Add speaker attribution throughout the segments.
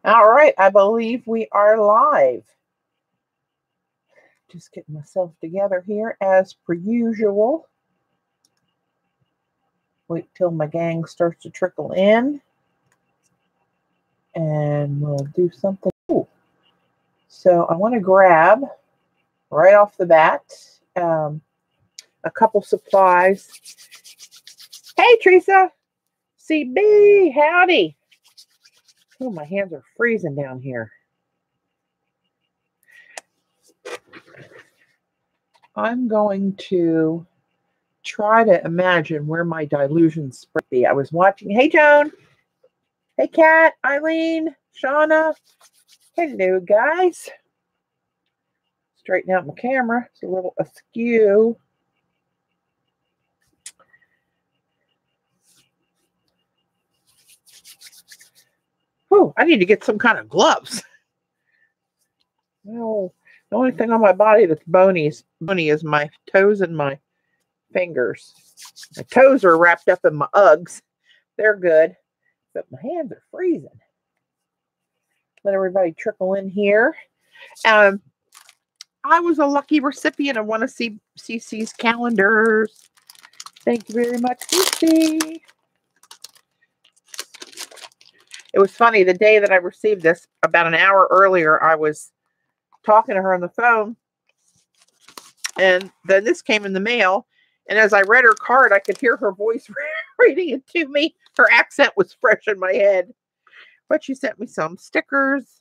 Speaker 1: All right, I believe we are live. Just getting myself together here as per usual. Wait till my gang starts to trickle in. And we'll do something cool. So I want to grab right off the bat a couple supplies. Hey, Teresa. CB, howdy. Oh, my hands are freezing down here. I'm going to try to imagine where my dilution spread be. I was watching. Hey, Joan. Hey, Kat, Eileen, Shauna. Hello, guys. Straighten out my camera. It's a little askew. Oh, I need to get some kind of gloves. No, the only thing on my body that's bony is my toes and my fingers. My toes are wrapped up in my Uggs. They're good, but my hands are freezing. Let everybody trickle in here. I was a lucky recipient of one of CC's calendars. Thank you very much, CC. It was funny, the day that I received this, about an hour earlier, I was talking to her on the phone, and then this came in the mail, and as I read her card, I could hear her voice reading it to me. Her accent was fresh in my head, but she sent me some stickers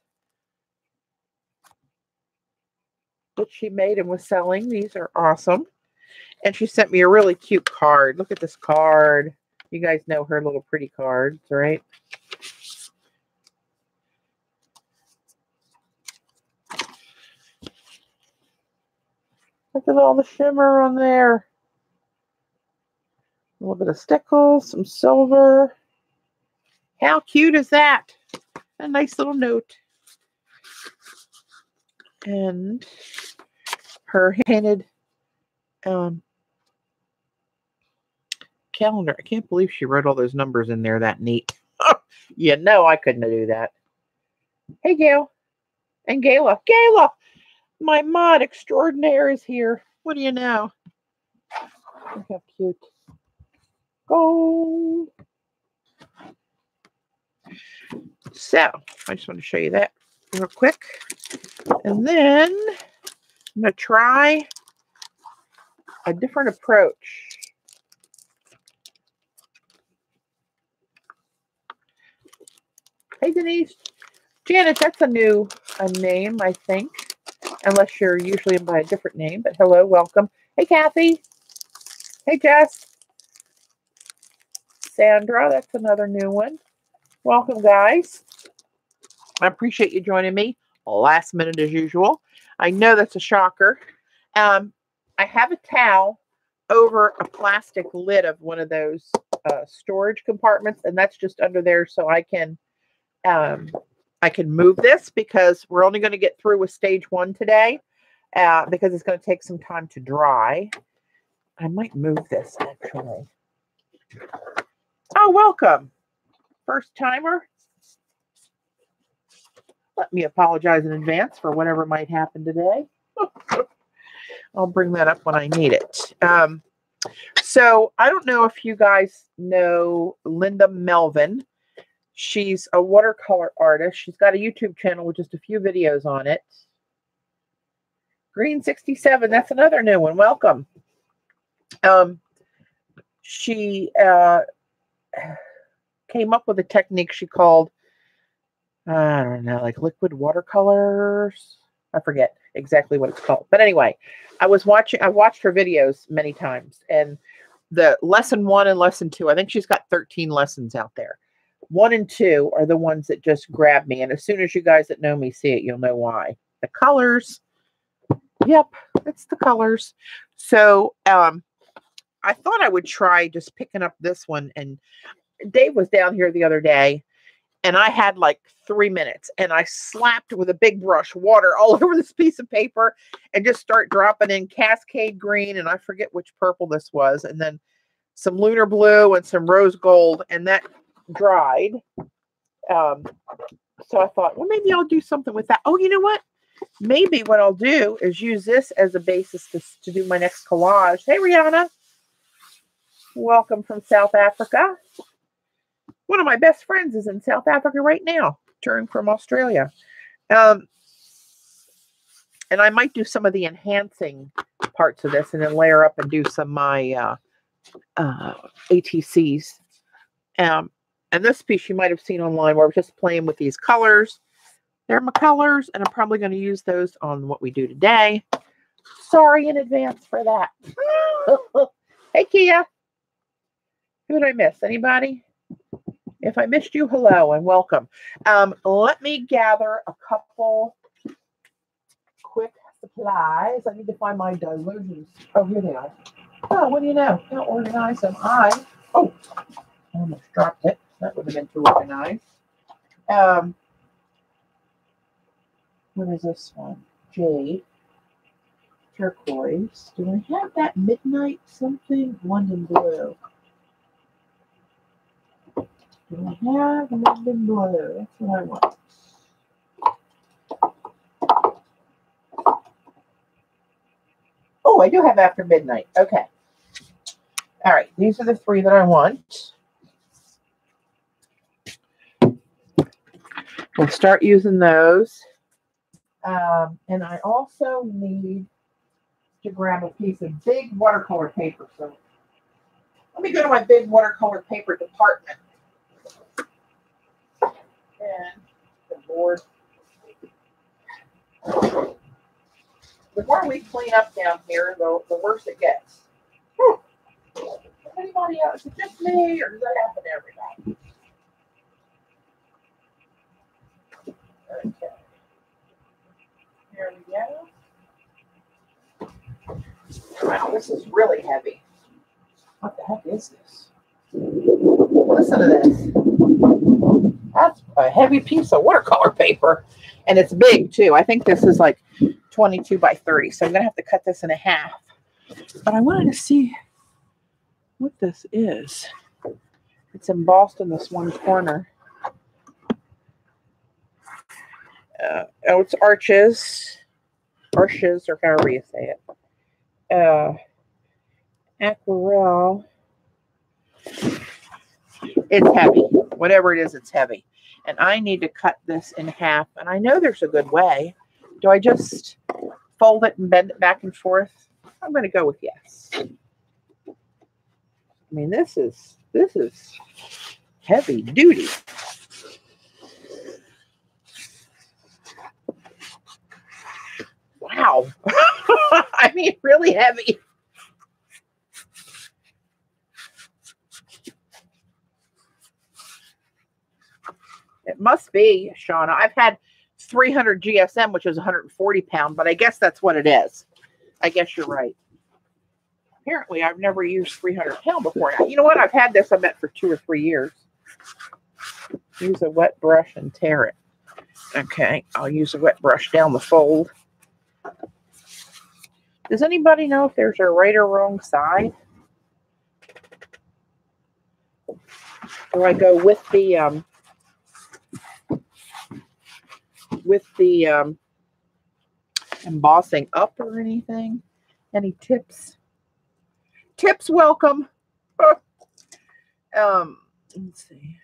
Speaker 1: that she made and was selling. These are awesome, and she sent me a really cute card. Look at this card. You guys know her little pretty cards, right? Look at all the shimmer on there. A little bit of stickles, some silver. How cute is that? A nice little note. And her painted calendar. I can't believe she wrote all those numbers in there that neat. You know I couldn't do that. Hey, Gail. And Gayla. Gayla! My mod extraordinaire is here. What do you know? Look how cute. Gold. So, I just want to show you that real quick. And then I'm going to try a different approach. Hey, Denise. Janet, that's a name, I think. Unless you're usually by a different name, but hello, welcome. Hey, Kathy. Hey, Jess. Sandra, that's another new one. Welcome, guys. I appreciate you joining me last minute as usual. I know that's a shocker. I have a towel over a plastic lid of one of those storage compartments, and that's just under there so I can move this because we're only going to get through with stage 1 today because it's going to take some time to dry. I might move this actually. Oh, welcome. First timer. Let me apologize in advance for whatever might happen today. I'll bring that up when I need it. So I don't know if you guys know Linda Melvin. She's a watercolor artist. She's got a YouTube channel with just a few videos on it. Green 67, that's another new one. Welcome. She came up with a technique she called, I don't know, like liquid watercolors. I forget exactly what it's called. But anyway, I've watched her videos many times. And the lesson 1 and lesson 2, I think she's got 13 lessons out there. 1 and 2 are the ones that just grab me. And as soon as you guys that know me see it, you'll know why. The colors. Yep, it's the colors. So I thought I would try just picking up this one. And Dave was down here the other day, and I had like 3 minutes. And I slapped with a big brush water all over this piece of paper and just start dropping in Cascade Green. And I forget which purple this was. And then some Lunar Blue and some Rose Gold. And that dried. So I thought, well, maybe I'll do something with that. Oh, you know what? Maybe what I'll do is use this as a basis to do my next collage. Hey, Rihanna. Welcome from South Africa. One of my best friends is in South Africa right now, touring from Australia. And I might do some of the enhancing parts of this and then layer up and do some of my ATCs. And this piece you might have seen online where I was just playing with these colors. They're my colors, and I'm probably going to use those on what we do today. Sorry in advance for that. Hey, Kia. Who did I miss? Anybody? If I missed you, hello and welcome. Let me gather a couple quick supplies. I need to find my dilutions. Oh, here they are. Oh, what do you know? How organized am I? Oh, I almost dropped it. That would have been too organized. What is this one? Jade. Turquoise. Do I have that midnight something? London blue. Do I have London blue? That's what I want. Oh, I do have after midnight. Okay. All right. These are the three that I want. We'll start using those. And I also need to grab a piece of big watercolor paper. So let me go to my big watercolor paper department. And the board. The more we clean up down here, the worse it gets. Whew. Anybody else? Is it just me, or does that happen to everybody? Okay. Here we go. Wow, this is really heavy. What the heck is this? Listen to this. That's a heavy piece of watercolor paper. And it's big, too. I think this is like 22 by 30. So I'm going to have to cut this in half. But I wanted to see what this is. It's embossed in this one corner. Oh, it's arches, or however you say it. Aquarelle. It's heavy. Whatever it is, it's heavy. And I need to cut this in half. And I know there's a good way. Do I just fold it and bend it back and forth? I'm going to go with yes. I mean, this is heavy duty. Wow. I mean, really heavy. It must be, Shauna. I've had 300 GSM, which is 140 pound, but I guess that's what it is. I guess you're right. Apparently, I've never used 300 pound before. Now, you know what? I've had this, I bet, for 2 or 3 years. Use a wet brush and tear it. Okay, I'll use a wet brush down the fold. Does anybody know if there's a right or wrong side? Do I go with the embossing up or anything? Any tips? Tips welcome. Let's see.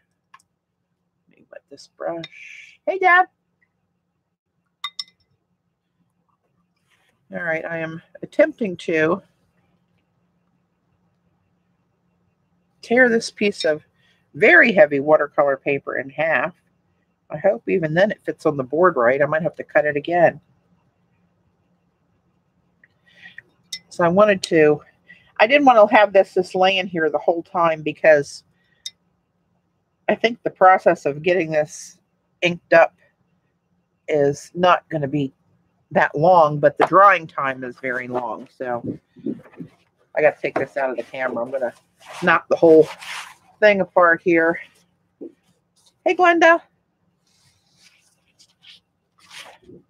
Speaker 1: Let me wet this brush. Hey, Dad. All right, I am attempting to tear this piece of very heavy watercolor paper in half. I hope even then it fits on the board right. I might have to cut it again. So I didn't want to have this laying here the whole time because I think the process of getting this inked up is not going to be that long, but the drying time is very long. So I got to take this out of the camera. I'm going to knock the whole thing apart here. Hey, Glenda.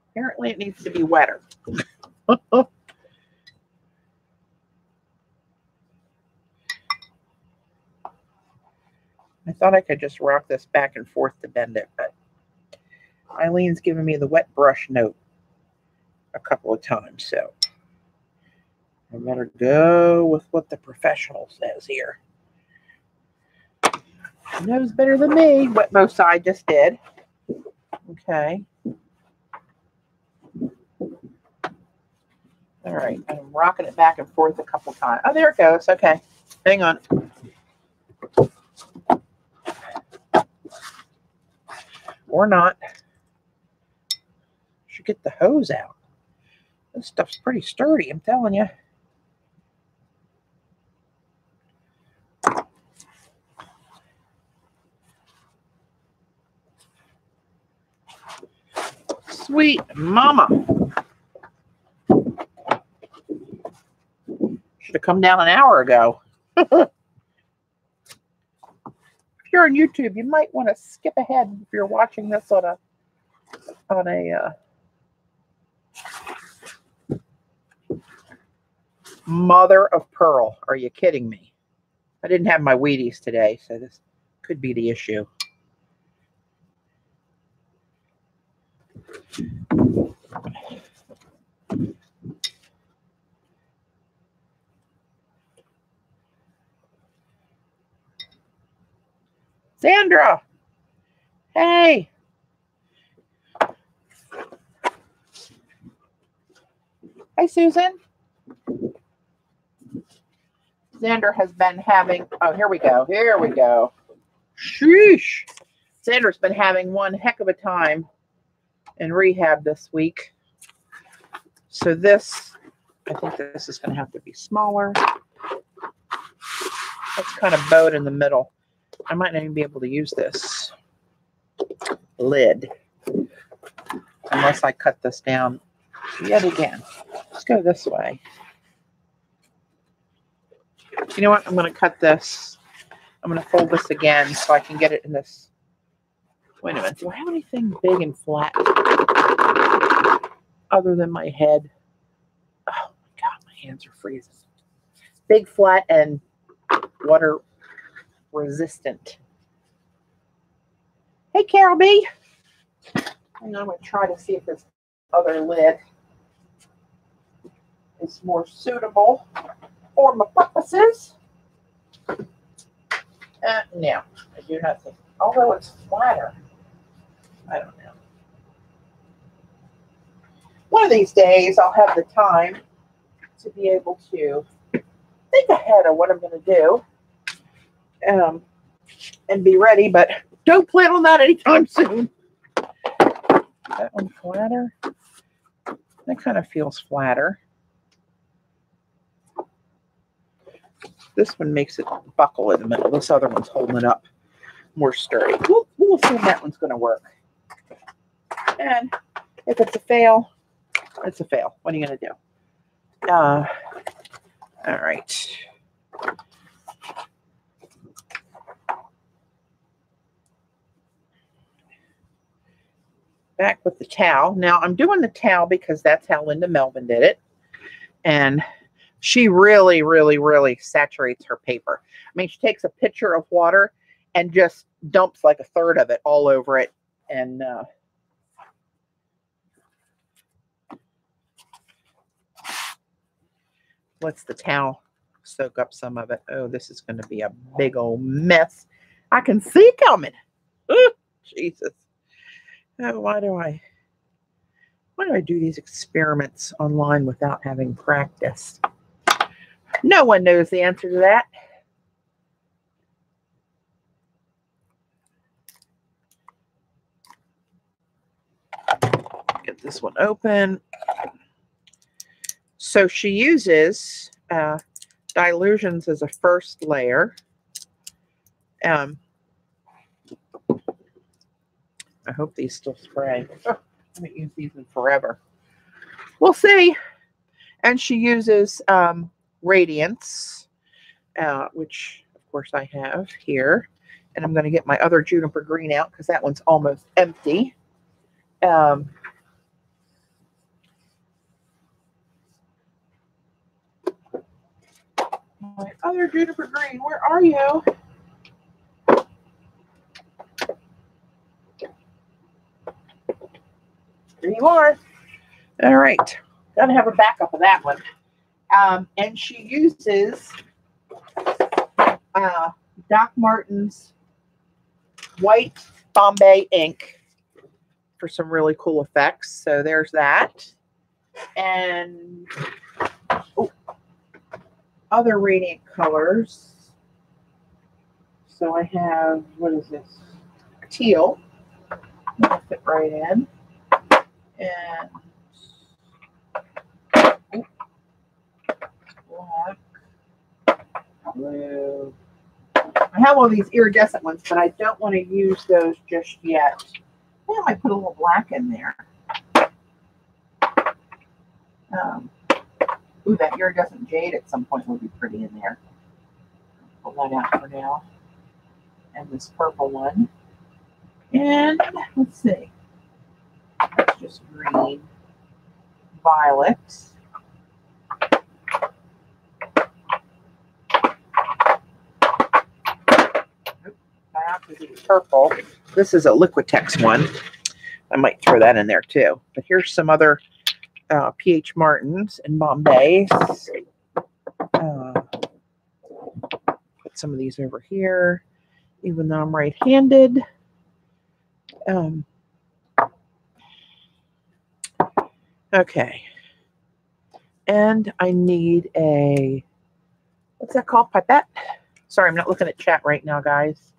Speaker 1: Apparently it needs to be wetter. I thought I could just rock this back and forth to bend it, but Eileen's given me the wet brush note a couple of times, so I better go with what the professional says here. She knows better than me. What most I just did. Okay. All right. I'm rocking it back and forth a couple times. Oh, there it goes. Okay. Hang on. Or not. Should get the hose out. This stuff's pretty sturdy, I'm telling you. Sweet mama. Should have come down an hour ago. If you're on YouTube, you might want to skip ahead if you're watching this on a mother of pearl. Are you kidding me? I didn't have my Wheaties today, so this could be the issue. Sandra, hey. Hi, Susan. Xander has been having, oh, here we go. Here we go. Sheesh. Xander's been having one heck of a time in rehab this week. So this, I think this is going to have to be smaller. It's kind of bowed in the middle. I might not even be able to use this lid unless I cut this down yet again. Let's go this way. You know what? I'm going to cut this. I'm going to fold this again so I can get it in this. Wait a minute. Do I have anything big and flat other than my head? Oh my God, my hands are freezing. Big, flat, and water resistant. Hey, Carol B. And I'm going to try to see if this other lid is more suitable for my purposes. No, I do not think. Although it's flatter, I don't know. One of these days, I'll have the time to be able to think ahead of what I'm going to do and be ready, but don't plan on that anytime soon. That one flatter? That kind of feels flatter. This one makes it buckle in the middle. This other one's holding it up more sturdy. We'll assume that one's going to work. And if it's a fail, it's a fail. What are you going to do? All right. Back with the towel. Now, I'm doing the towel because that's how Linda Melvin did it. And she really, really, really saturates her paper. I mean, she takes a pitcher of water and just dumps like a third of it all over it. And lets the towel soak up some of it. Oh, this is going to be a big old mess. I can see coming. Ooh, Jesus. Oh, why do I do these experiments online without having practiced? No one knows the answer to that. Get this one open. So she uses dilutions as a first layer. I hope these still spray. Oh, I haven't used these in forever. We'll see. And she uses Radiance, which of course I have here. And I'm going to get my other juniper green out because that one's almost empty. My other juniper green, where are you? There you are. All right. Got to have a backup of that one. And she uses Doc Martens white Bombay ink for some really cool effects. So there's that. And other radiant colors. So I have, what is this? Teal. That'll fit right in. And black, blue. I have all these iridescent ones, but I don't want to use those just yet. I might put a little black in there. Ooh, that iridescent jade at some point will be pretty in there. Pull that out for now. And this purple one. And let's see. That's just green. Violet. Purple. This is a Liquitex one. I might throw that in there too. But here's some other PH Martins and Bombays. Put some of these over here, even though I'm right-handed. Okay. And I need a, what's that called? Pipette? Sorry, I'm not looking at chat right now, guys.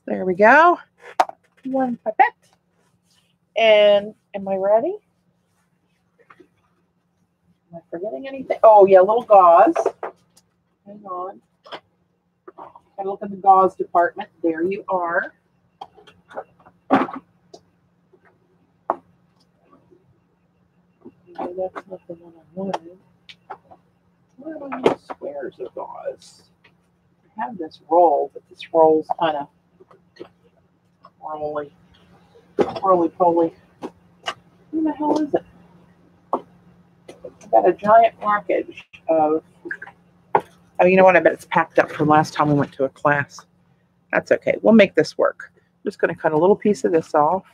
Speaker 1: There we go. One pipette. And am I ready? Am I forgetting anything? Oh, yeah, a little gauze. Hang on. Gotta look in the gauze department. There you are. No, that's not the one I wanted. Where are these squares of gauze? I have this roll, but this roll's kind of roly-poly. Who the hell is it? I've got a giant package of, oh, you know what? I bet it's packed up from last time we went to a class. That's okay. We'll make this work. I'm just going to cut a little piece of this off.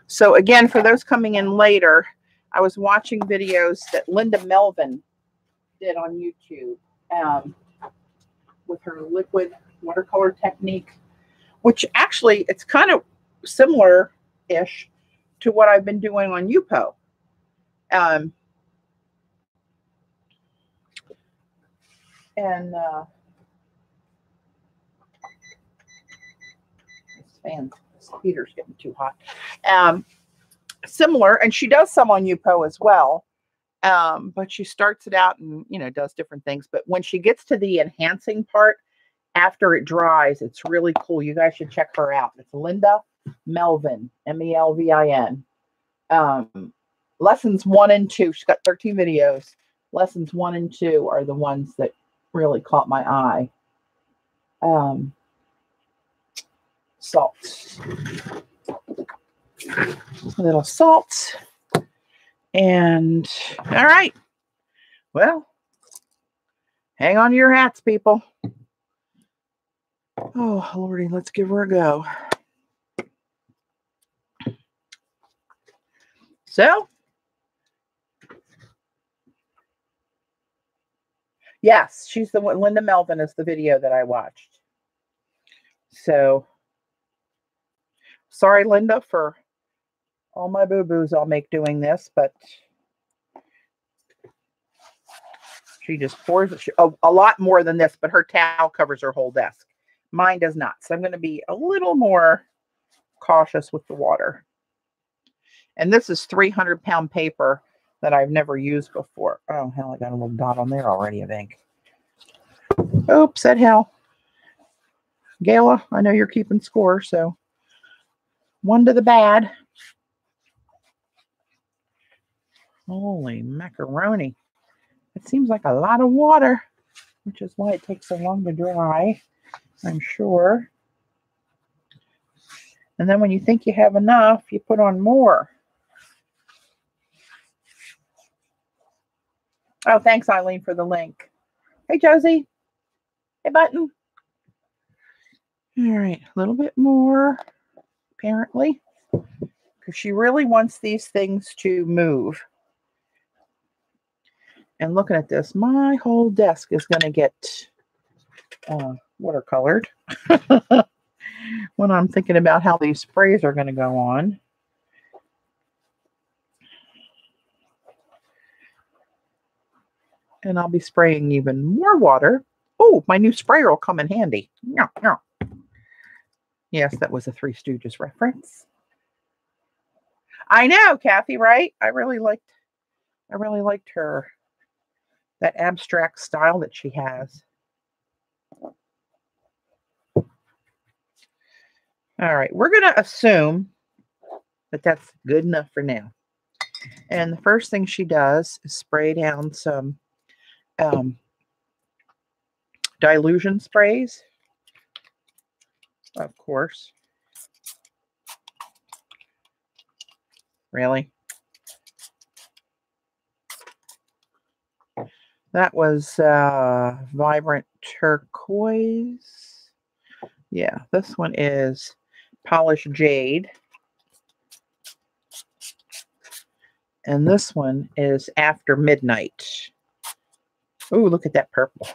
Speaker 1: So again, for those coming in later, I was watching videos that Linda Melvin did on YouTube with her liquid watercolor technique, which actually it's kind of similar-ish to what I've been doing on Yupo. This heater's getting too hot. Similar, and she does some on Yupo as well. But she starts it out and, you know, does different things. But when she gets to the enhancing part, after it dries, it's really cool. You guys should check her out. It's Linda Melvin, Melvin. Lessons 1 and 2. She's got 13 videos. Lessons 1 and 2 are the ones that really caught my eye. Salt. A little salt. And all right. Well, hang on to your hats, people. Oh, Lordy, let's give her a go. So, yes, she's the one. Linda Melvin is the video that I watched. So, sorry, Linda, for all my boo-boos I'll make doing this, but she just pours a lot more than this, but her towel covers her whole desk. Mine does not. So I'm going to be a little more cautious with the water. And this is 300-pound paper that I've never used before. Oh, hell, I got a little dot on there already of ink. Oops, that hell. Gayla, I know you're keeping score, so 1 to the bad. Holy macaroni. It seems like a lot of water, which is why it takes so long to dry, I'm sure. And then when you think you have enough, you put on more. Oh, thanks, Eileen, for the link. Hey, Josie. Hey, Button. All right, a little bit more, apparently, because she really wants these things to move. And looking at this, my whole desk is going to get watercolored when I'm thinking about how these sprays are going to go on. And I'll be spraying even more water. Oh, my new sprayer will come in handy. Yes, that was a Three Stooges reference. I know, Kathy, right? I really liked her, that abstract style that she has. All right, we're going to assume that that's good enough for now. And the first thing she does is spray down some dilution sprays, of course. Really? That was Vibrant Turquoise. Yeah, this one is Polished Jade. And this one is After Midnight. Ooh, look at that purple.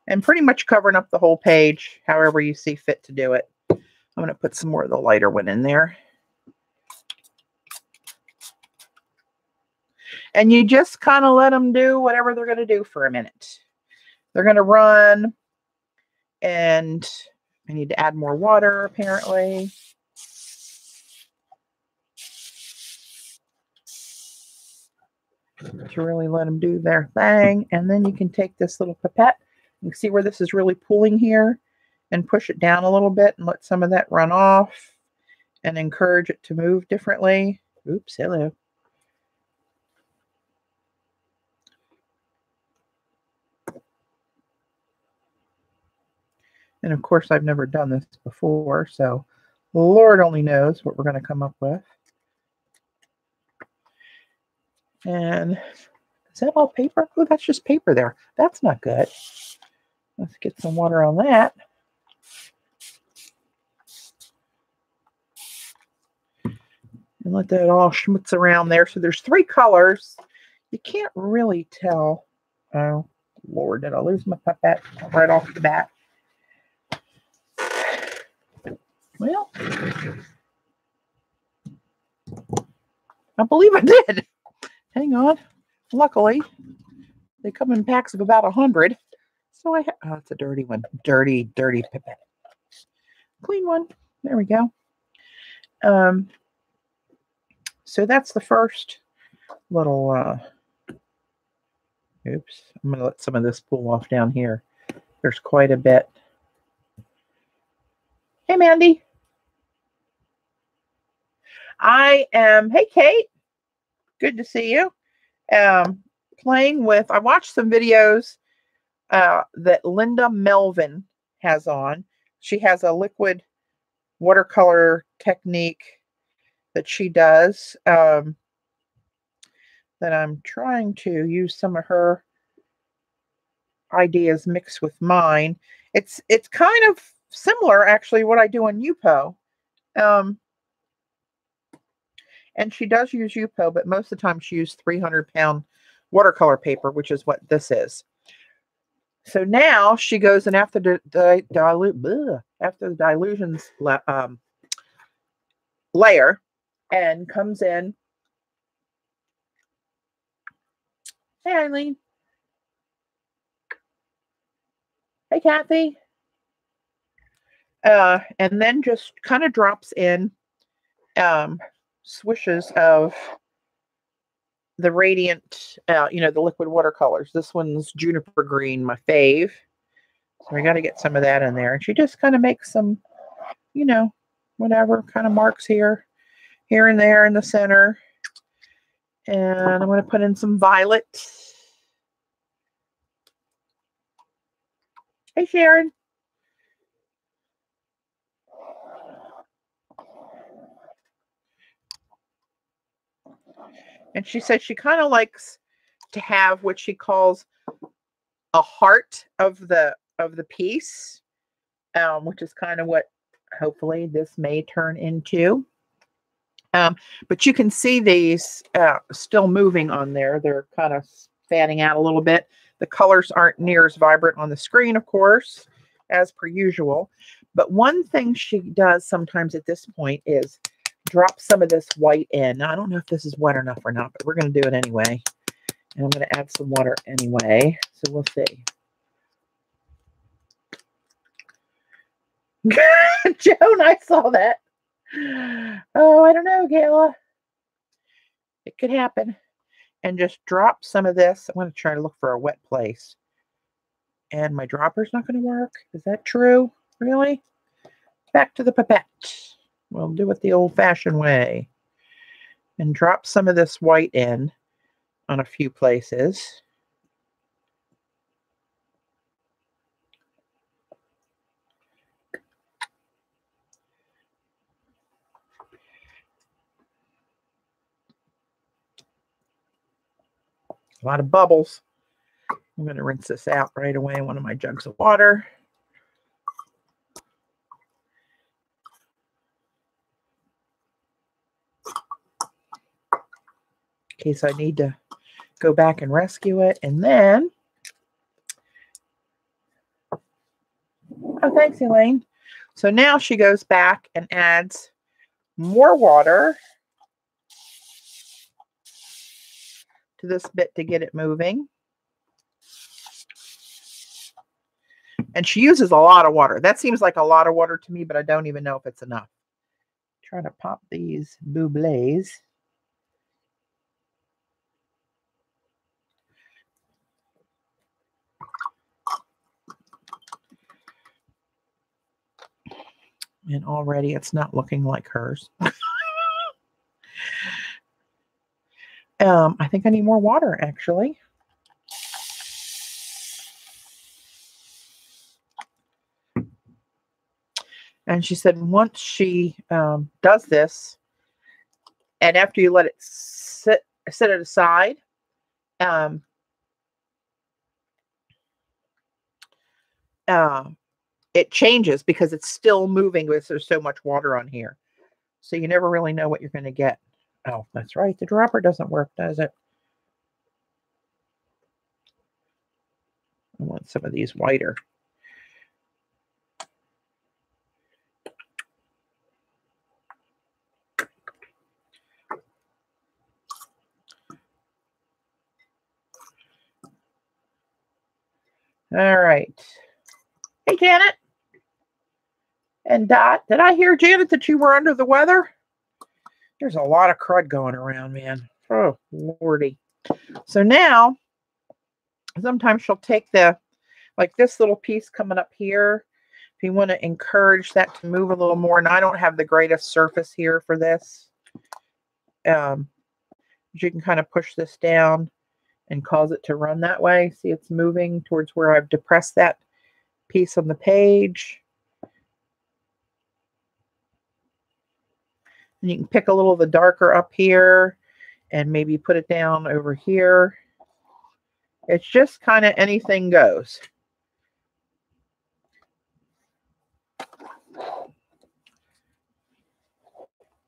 Speaker 1: And pretty much covering up the whole page, however you see fit to do it. I'm going to put some more of the lighter one in there. And you just kind of let them do whatever they're going to do for a minute. They're going to run, and I need to add more water, apparently. To really let them do their thing. And then you can take this little pipette. You can see where this is really pulling here, and push it down a little bit and let some of that run off and encourage it to move differently. Oops, hello. And of course, I've never done this before, so Lord only knows what we're going to come up with. And is that all paper? Oh, that's just paper there. That's not good. Let's get some water on that. And let that all schmutz around there. So there's 3 colors. You can't really tell. Oh, Lord, did I lose my pipette right off the bat? Well, I believe I did. Hang on. Luckily, they come in packs of about 100. So I have, oh, it's a dirty one. Dirty pipette. Clean one. There we go. So that's the first little, oops, I'm going to let some of this pull off down here. There's quite a bit. Hey, Mandy. Hey, Kate. Good to see you. Playing with, I watched some videos that Linda Melvin has on. She has a liquid watercolor technique that she does that I'm trying to use some of her ideas mixed with mine. It's kind of similar, actually, what I do on Yupo. And she does use Yupo, but most of the time she uses 300-pound watercolor paper, which is what this is. So now she goes, and after the dilutions layer, and comes in. Hey, Eileen. Hey, Kathy. And then just kind of drops in swishes of the Radiant, the liquid watercolors. This one's Juniper Green, my fave. So I got to get some of that in there. And she just kind of makes some, whatever kind of marks here and there in the center. And I'm going to put in some violet. Hey, Sharon. And she said she kind of likes to have what she calls a heart of the piece, which is kind of what hopefully this may turn into. But you can see these still moving on there. They're kind of fanning out a little bit. The colors aren't near as vibrant on the screen, of course, as per usual. But one thing she does sometimes at this point is drop some of this white in. Now, I don't know if this is wet enough or not, but we're going to do it anyway. And I'm going to add some water anyway. So we'll see. Joan, I saw that. Oh, I don't know, Gayla. It could happen. And just drop some of this. I'm going to try to look for a wet place. And my dropper's not going to work. Is that true? Really? Back to the pipette. We'll do it the old-fashioned way. And drop some of this white in on a few places. A lot of bubbles. I'm going to rinse this out right away in one of my jugs of water. In case I need to go back and rescue it. And then, oh, thanks, Elaine. So now she goes back and adds more water to this bit to get it moving. And she uses a lot of water. That seems like a lot of water to me, but I don't even know if it's enough. Trying to pop these bublés. And already it's not looking like hers. I think I need more water, actually. And she said once she does this, and after you let it set it aside, it changes because it's still moving because there's so much water on here. So you never really know what you're going to get. Oh, that's right. The dropper doesn't work, does it? I want some of these whiter. All right. Hey, Janet. And Dot. Did I hear, Janet, that you were under the weather? There's a lot of crud going around, man. Oh, Lordy. So now, sometimes she'll take like this little piece coming up here. If you want to encourage that to move a little more, and I don't have the greatest surface here for this, you can kind of push this down and cause it to run that way. See, it's moving towards where I've depressed that piece on the page. And you can pick a little of the darker up here and maybe put it down over here. It's just kind of anything goes.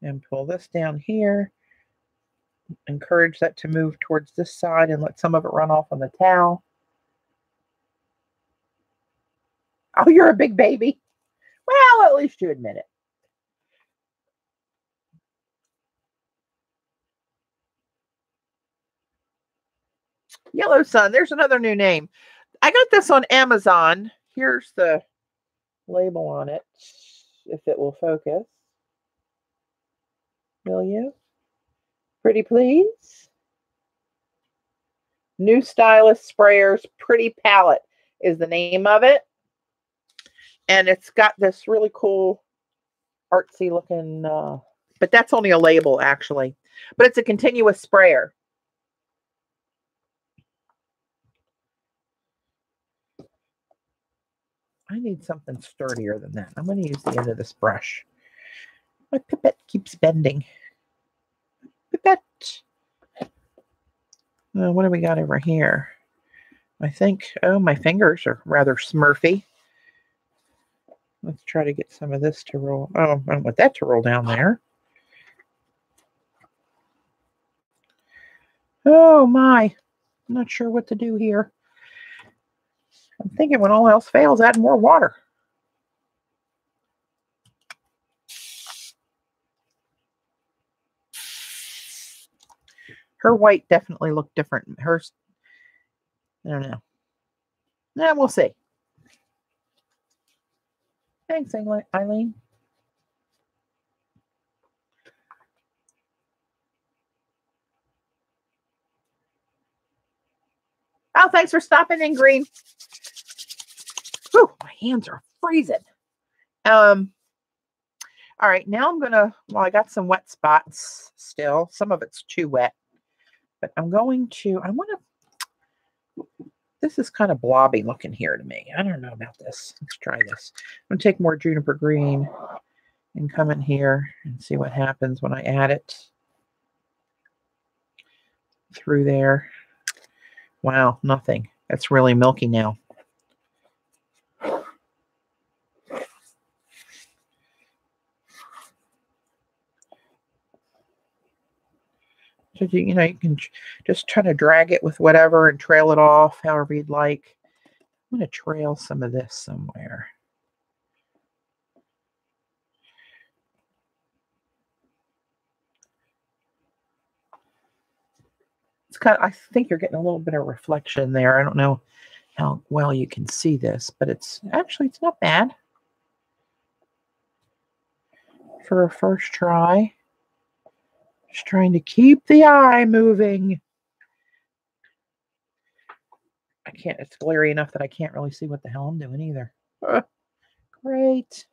Speaker 1: And pull this down here. Encourage that to move towards this side and let some of it run off on the towel. Oh, you're a big baby. Well, at least you admit it. Yellow Sun. There's another new name. I got this on Amazon. Here's the label on it, if it will focus. Will you? Pretty please. New Stylist Sprayers Pretty Palette is the name of it. And it's got this really cool artsy looking, but that's only a label actually. But it's a continuous sprayer. I need something sturdier than that. I'm going to use the end of this brush. My pipette keeps bending. Pipette. What do we got over here? I think, oh, my fingers are rather smurfy. Let's try to get some of this to roll. Oh, I don't want that to roll down there. Oh my, I'm not sure what to do here. I'm thinking when all else fails, add more water. Her white definitely looked different. Hers, I don't know. Yeah, we'll see. Thanks, Eileen. Oh, thanks for stopping in, Green. Whew, my hands are freezing. All right, now I'm gonna, well, I got some wet spots still. Some of it's too wet, but I'm going to, this is kind of blobby looking here to me. I don't know about this. Let's try this. I'm gonna take more juniper green and come in here and see what happens when I add it through there. Wow, nothing. It's really milky now. So, you know, you can just try to drag it with whatever and trail it off however you'd like. I'm going to trail some of this somewhere. It's kind of, I think you're getting a little bit of reflection there. I don't know how well you can see this, but it's actually, it's not bad for a first try. Just trying to keep the eye moving. I can't, it's glary enough that I can't really see what the hell I'm doing either. Great.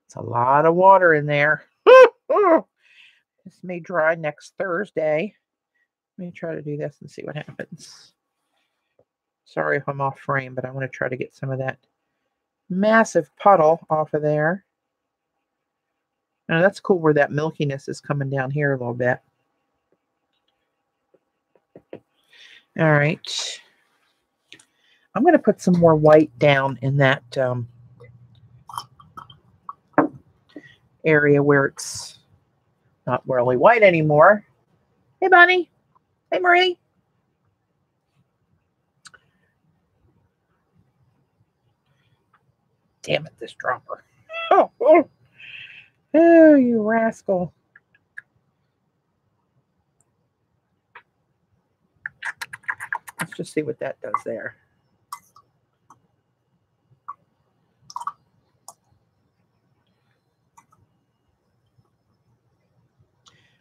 Speaker 1: It's a lot of water in there. This may dry next Thursday. Let me try to do this and see what happens. Sorry if I'm off frame, but I want to try to get some of that massive puddle off of there. Now that's cool where that milkiness is coming down here a little bit. All right. I'm going to put some more white down in that area where it's not really white anymore. Hey, Bunny. Hey, Marie. Damn it, this dropper. Oh, you rascal. Let's just see what that does there.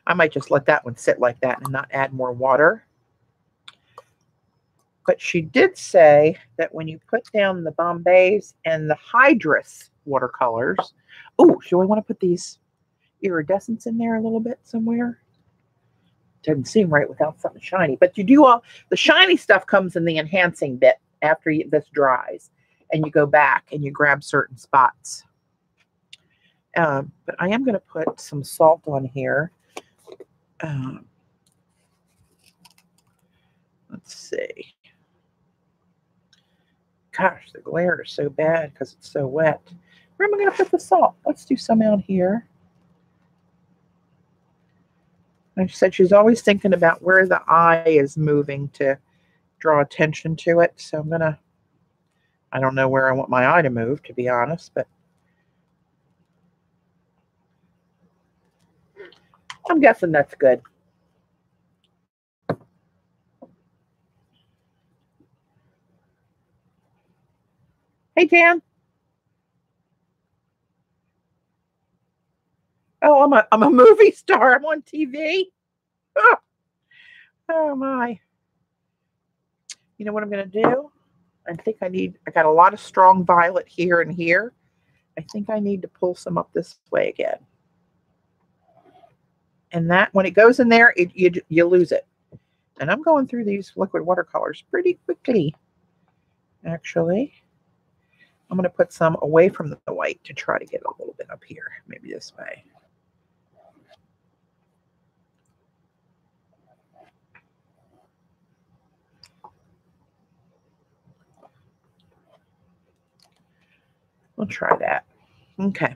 Speaker 1: I might just let that one sit like that and not add more water. But she did say that when you put down the Bombays and the Hydrus watercolors, oh, do I want to put these iridescents in there a little bit somewhere? Doesn't seem right without something shiny. But you do all, the shiny stuff comes in the enhancing bit after this dries. And you go back and you grab certain spots. But I am going to put some salt on here. Let's see. Gosh, the glare is so bad because it's so wet. Where am I going to put the salt? Let's do some out here. Like she said, she's always thinking about where the eye is moving to draw attention to it. So I'm going to, I don't know where I want my eye to move, to be honest, but I'm guessing that's good. Hey, Dan. Oh, I'm a movie star. I'm on TV. Oh my. You know what I'm going to do? I think I got a lot of strong violet here and here. I think I need to pull some up this way again. And that, when it goes in there, you lose it. And I'm going through these liquid watercolors pretty quickly, actually. I'm going to put some away from the white to try to get a little bit up here. Maybe this way. We'll try that. Okay.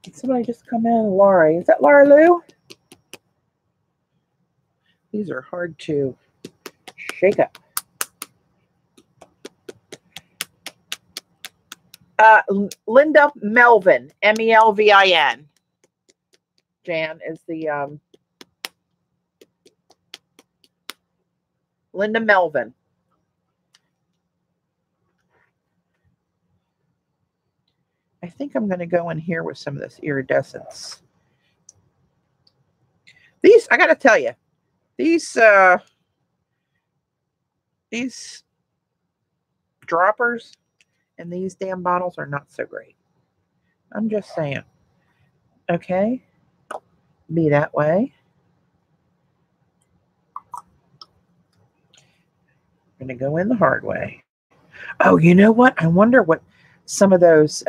Speaker 1: Did somebody just come in? Laura. Is that Laura Lou? These are hard to shake up. Linda Melvin, Melvin. Jan is the Linda Melvin. I think I'm going to go in here with some of this iridescence. These, I got to tell you, these droppers and these damn bottles are not so great. I'm just saying. Okay. Be that way. I'm going to go in the hard way. Oh, you know what? I wonder what some of those,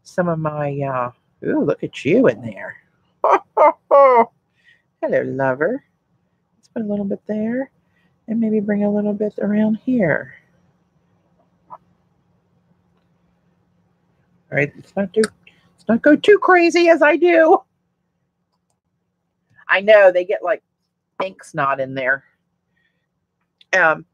Speaker 1: some of my, ooh, look at you in there. Hello, lover. Let's put a little bit there and maybe bring a little bit around here. All right, let's not go too crazy as I do. I know they get like ink snot in there. But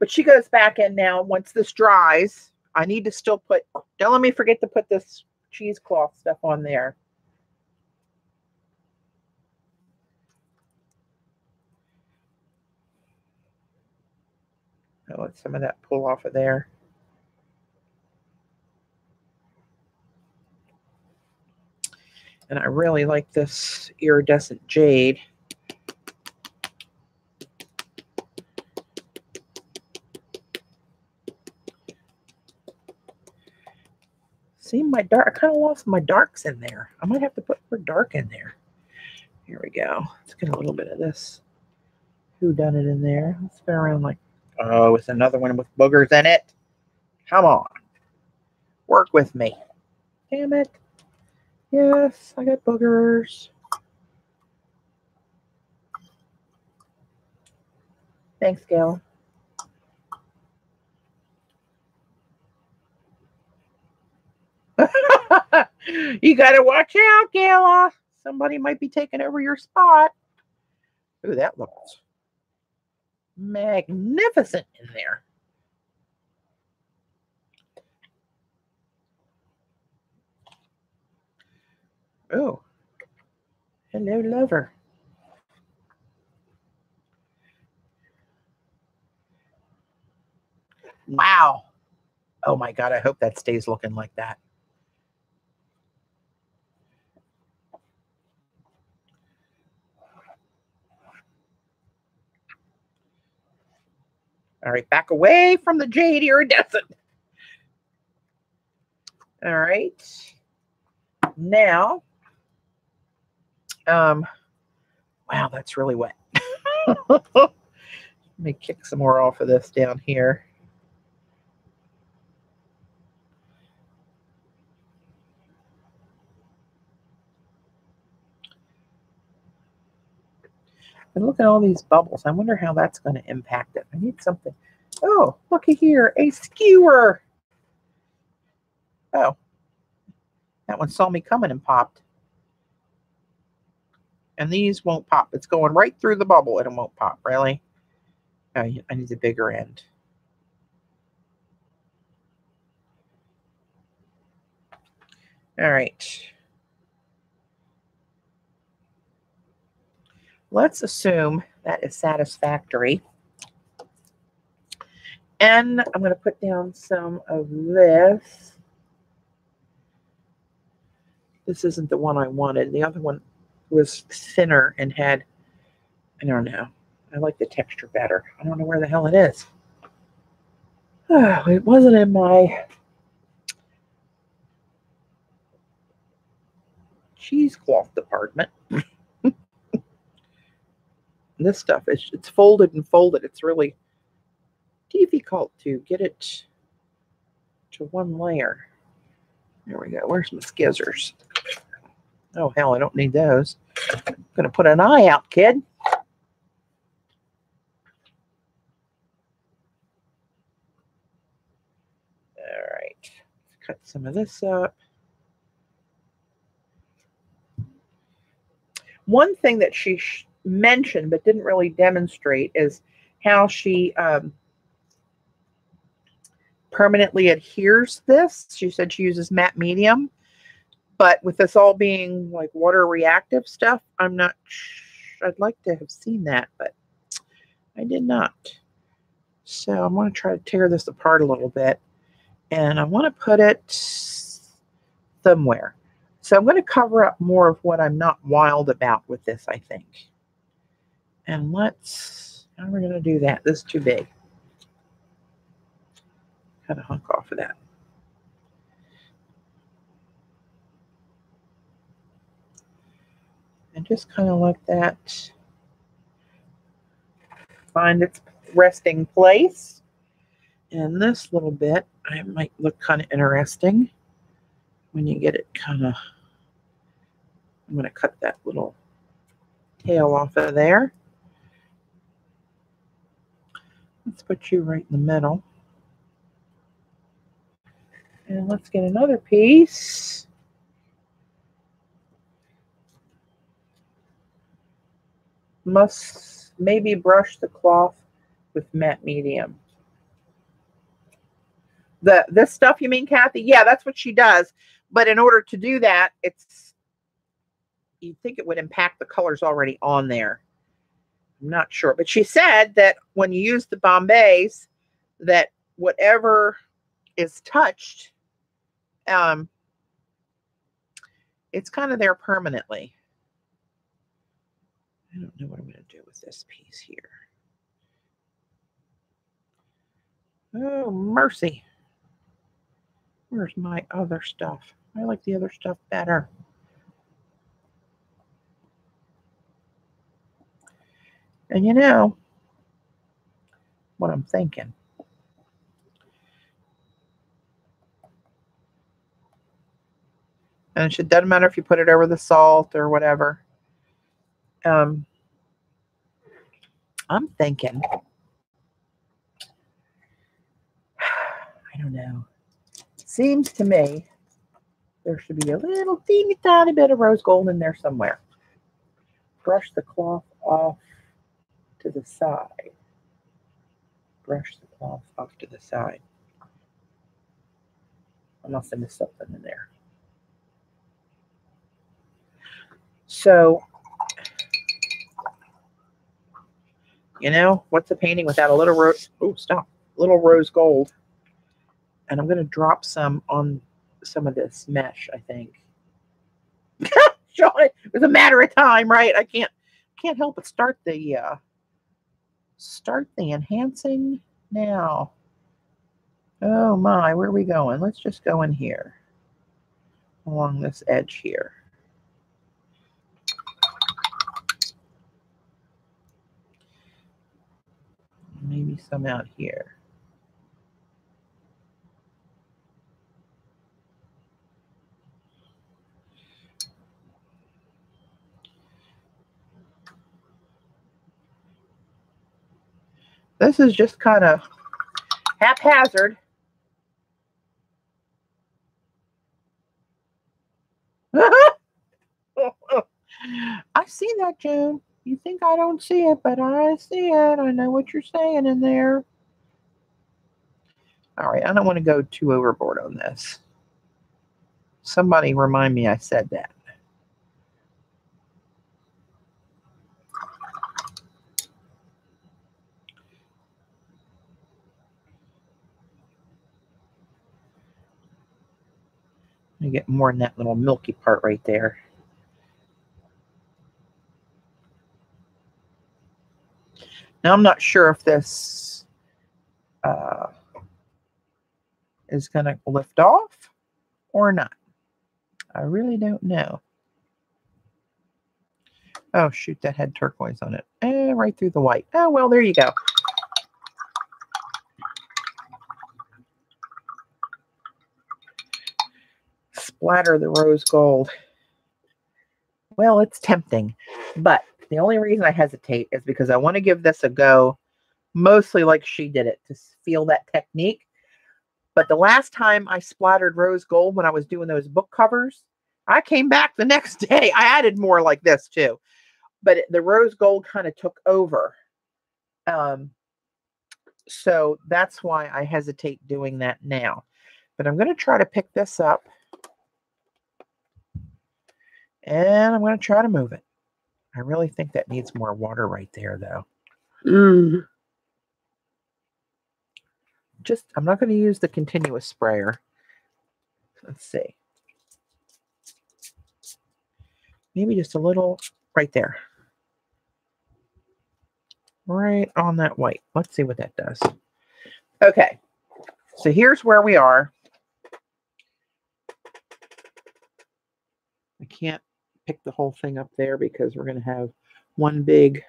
Speaker 1: she goes back in now once this dries. I need to still put, don't let me forget to put this cheesecloth stuff on there. I'll let some of that pull off of there. And I really like this iridescent jade. See, my dark, I kind of lost my darks in there. I might have to put more dark in there. Here we go. Let's get a little bit of this whodunit in there. Let's go around like, oh, it's another one with boogers in it. Come on. Work with me. Damn it. Yes, I got boogers. Thanks, Gail. You got to watch out, Gayla. Somebody might be taking over your spot. Ooh, that looks magnificent in there. Oh, hello, lover. Wow. Oh my God, I hope that stays looking like that. All right, back away from the jade iridescent. All right. Now, wow, that's really wet. Let me kick some more off of this down here. And look at all these bubbles. I wonder how that's going to impact it. I need something. Oh, looky here, a skewer. Oh, that one saw me coming and popped. And these won't pop. It's going right through the bubble and it won't pop. Really? Oh, I need the bigger end. All right. Let's assume that is satisfactory. And I'm going to put down some of this. This isn't the one I wanted. The other one was thinner and had, I don't know. I like the texture better. I don't know where the hell it is. Oh, it wasn't in my... cheesecloth department. This stuff, it's folded and folded. It's really difficult to get it to one layer. There we go. Where's my skizzers? Oh, hell, I don't need those. I'm going to put an eye out, kid. All right. Let's cut some of this up. One thing that she mentioned but didn't really demonstrate is how she permanently adheres this. She said she uses matte medium, but with this all being like water reactive stuff, I'm not I'd like to have seen that, but I did not. So I'm going to try to tear this apart a little bit, and I want to put it somewhere. So I'm going to cover up more of what I'm not wild about with this, I think. And how are we going to do that? This is too big. Kind of hunk off of that. And just kind of let that find its resting place. And this little bit, it might look kind of interesting when you get it kind of, I'm going to cut that little tail off of there. Let's put you right in the middle. And let's get another piece. Must maybe brush the cloth with matte medium. This stuff you mean, Kathy? Yeah, that's what she does. But in order to do that, you'd think it would impact the colors already on there. I'm not sure. But she said that when you use the Bombays, that whatever is touched, it's kind of there permanently. I don't know what I'm going to do with this piece here. Oh, mercy. Where's my other stuff? I like the other stuff better. And you know what I'm thinking. And it doesn't matter if you put it over the salt or whatever. I'm thinking, I don't know. Seems to me there should be a little teeny tiny bit of rose gold in there somewhere. Brush the cloth off to the side. Brush the cloth off to the side. I must have missed something in there. So, you know, what's a painting without a little rose? Oh, stop. Little rose gold. And I'm going to drop some on some of this mesh, I think. It was a matter of time, right? I can't help but start the enhancing now. Oh my, where are we going? Let's just go in here along this edge here. Maybe some out here. This is just kind of haphazard. I see that, Joan. You think I don't see it, but I see it. I know what you're saying in there. All right, I don't want to go too overboard on this. Somebody remind me I said that. You get more in that little milky part right there. Now, I'm not sure if this is going to lift off or not. I really don't know. Oh, shoot, that had turquoise on it. Right through the white. Oh, well, there you go. Splatter the rose gold. Well, it's tempting, but the only reason I hesitate is because I want to give this a go, mostly like she did it, to feel that technique. But the last time I splattered rose gold when I was doing those book covers, I came back the next day. I added more like this too, but the rose gold kind of took over. So that's why I hesitate doing that now. But I'm going to try to pick this up. And I'm going to try to move it. I really think that needs more water right there, though. I'm not going to use the continuous sprayer. Let's see. Maybe just a little right there. Right on that white. Let's see what that does. Okay. So here's where we are. I can't pick the whole thing up there because we're going to have one big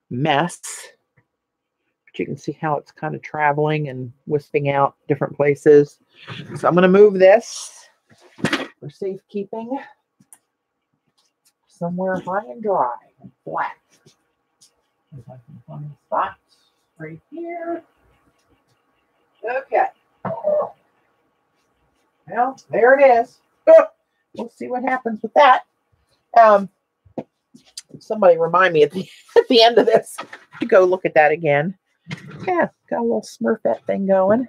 Speaker 1: mess. But you can see how it's kind of traveling and wisping out different places. So I'm going to move this for safekeeping somewhere high and dry and flat. If I can find a spot right here. Okay. Well, there it is. We'll see what happens with that. Somebody remind me at the end of this to go look at that again. Yeah, got a little Smurfette thing going.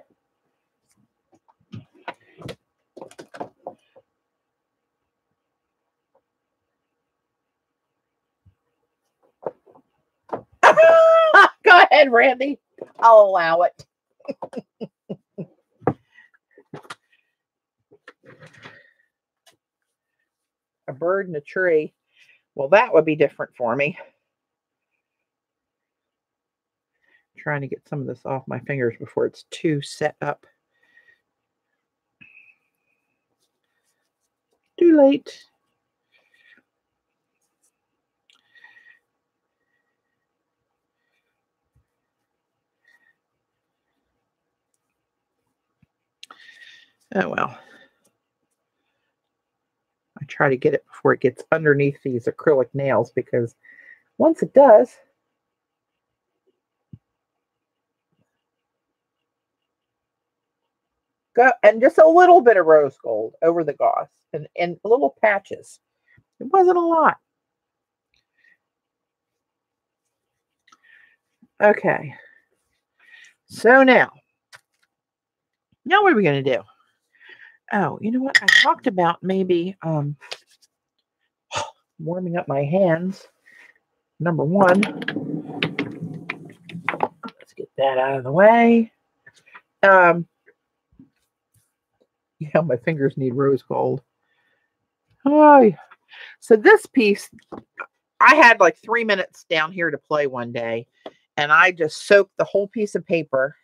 Speaker 1: Go ahead, Randy. I'll allow it. A bird in a tree. Well, that would be different for me. Trying to get some of this off my fingers before it's too set up. Too late. Oh, well. I try to get it before it gets underneath these acrylic nails, because once it does, go and just a little bit of rose gold over the gauze and little patches. It wasn't a lot. Okay. So now what are we going to do? Oh, you know what? I talked about maybe warming up my hands. Number one, let's get that out of the way. Yeah, my fingers need rose gold. Oh, so this piece, I had like 3 minutes down here to play one day, and I just soaked the whole piece of paper,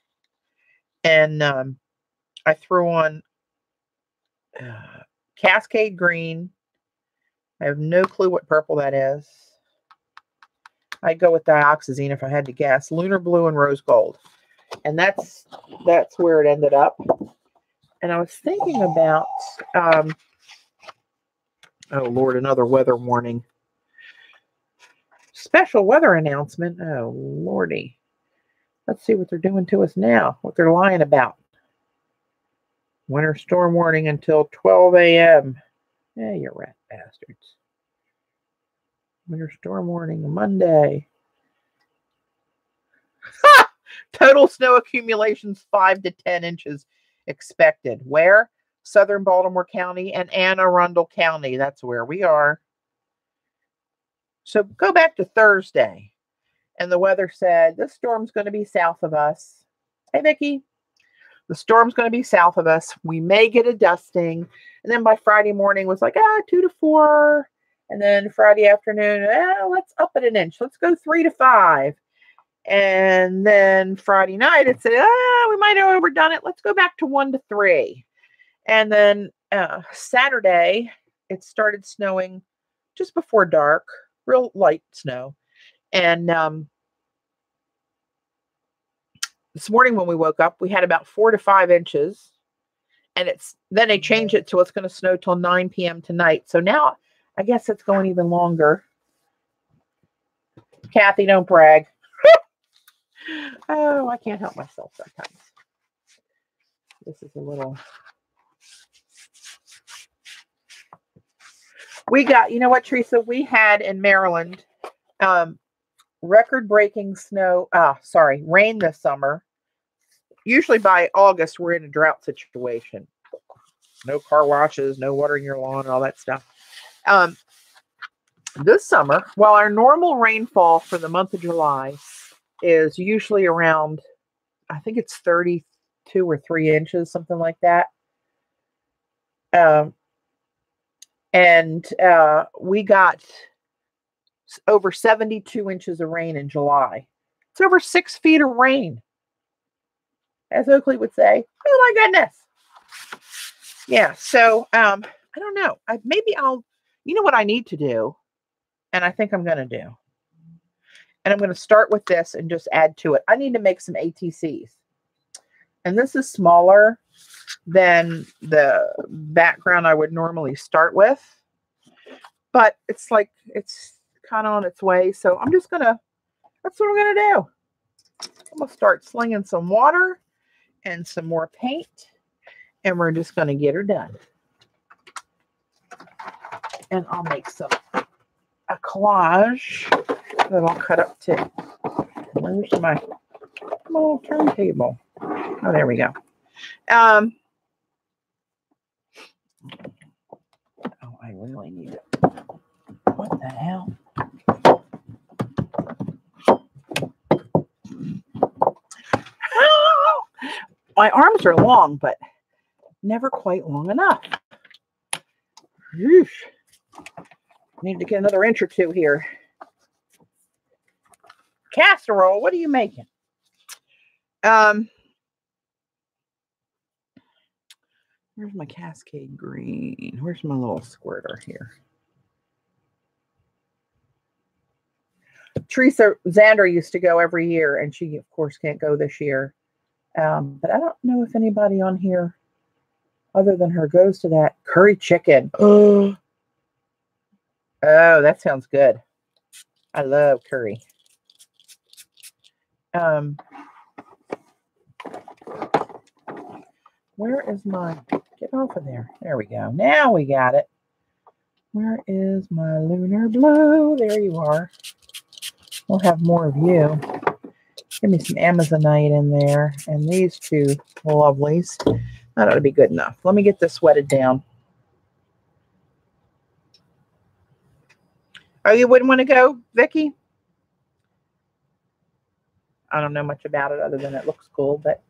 Speaker 1: and I threw on Cascade Green. I have no clue what purple that is. I'd go with dioxazine if I had to guess. Lunar Blue and Rose Gold. And that's where it ended up. And I was thinking about, oh Lord, another weather warning. Special weather announcement. Oh Lordy. Let's see what they're doing to us now. What they're lying about. Winter storm warning until 12 a.m. Yeah, you rat bastards. Winter storm warning Monday. Ha! Total snow accumulations 5 to 10 inches expected. Where? Southern Baltimore County and Anne Arundel County. That's where we are. So go back to Thursday. And the weather said, this storm's going to be south of us. Hey, Vicki. The storm's going to be south of us. We may get a dusting. And then by Friday morning was like, 2 to 4. And then Friday afternoon, let's up it an inch. Let's go 3 to 5. And then Friday night, it said, we might have overdone it. Let's go back to 1 to 3. And then Saturday, it started snowing just before dark. real light snow. And this morning when we woke up, we had about 4 to 5 inches. And then they changed it to it's going to snow till 9 p.m. tonight. So now I guess it's going even longer. Kathy, don't brag. Oh, I can't help myself sometimes. This is a little. We got, you know what, Teresa? We had in Maryland record-breaking rain this summer. Usually by August, we're in a drought situation. No car washes, no watering your lawn, and all that stuff. This summer, while our normal rainfall for the month of July is usually around, I think it's 32 or 3 inches, something like that. We got over 72 inches of rain in July. It's over 6 feet of rain. As Oakley would say, oh my goodness. Yeah, so I don't know. You know what I need to do, and I think I'm going to do. And I'm going to start with this and just add to it. I need to make some ATCs. And this is smaller than the background I would normally start with. But it's kind of on its way. So that's what I'm going to do. I'm going to start slinging some water and some more paint. And we're just going to get her done. And I'll make a collage that I'll cut up too. Where's my little turntable? Oh, there we go. Oh, I really need it. What the hell? My arms are long, but never quite long enough. Oof. Need to get another inch or two here. Casserole, what are you making? Where's my Cascade green? Where's my little squirter here? Teresa Zander used to go every year, and she, of course, can't go this year. But I don't know if anybody on here other than her goes to that curry chicken. Oh, that sounds good. I love curry. Where is my, get off of there. There we go. Now we got it. Where is my lunar blue? There you are. We'll have more of you. Give me some Amazonite in there. And these two lovelies. That ought to be good enough. Let me get this wetted down. Oh, you wouldn't want to go, Vicki? I don't know much about it other than it looks cool, but.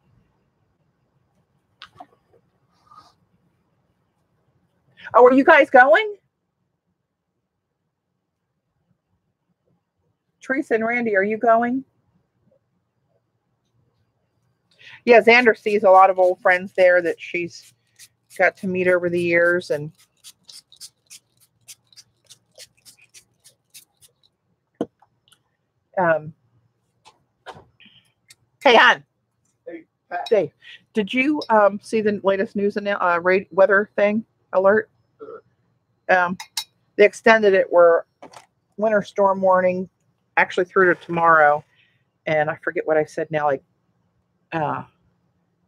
Speaker 1: Oh, are you guys going? Teresa and Randy, are you going? Yeah, Xander sees a lot of old friends there that she's got to meet over the years. And hey, hon. Hey, Pat. Dave, did you see the latest news weather thing alert? They extended it where winter storm warning actually through to tomorrow. And I forget what I said now, like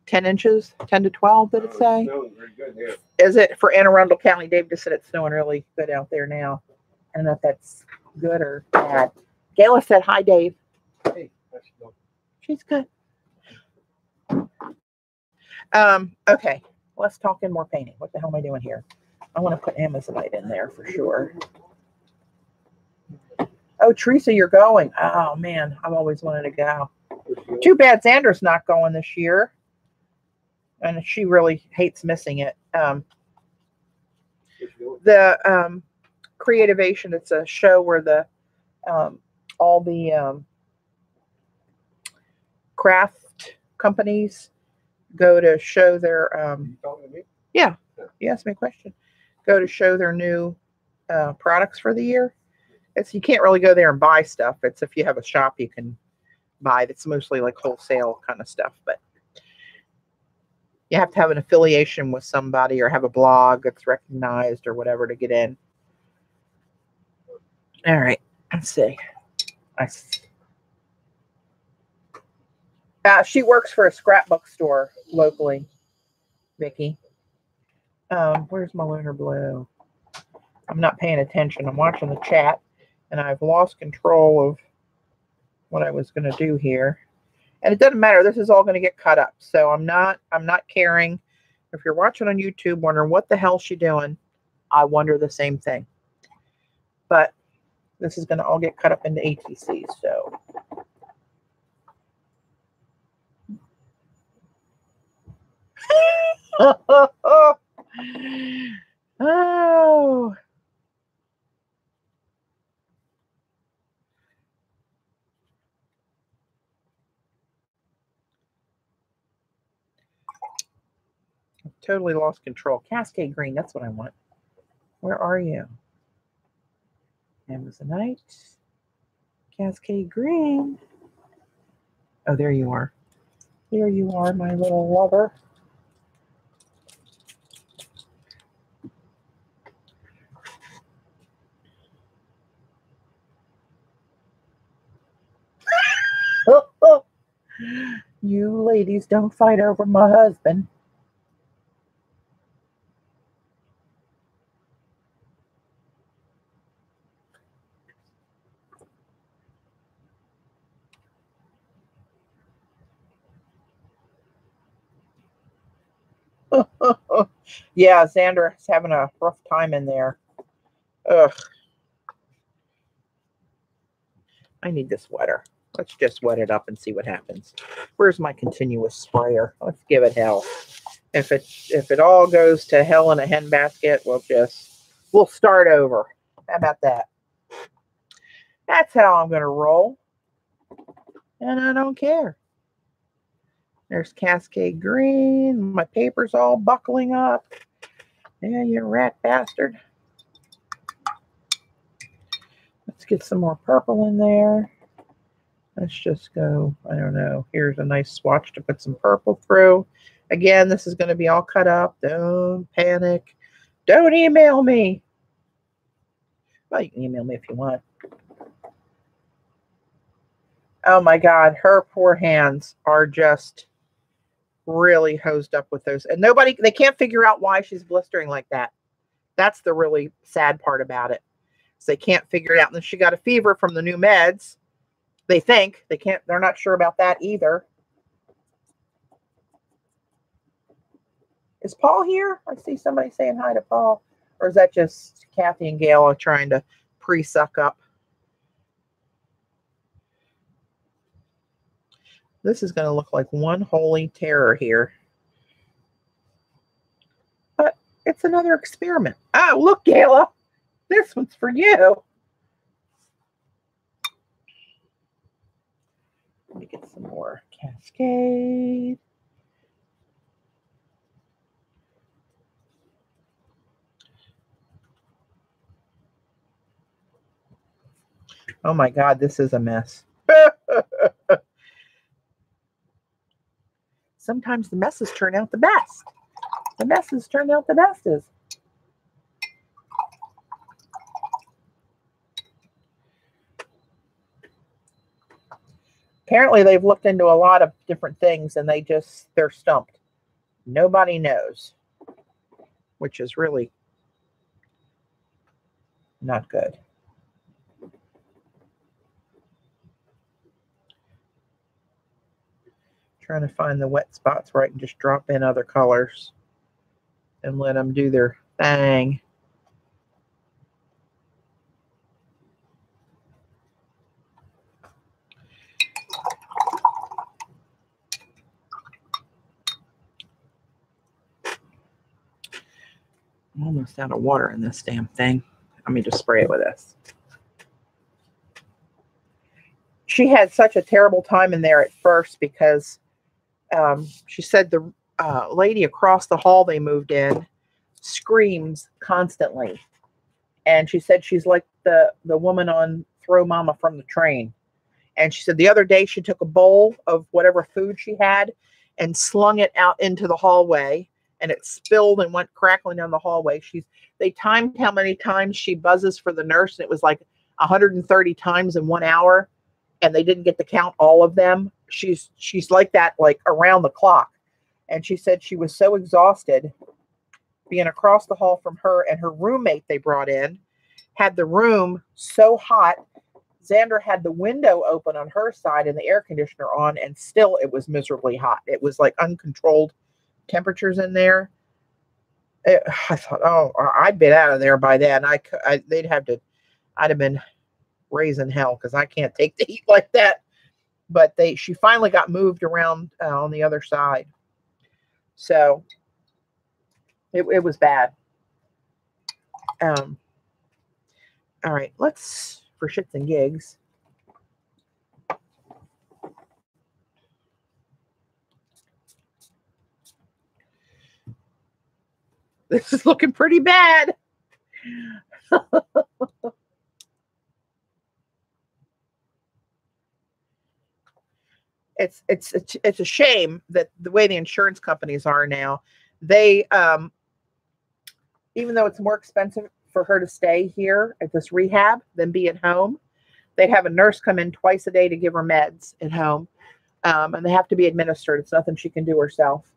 Speaker 1: 10 inches, 10 to 12, did it say? It's snowing very good here. Is it for Anne Arundel County? Dave just said it's snowing really good out there now. I don't know if that's good or bad. Gayla said, hi, Dave. Hey, she's good. Okay, let's talk in more painting. What the hell am I doing here? I want to put Amazonite in there for sure. Oh, Teresa, you're going. Oh, man, I've always wanted to go. Too bad Xander's not going this year. And she really hates missing it. The Creativation, it's a show where the all the craft companies go to show their you asked me a question. Go to show their new products for the year. you can't really go there and buy stuff. It's if you have a shop you can buy that's mostly like wholesale kind of stuff, but you have to have an affiliation with somebody or have a blog that's recognized or whatever to get in. All right, let's see. She works for a scrapbook store locally, Vicki. Where's my lunar blue? I'm not paying attention. I'm watching the chat, and I've lost control of what I was going to do here. And it doesn't matter. This is all going to get cut up, so I'm not caring. If you're watching on YouTube, wondering what the hell she doing, I wonder the same thing. But this is going to all get cut up into ATCs, so. Oh. I've totally lost control. Cascade green, that's what I want. Where are you? Amazonite. Cascade green. Oh, there you are. There you are, my little lover. You ladies don't fight over my husband. Yeah, Xander is having a rough time in there. Ugh. I need this wetter. Let's just wet it up and see what happens. Where's my continuous sprayer? Let's give it hell. If it all goes to hell in a handbasket, we'll start over. How about that? That's how I'm gonna roll. And I don't care. There's Cascade Green. My paper's all buckling up. Yeah, you rat bastard. Let's get some more purple in there. Let's just go, I don't know. Here's a nice swatch to put some purple through. Again, this is going to be all cut up. Don't panic. Don't email me. Well, you can email me if you want. Oh my God, her poor hands are just really hosed up with those. And they can't figure out why she's blistering like that. That's the really sad part about it. So they can't figure it out. And then she got a fever from the new meds. They think. They're not sure about that either. Is Paul here? I see somebody saying hi to Paul. Or is that just Kathy and Gail trying to pre-suck up? This is going to look like one holy terror here. But it's another experiment. Oh, look, Gayla. This one's for you. Let me get some more Cascade. Oh my God, this is a mess. Sometimes the messes turn out the best. The messes turn out the bestest. Apparently, they've looked into a lot of different things and they're stumped. Nobody knows, which is really not good. Trying to find the wet spots where I can just drop in other colors and let them do their thing. I'm almost out of water in this damn thing. Let me just spray it with this. She had such a terrible time in there at first because she said the lady across the hall they moved in screams constantly. And she said she's like the woman on Throw Mama from the Train. And she said the other day she took a bowl of whatever food she had and slung it out into the hallway, and it spilled and went crackling down the hallway. They timed how many times she buzzes for the nurse, and it was like 130 times in 1 hour, and they didn't get to count all of them. She's like that, like around the clock. And she said she was so exhausted being across the hall from her, and her roommate they brought in had the room so hot. Xander had the window open on her side and the air conditioner on, and still it was miserably hot. It was like uncontrolled temperatures in there. I thought, oh, I'd been out of there by then. I'd have been raising hell, because I can't take the heat like that. But she finally got moved around on the other side. So it was bad. All right, let's, for shits and gigs, this is looking pretty bad. It's a shame that the way the insurance companies are now, they even though it's more expensive for her to stay here at this rehab than be at home, they'd have a nurse come in twice a day to give her meds at home, and they have to be administered. It's nothing she can do herself.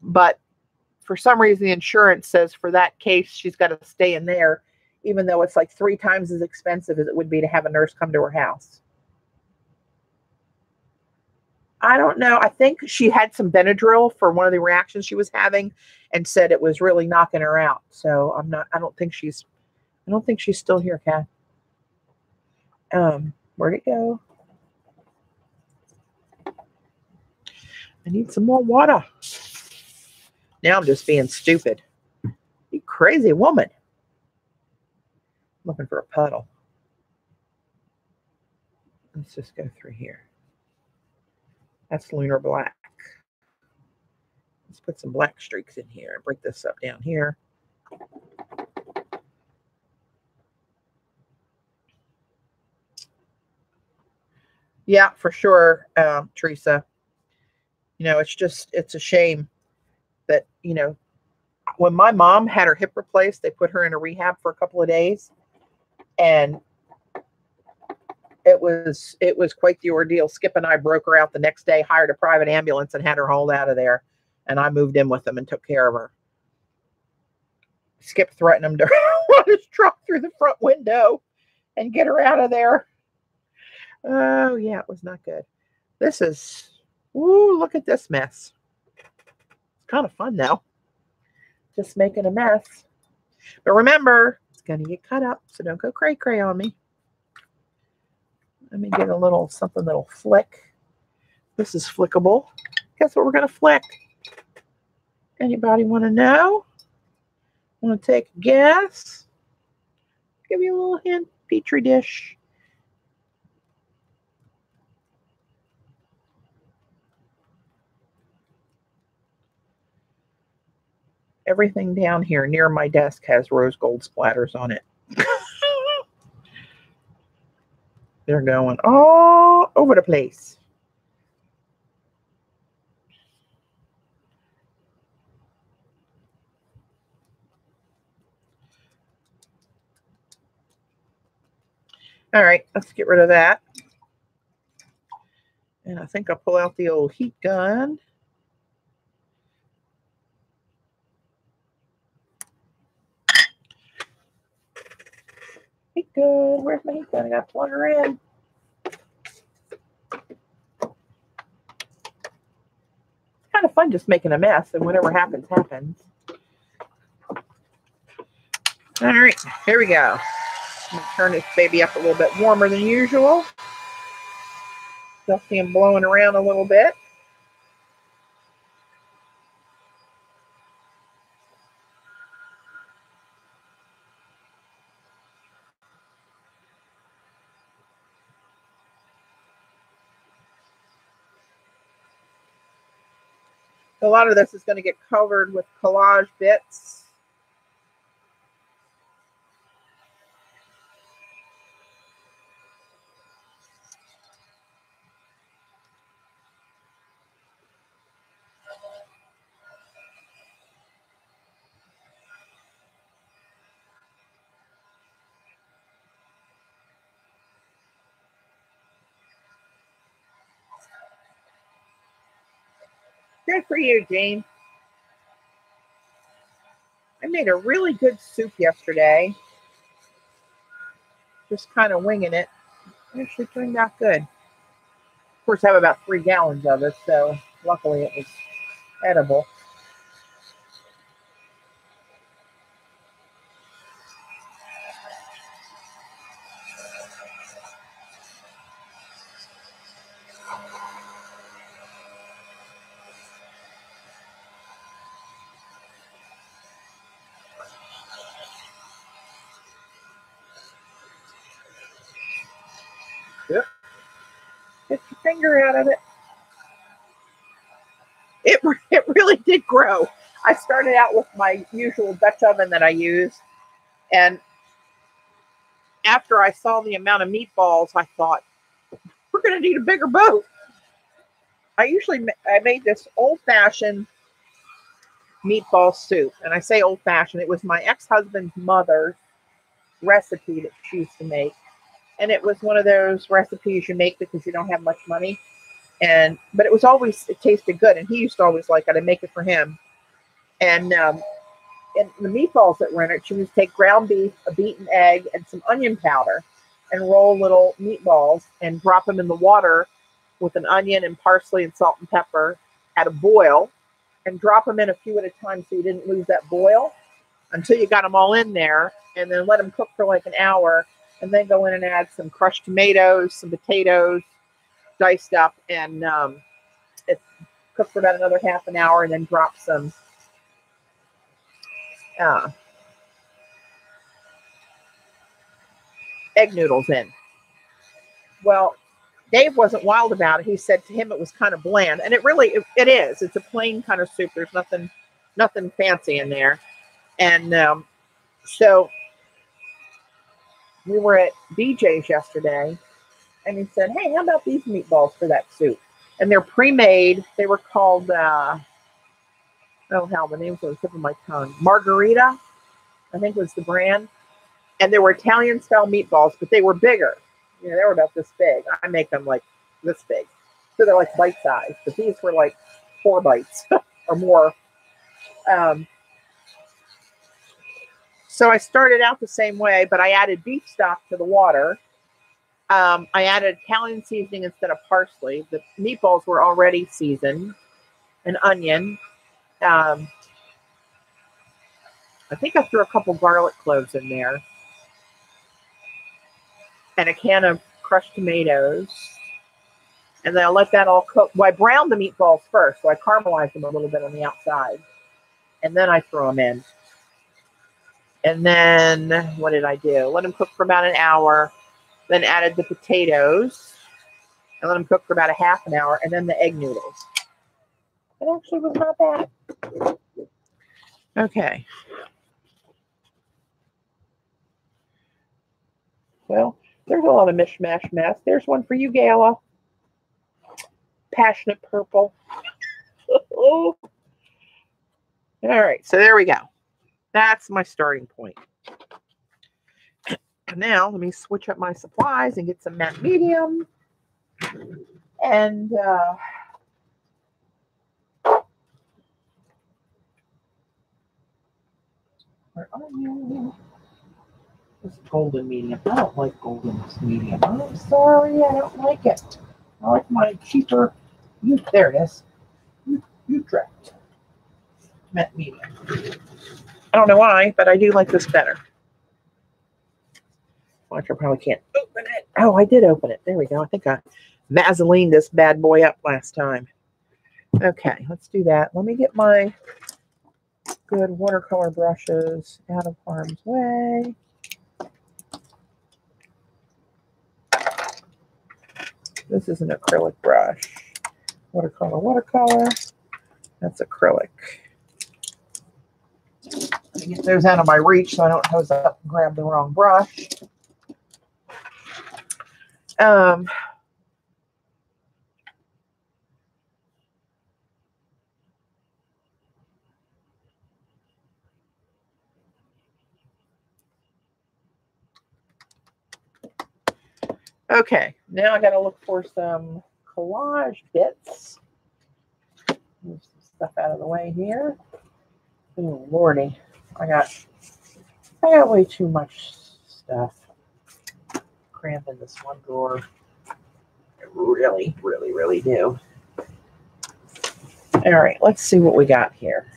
Speaker 1: But for some reason, the insurance says for that case, she's got to stay in there, even though it's like 3 times as expensive as it would be to have a nurse come to her house. I don't know. I think she had some Benadryl for one of the reactions she was having, and said it was really knocking her out. So I don't think she's still here, Kat. Where'd it go? I need some more water. Now I'm just being stupid. You crazy woman. Looking for a puddle. Let's just go through here. That's lunar black. Let's put some black streaks in here and break this up down here. Yeah, for sure, Teresa. It's a shame that, when my mom had her hip replaced, they put her in a rehab for a couple of days, and it was quite the ordeal. Skip and I broke her out the next day, hired a private ambulance, and had her hauled out of there. And I moved in with them and took care of her. Skip threatened him to run his truck through the front window and get her out of there. Oh, yeah, it was not good. Look at this mess. It's kind of fun, though. Just making a mess. But remember, it's going to get cut up, so don't go cray-cray on me. Let me get something that'll flick. This is flickable. Guess what we're going to flick? Anybody want to know? Want to take a guess? Give you a little hint. Petri dish. Everything down here near my desk has rose gold splatters on it. They're going all over the place. All right, let's get rid of that. And I think I'll pull out the old heat gun. Heat gun, where's my heat gun? I got to plug her in. It's kind of fun just making a mess, and whatever happens, happens. All right, here we go. I'm going to turn this baby up a little bit warmer than usual. You'll see him blowing around a little bit. A lot of this is going to get covered with collage bits. Good for you, Jane. I made a really good soup yesterday. Just kind of winging it. It actually turned out good. Of course, I have about 3 gallons of it, so luckily it was edible. Yep. Get your finger out of it. It really did grow. I started out with my usual Dutch oven that I use, and after I saw the amount of meatballs, I thought, we're going to need a bigger boat. I made this old-fashioned meatball soup, and I say old-fashioned. It was my ex-husband's mother's recipe that she used to make, and it was one of those recipes you make because you don't have much money. But it tasted good, and he used to always like it. I make it for him. And the meatballs that were in it, she would take ground beef, a beaten egg, and some onion powder, and roll little meatballs and drop them in the water with an onion and parsley and salt and pepper at a boil, and drop them in a few at a time so you didn't lose that boil until you got them all in there, and then let them cook for like an hour, and then go in and add some crushed tomatoes, some potatoes, diced up, and it cooked for about another half an hour, and then drop some egg noodles in. Well, Dave wasn't wild about it. He said to him it was kind of bland, and it is. It's a plain kind of soup. There's nothing fancy in there. And so we were at BJ's yesterday, and he said, "Hey, how about these meatballs for that soup?" And they're pre-made. They were called oh hell, the names are on the tip of my tongue. Margarita, I think was the brand. And they were Italian style meatballs, but they were bigger. They were about this big. I make them like this big. So they're like bite size, but these were like 4 bites or more. So I started out the same way, but I added beef stock to the water. I added Italian seasoning instead of parsley. The meatballs were already seasoned. An onion. I think I threw a couple garlic cloves in there. And a can of crushed tomatoes. And then I let that all cook. Well, I browned the meatballs first, so I caramelized them a little bit on the outside. And then I threw them in. And then what did I do? Let them cook for about an hour. Then added the potatoes. And let them cook for about a half an hour. And then the egg noodles. It actually was not bad. Okay. Well, there's a lot of mishmash mess. There's one for you, Gayla. Passionate purple. All right, so there we go. That's my starting point. Now, let me switch up my supplies and get some matte medium. And where are you? This golden medium. I don't like golden medium. I'm sorry, I don't like it. I like my cheaper. There it is. Utrecht matte medium. I don't know why, but I do like this better. Watch, I probably can't open it. Oh, I did open it. There we go. I think I Vaseline this bad boy up last time. Okay, let's do that. Let me get my good watercolor brushes out of harm's way. This is an acrylic brush. Watercolor. That's acrylic. Let me get those out of my reach so I don't hose up and grab the wrong brush. Okay, now I got to look for some collage bits. There's some stuff out of the way here. Oh, Lordy. I got way too much stuff crammed in this one drawer. I really, really, really do. All right, let's see what we got here.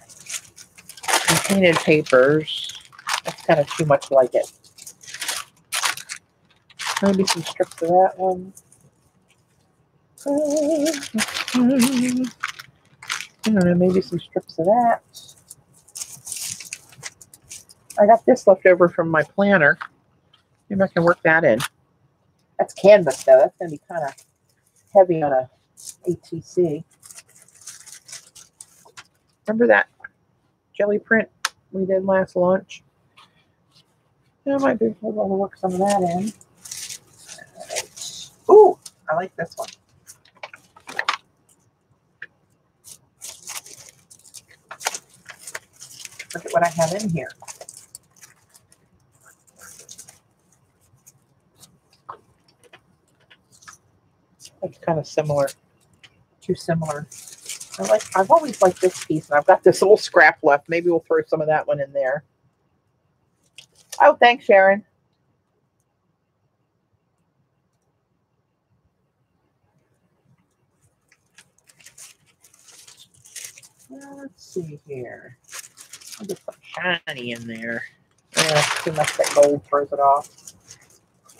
Speaker 1: Some painted papers. That's kind of too much like it. Maybe some strips of that one. I don't know, maybe some strips of that. I got this left over from my planner. Maybe I can work that in. That's canvas, though. That's going to be kind of heavy on a ATC. Remember that jelly print we did last lunch? I might be able to work some of that in. Right. Ooh, I like this one. Look at what I have in here. It's kind of similar. Too similar. I've always liked this piece, and I've got this little scrap left. Maybe we'll throw some of that one in there. Oh, thanks, Sharon. Let's see here. I'll get some shiny in there. Too much that gold throws it off.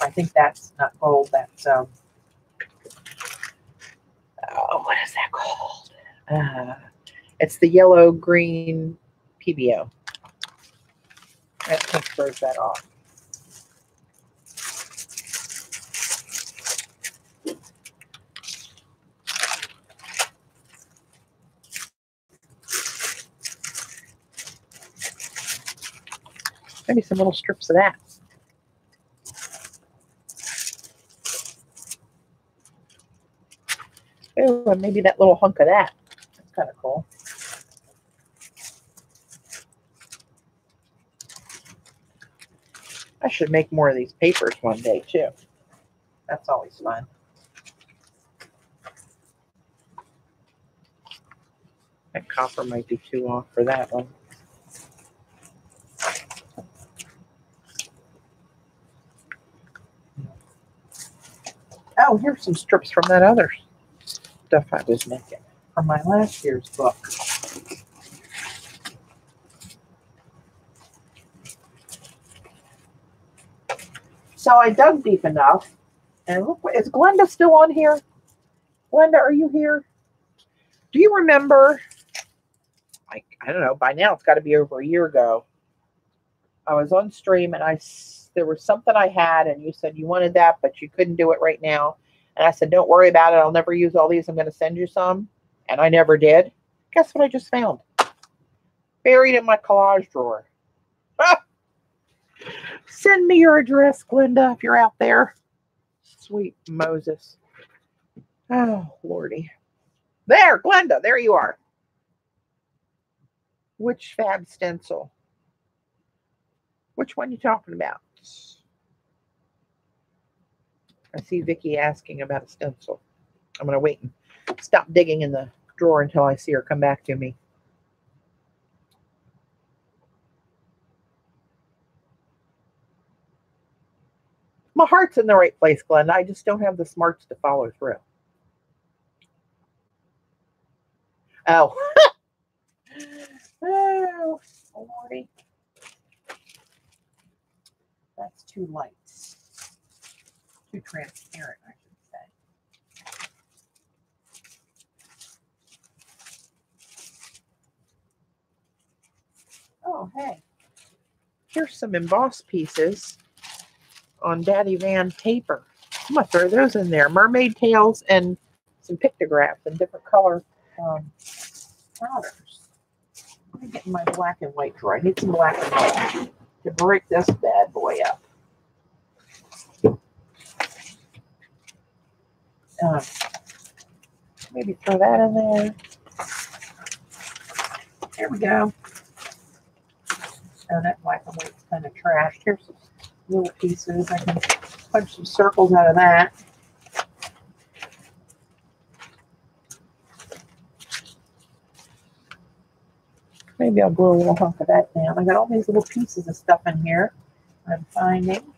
Speaker 1: I think that's not gold. That's oh, what is that called? It's the yellow green PBO. That throws that off. Maybe some little strips of that. Oh, and maybe that little hunk of that. That's kind of cool. I should make more of these papers one day, too. That's always fun. That copper might be too off for that one. Oh, here's some strips from that other stuff I was making from my last year's book. So I dug deep enough, and look, is Glenda still on here? Glenda, are you here? Do you remember, like, I don't know, by now it's got to be over a year ago. I was on stream, and there was something I had, and you said you wanted that, but you couldn't do it right now. And I said, don't worry about it. I'll never use all these. I'm going to send you some. And I never did. Guess what I just found? Buried in my collage drawer. Ah! Send me your address, Glenda, if you're out there. Sweet Moses. Oh, Lordy. There, Glenda, there you are. Which fab stencil? Which one are you talking about? I see Vicky asking about a stencil. I'm going to wait and stop digging in the drawer until I see her come back to me. My heart's in the right place, Glenda. I just don't have the smarts to follow through. Oh. Oh, Lordy. That's too light. Too transparent, I should say. Oh, hey. Here's some embossed pieces on Daddy Van paper. I'm going to throw those in there. Mermaid tails and some pictographs and different color powders. Let me get in my black and white drawer. I need some black and white to break this bad boy up. Maybe throw that in there. There we go. Oh, that black and white's kind of trashed. Here's some little pieces. I can punch some circles out of that. Maybe I'll glue a little hunk of that down. I got all these little pieces of stuff in here I'm finding.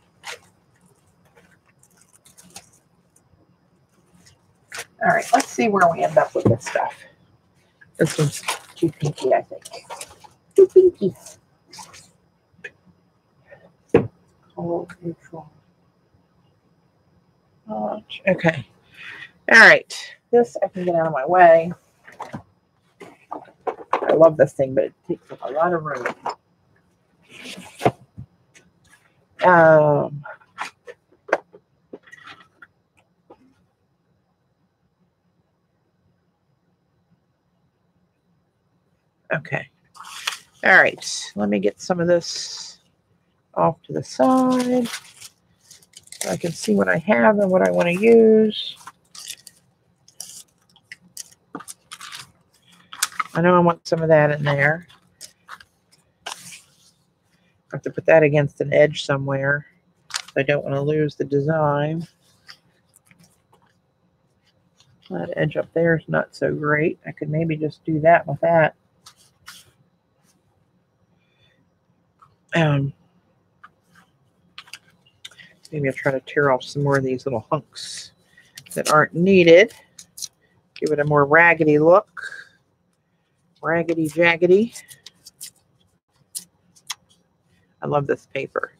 Speaker 1: All right, let's see where we end up with this stuff. This one's too pinky, I think. Too pinky. Cold neutral. Okay. All right. This I can get out of my way. I love this thing, but it takes up a lot of room. Okay. All right. Let me get some of this off to the side so I can see what I have and what I want to use. I know I want some of that in there. I have to put that against an edge somewhere. I don't want to lose the design. That edge up there is not so great. I could maybe just do that with that. Maybe I'll try to tear off some more of these little hunks that aren't needed. Give it a more raggedy look. Raggedy jaggedy. I love this paper.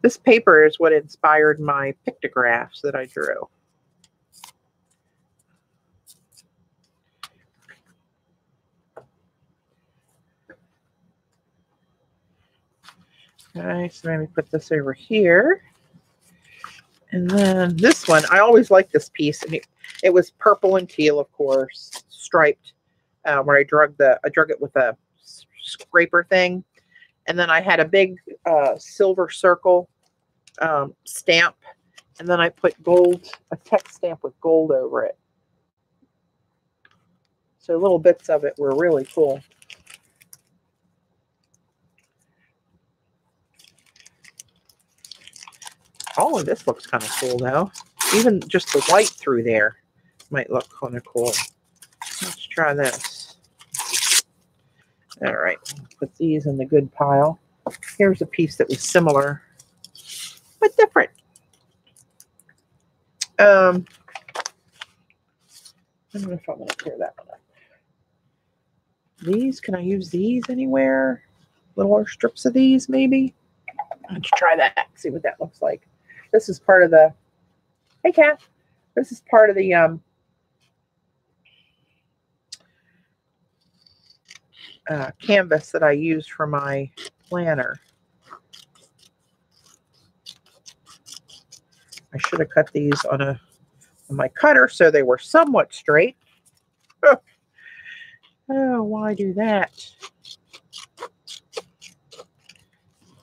Speaker 1: This paper is what inspired my pictographs that I drew. Okay, so maybe put this over here. And then this one, I always liked this piece. And it was purple and teal, of course, striped, where I drug it with a scraper thing. And then I had a big silver circle stamp. And then I put gold, a text stamp with gold over it. So little bits of it were really cool. All of this looks kind of cool, though. Even just the white through there might look kind of cool. Let's try this. All right, put these in the good pile. Here's a piece that was similar, but different. I don't know if I want to tear that one up. These, can I use these anywhere? Littler strips of these, maybe? Let's try that, see what that looks like. This is part of the, hey, Kat. This is part of the canvas that I used for my planner. I should have cut these on my cutter so they were somewhat straight. Oh, why do that?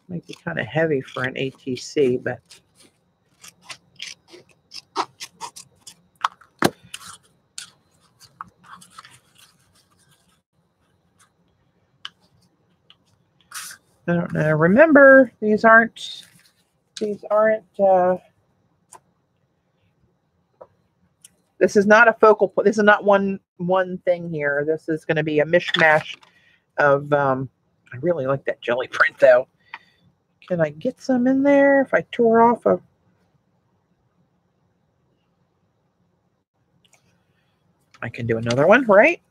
Speaker 1: Might be kind of heavy for an ATC, but I don't know. Remember, these aren't this is not a focal point. This is not one thing here. This is going to be a mishmash of I really like that jelly print though. Can I get some in there if I tore off a I can do another one, right?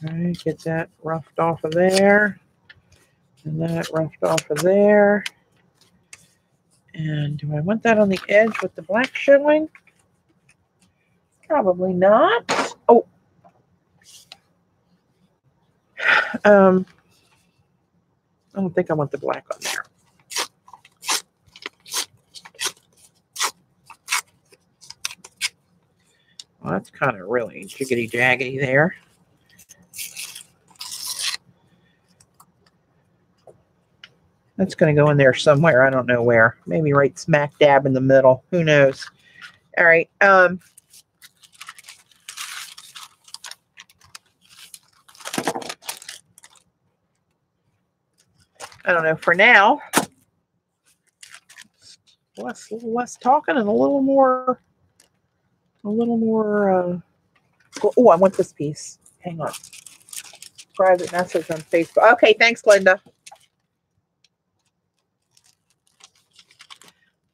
Speaker 1: All right, get that roughed off of there. And that roughed off of there. And do I want that on the edge with the black showing? Probably not. Oh. I don't think I want the black on there. Well, that's kind of really jiggity jaggedy there. That's going to go in there somewhere. I don't know where. Maybe right smack dab in the middle. Who knows? All right. I don't know. For now, less talking and a little more A little more, oh, I want this piece. Hang on. Private message on Facebook. Okay, thanks, Glenda.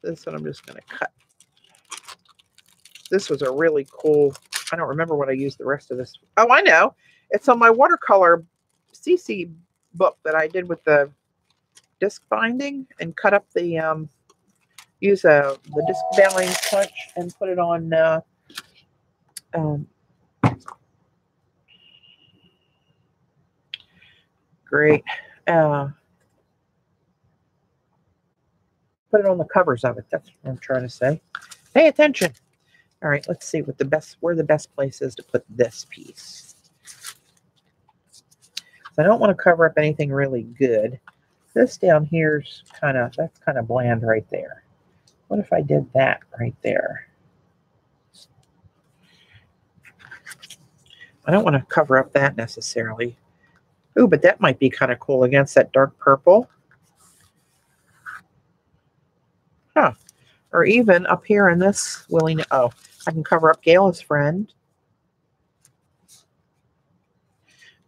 Speaker 1: This one I'm just going to cut. This was a really cool, I don't remember what I used the rest of this. Oh, I know. It's on my watercolor CC book that I did with the disc binding and cut up the, use the disc binding punch and put it on, great. Put it on the covers of it. That's what I'm trying to say. Pay attention. All right, let's see what the best, where the best place is to put this piece. So I don't want to cover up anything really good. This down here's kind of, that's kind of bland right there. What if I did that right there? I don't want to cover up that necessarily. Ooh, but that might be kind of cool against that dark purple. Huh. Or even up here in this willing, oh, I can cover up Gayla's friend.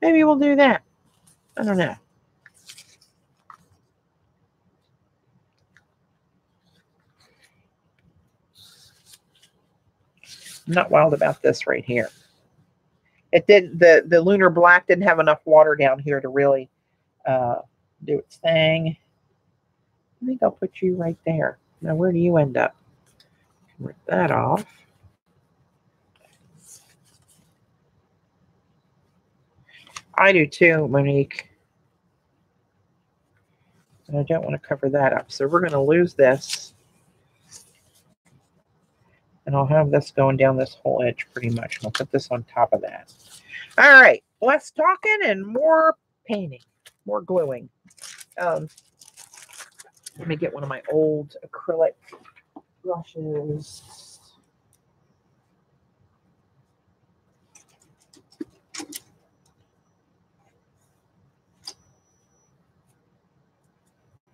Speaker 1: Maybe we'll do that. I don't know. I'm not wild about this right here. It didn't, the lunar black didn't have enough water down here to really do its thing. I think I'll put you right there. Now, where do you end up? Rip that off. I do too, Monique. And I don't want to cover that up. So we're going to lose this. And I'll have this going down this whole edge pretty much. And I'll put this on top of that. All right. Less talking and more painting. More gluing. Let me get one of my old acrylic brushes.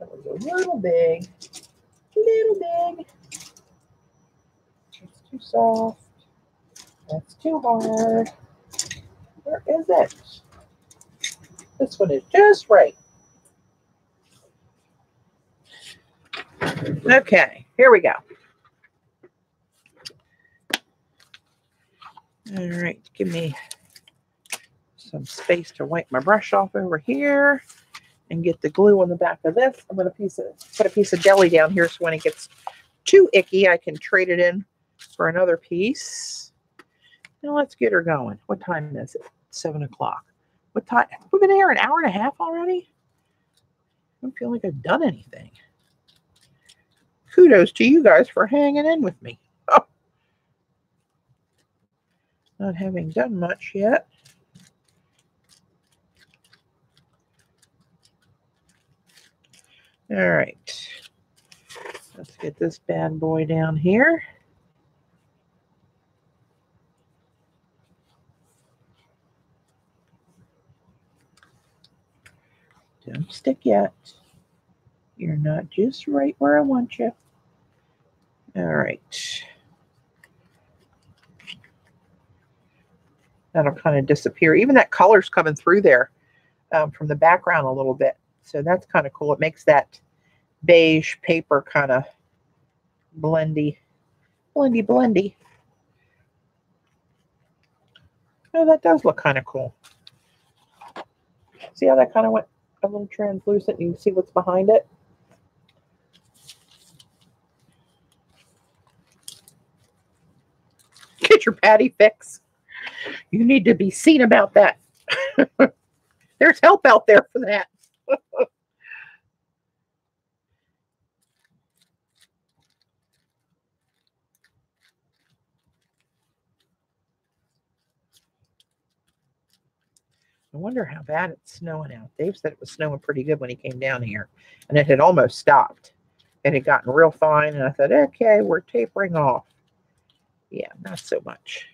Speaker 1: That was a little big. Little big. It's too soft. That's too hard. Where is it? This one is just right. Okay, here we go. All right, give me some space to wipe my brush off over here and get the glue on the back of this. I'm going to put a piece of jelly down here so when it gets too icky, I can trade it in for another piece. Now let's get her going. What time is it? 7 o'clock. What time? We've been here an hour and a half already? I don't feel like I've done anything. Kudos to you guys for hanging in with me. Oh. Not having done much yet. All right. Let's get this bad boy down here. Don't stick yet. You're not just right where I want you. All right. That'll kind of disappear. Even that color's coming through there from the background a little bit. So that's kind of cool. It makes that beige paper kind of blendy. Blendy. Oh, that does look kind of cool. See how that kind of went a little translucent? You can see what's behind it. Get your Patti fix. You need to be seen about that. There's help out there for that. I wonder how bad it's snowing out. Dave said it was snowing pretty good when he came down here, and it had almost stopped. It had gotten real fine, and I thought, okay, we're tapering off. Yeah, not so much.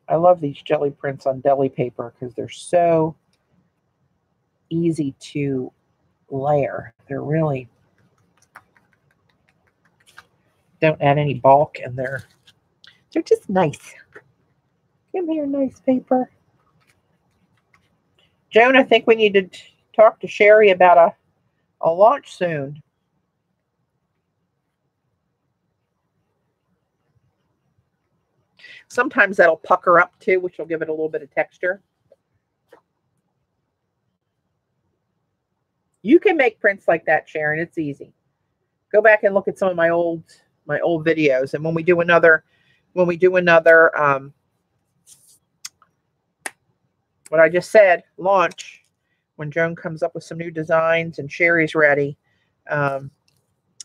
Speaker 1: I love these jelly prints on deli paper because they're so easy to layer. They're really don't add any bulk, and they're just nice. Give me your nice paper. Joan, I think we need to talk to Sherry about a launch soon. Sometimes that'll pucker up too, which will give it a little bit of texture. You can make prints like that, Sharon. It's easy. Go back and look at some of my old videos, and when we do another what I just said, launch, when Joan comes up with some new designs and Sherry's ready. I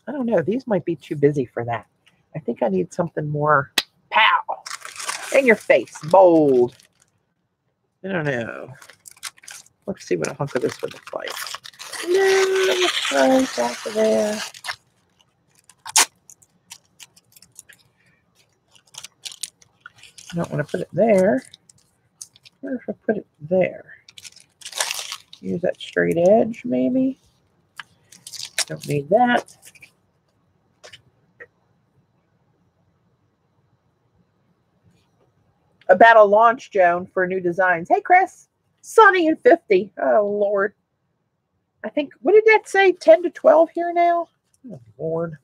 Speaker 1: don't know. These might be too busy for that. I think I need something more pow in your face, bold. I don't know. Let's see what a hunk of this would look like. No, right off of there. I don't want to put it there. What if I put it there? Use that straight edge, maybe. Don't need that. About a launch, Joan, for new designs. Hey, Chris. Sunny and 50. Oh, Lord. I think, what did that say? 10 to 12 here now? Oh, Lord.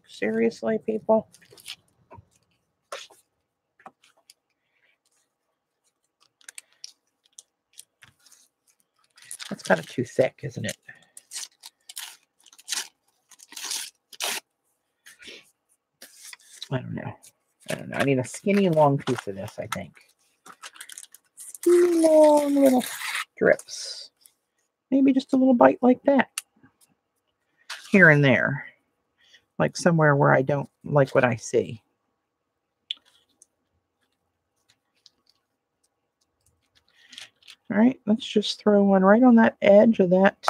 Speaker 1: Seriously, people? That's kind of too thick, isn't it? I don't know. I need a skinny, long piece of this, I think. Skinny, long little strips. Maybe just a little bite like that. Here and there. Like somewhere where I don't like what I see. All right, let's just throw one right on that edge of that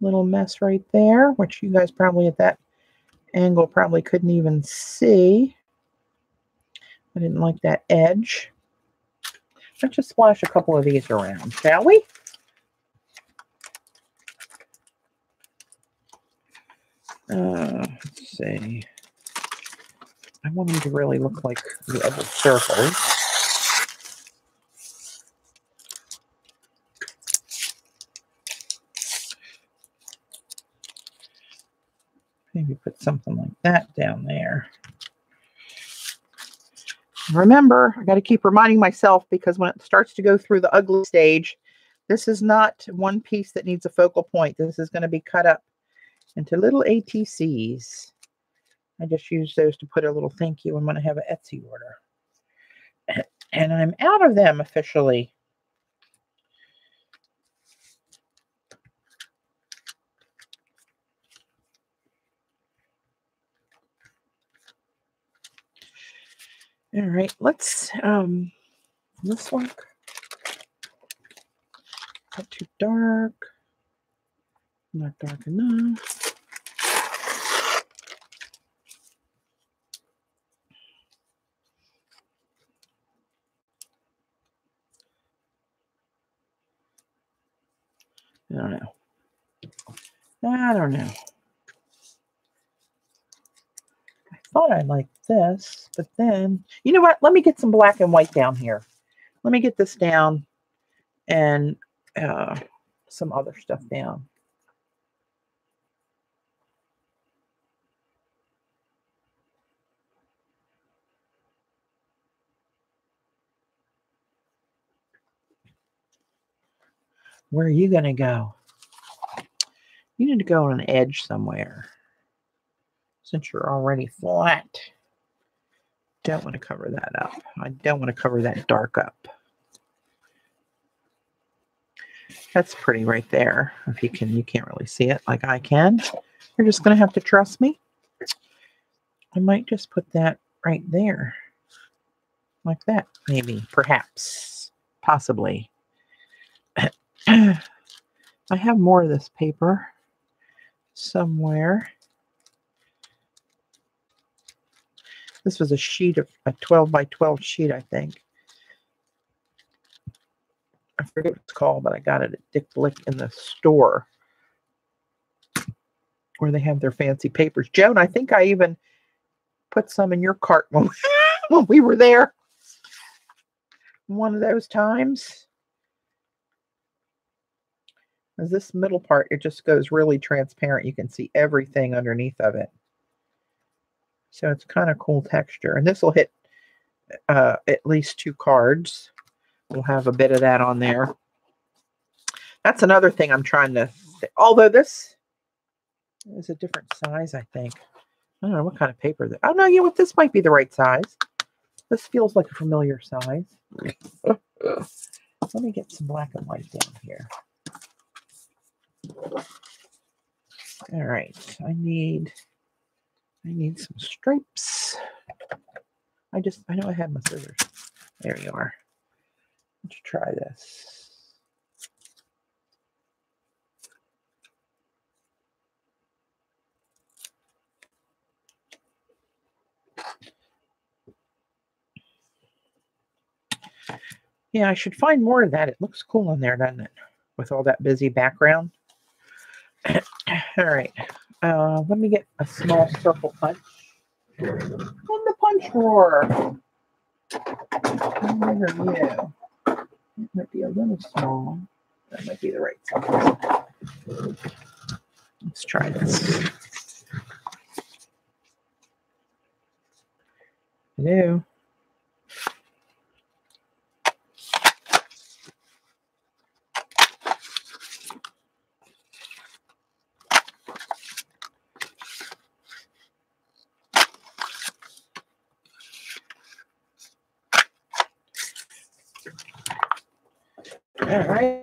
Speaker 1: little mess right there, which you guys probably at that angle probably couldn't even see. I didn't like that edge. Let's just splash a couple of these around, shall we? Let's see. I want them to really look like the other circles. Maybe put something like that down there. Remember, I got to keep reminding myself, because when it starts to go through the ugly stage, this is not one piece that needs a focal point. This is going to be cut up into little ATCs. I just use those to put a little thank you. I'm going to have an Etsy order. And I'm out of them officially. All right, let's this one. Not too dark. Not dark enough. I don't know. I don't know. I thought I liked this, but then, you know what? Let me get some black and white down here. Let me get this down and some other stuff down. Where are you going to go? You need to go on an edge somewhere. Since you're already flat. Don't want to cover that up. I don't want to cover that dark up. That's pretty right there. If you can't really see it like I can. You're just going to have to trust me. I might just put that right there. Like that, maybe, perhaps, possibly. I have more of this paper somewhere. This was a 12 by 12 sheet, I think. forget what it's called, but I got it at Dick Blick in the store where they have their fancy papers. Joan, I think I even put some in your cart when we were there. One of those times. As this middle part, it just goes really transparent. You can see everything underneath of it. So it's kind of cool texture. And this will hit at least 2 cards. We'll have a bit of that on there. That's another thing I'm trying to, although this is a different size, I think. I don't know what kind of paper that. Oh no, you know what? This might be the right size. This feels like a familiar size. Let me get some black and white down here. All right, I need some stripes. I know I have my scissors. There you are. Let's try this. Yeah, I should find more of that. It looks cool in there, doesn't it? With all that busy background. All right. Let me get a small circle punch. In the punch drawer. How big are you? It might be a little small. That might be the right size. Let's try this. Hello. All right.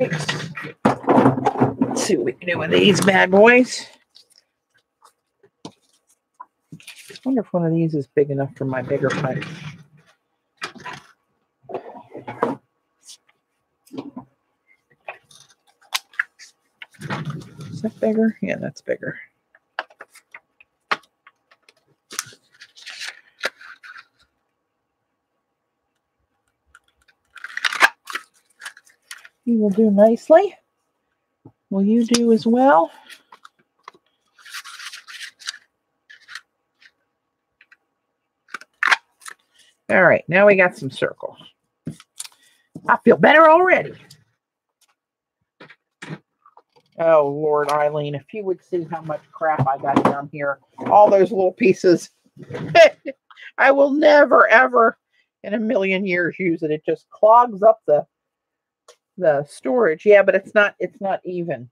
Speaker 1: Let's see what we can do with these bad boys. I wonder if one of these is big enough for my bigger punch. Is that bigger? Yeah, that's bigger. You will do nicely. Will you do as well? All right, now we got some circles. I feel better already. Oh, Lord, Eileen, if you would see how much crap I got down here. All those little pieces. I will never, ever in a million years use it. It just clogs up the storage. Yeah, but it's not even.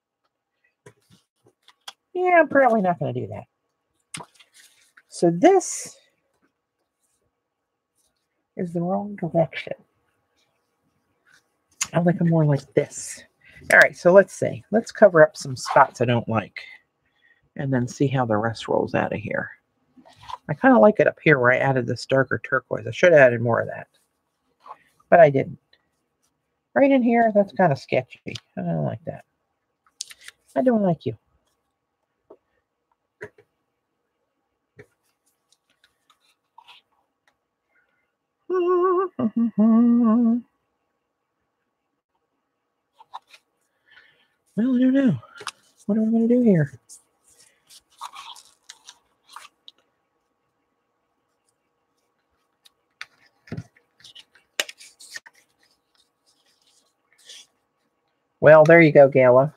Speaker 1: Yeah, I'm probably not going to do that. So this is the wrong direction. I like them more like this. All right, so let's see. Let's cover up some spots I don't like and then see how the rest rolls out of here. I kind of like it up here where I added this darker turquoise. I should have added more of that, but I didn't. Right in here, that's kind of sketchy. I don't like that. I don't like you. Well, I don't know. What am I going to do here? Well, there you go, Gala.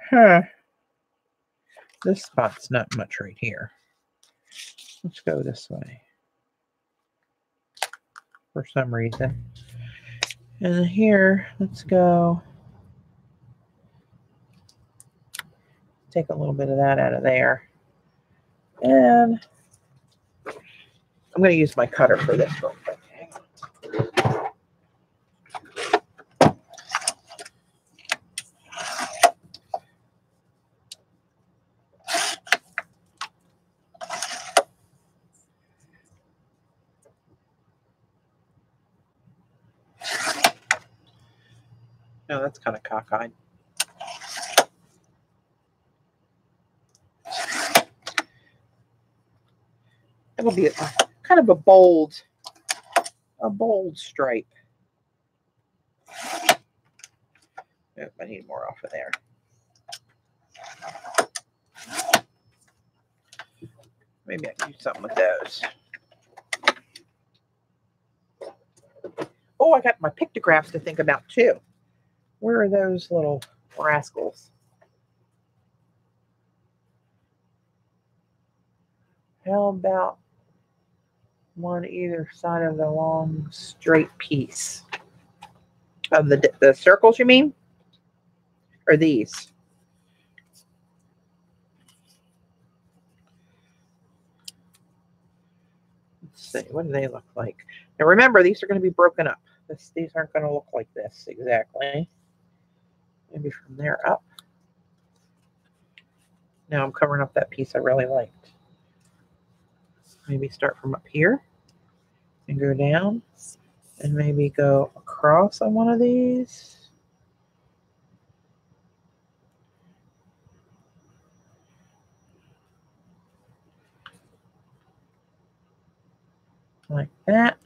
Speaker 1: Huh. This spot's not much right here. Let's go this way. For some reason. And here, let's go. Take a little bit of that out of there. And I'm going to use my cutter for this real quick. No, that's kind of cockeyed. it'll be kind of a bold stripe. Oh, I need more off of there. Maybe I can do something with those. Oh, I got my pictographs to think about too. Where are those little rascals? How about one either side of the long straight piece of the circles, you mean? Or these? Let's see, what do they look like? Now remember, these are going to be broken up. These aren't going to look like this exactly. Maybe from there up. Now I'm covering up that piece I really liked. Maybe start from up here and go down and maybe go across on one of these. Like that.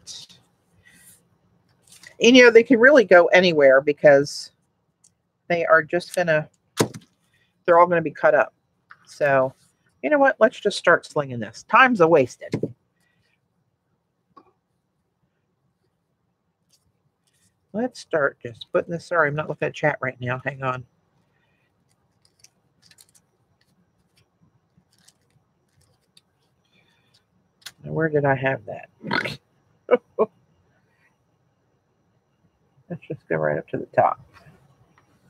Speaker 1: And you know, they can really go anywhere because they are just gonna, they're all gonna be cut up. So, you know what? Let's just start slinging this. Time's a wasted. Let's start just putting this. Sorry, I'm not looking at chat right now. Hang on. Now, where did I have that? Let's just go right up to the top.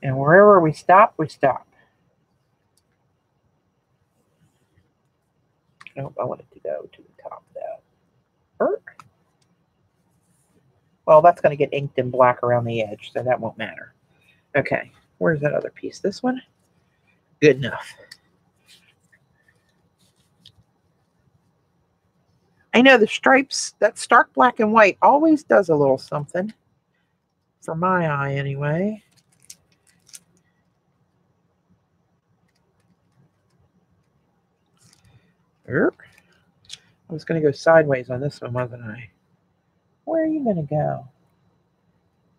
Speaker 1: And wherever we stop, we stop. Nope, I want it to go to the top though. Well, that's going to get inked in black around the edge, so that won't matter. Okay, where's that other piece? This one? Good enough. I know the stripes, that stark black and white always does a little something. For my eye, anyway. I was going to go sideways on this one, wasn't I? Where are you going to go?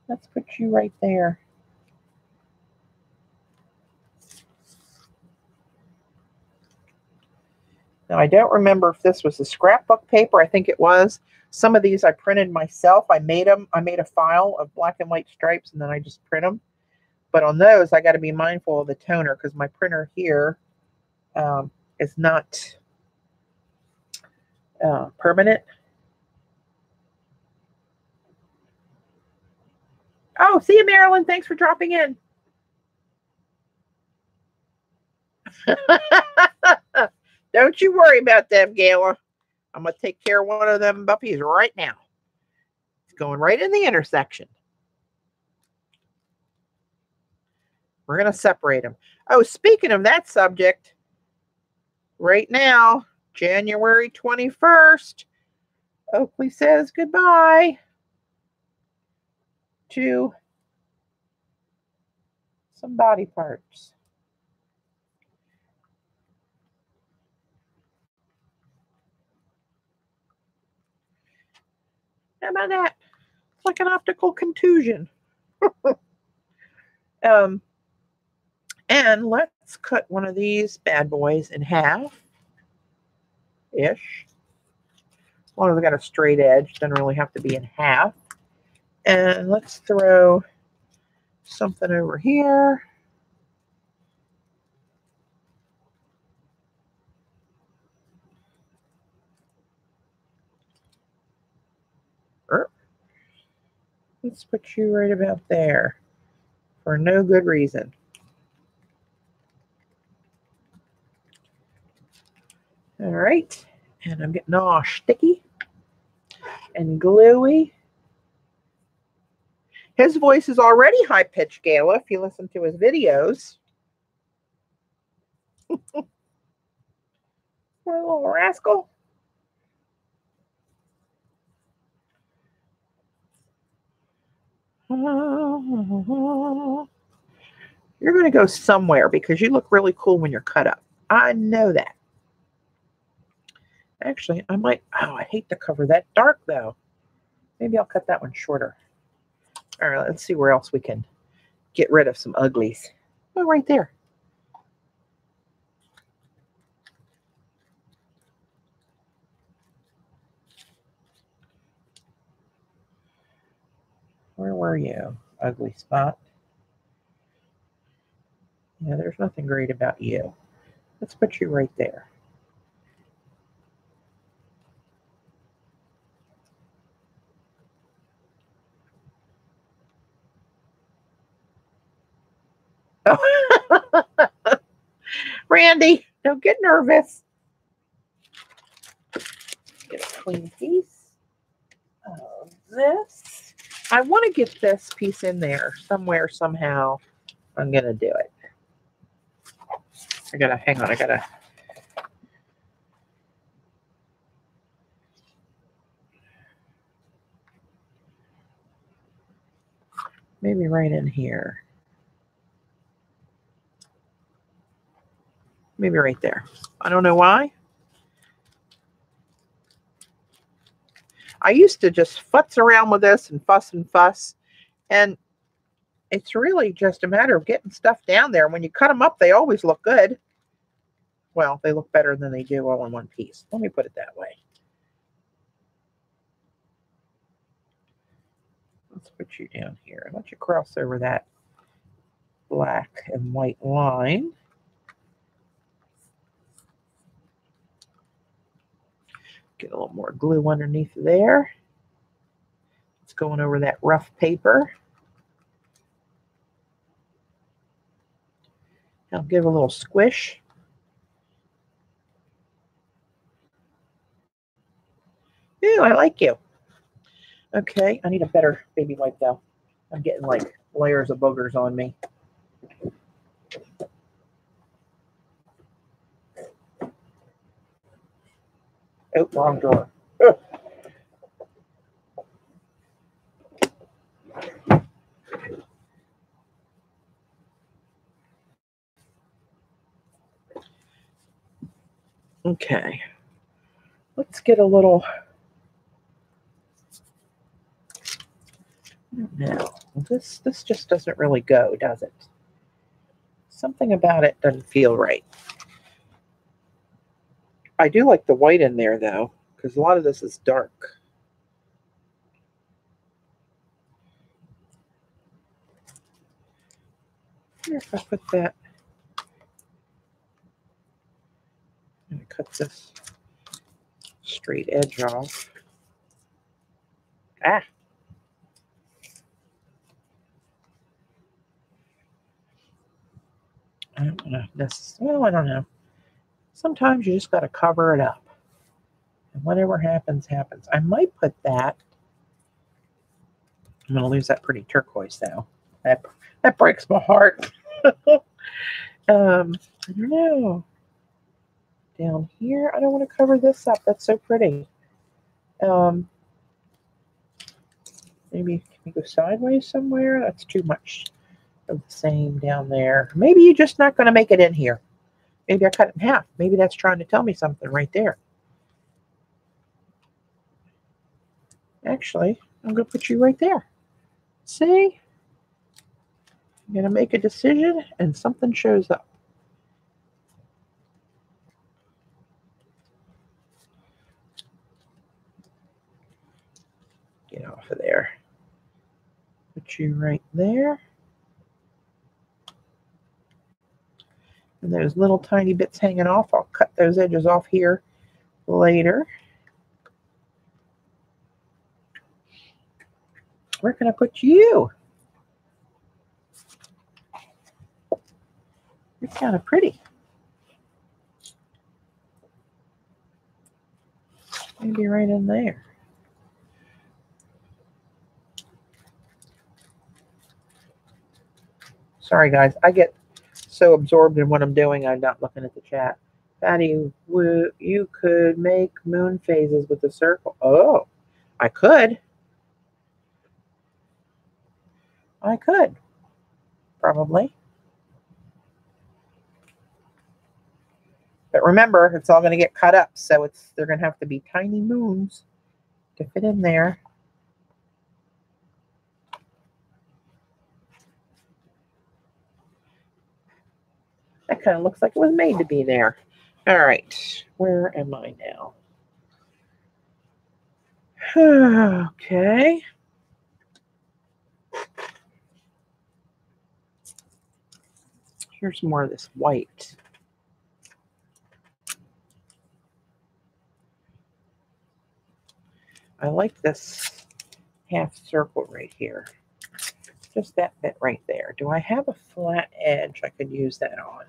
Speaker 1: Let's put you right there. Now, I don't remember if this was the scrapbook paper. I think it was. Some of these I printed myself. I made them. I made a file of black and white stripes, and then I just print them. But on those, I got to be mindful of the toner because my printer here is not permanent. Oh, see you, Marilyn. Thanks for dropping in. Don't you worry about them, Gayla. I'm going to take care of one of them puppies right now. It's going right in the intersection. We're going to separate them. Oh, speaking of that subject, right now, January 21st, Oakley says goodbye to some body parts. How about that? It's like an optical contusion. And let's cut one of these bad boys in half-ish. As long as I got a straight edge, doesn't really have to be in half. And let's throw something over here. Let's put you right about there for no good reason. All right, and I'm getting all sticky and gluey. His voice is already high-pitched, Gayla, if you listen to his videos. Poor little rascal. You're going to go somewhere because you look really cool when you're cut up. I know that. Actually, I might, oh, I hate to cover that dark though. Maybe I'll cut that one shorter. All right, let's see where else we can get rid of some uglies. Oh, right there. Where were you, ugly spot? Yeah, there's nothing great about you. Let's put you right there. Oh. Randy, don't get nervous. Get a clean piece of this. I want to get this piece in there somewhere, somehow. I'm going to do it. Hang on, I gotta. Maybe right in here. Maybe right there. I don't know why. I used to just futz around with this and fuss. And it's really just a matter of getting stuff down there. When you cut them up, they always look good. Well, they look better than they do all in one piece. Let me put it that way. Let's put you down here. Let you cross over that black and white line. Get a little more glue underneath there. It's going over that rough paper. I'll give a little squish. Ooh, I like you. Okay, I need a better baby wipe though. I'm getting like layers of boogers on me. Oh, wrong drawer. Ugh. Okay, let's get a little. No, this just doesn't really go, does it? Something about it doesn't feel right. I do like the white in there though, because a lot of this is dark. Here, if I put that, I'm gonna cut this straight edge off. Ah. I don't know. Well, I don't know. Sometimes you just got to cover it up. And whatever happens, happens. I might put that. I'm going to lose that pretty turquoise, though. That breaks my heart. I don't know. Down here, I don't want to cover this up. That's so pretty. Maybe can we go sideways somewhere? That's too much of the same down there. Maybe you're just not going to make it in here. Maybe I cut it in half. Maybe that's trying to tell me something right there. Actually, I'm going to put you right there. See? I'm going to make a decision and something shows up. Get off of there. Put you right there. And those little tiny bits hanging off, I'll cut those edges off here later. Where can I put you? You're kind of pretty. Maybe right in there. Sorry, guys. I get so absorbed in what I'm doing, I'm not looking at the chat. Patti, you could make moon phases with a circle. Oh, I could. I could. Probably. But remember, it's all going to get cut up, so they're going to have to be tiny moons to fit in there. That kind of looks like it was made to be there. All right, where am I now? Okay. Here's more of this white. I like this half circle right here. Just that bit right there. Do I have a flat edge I could use that on?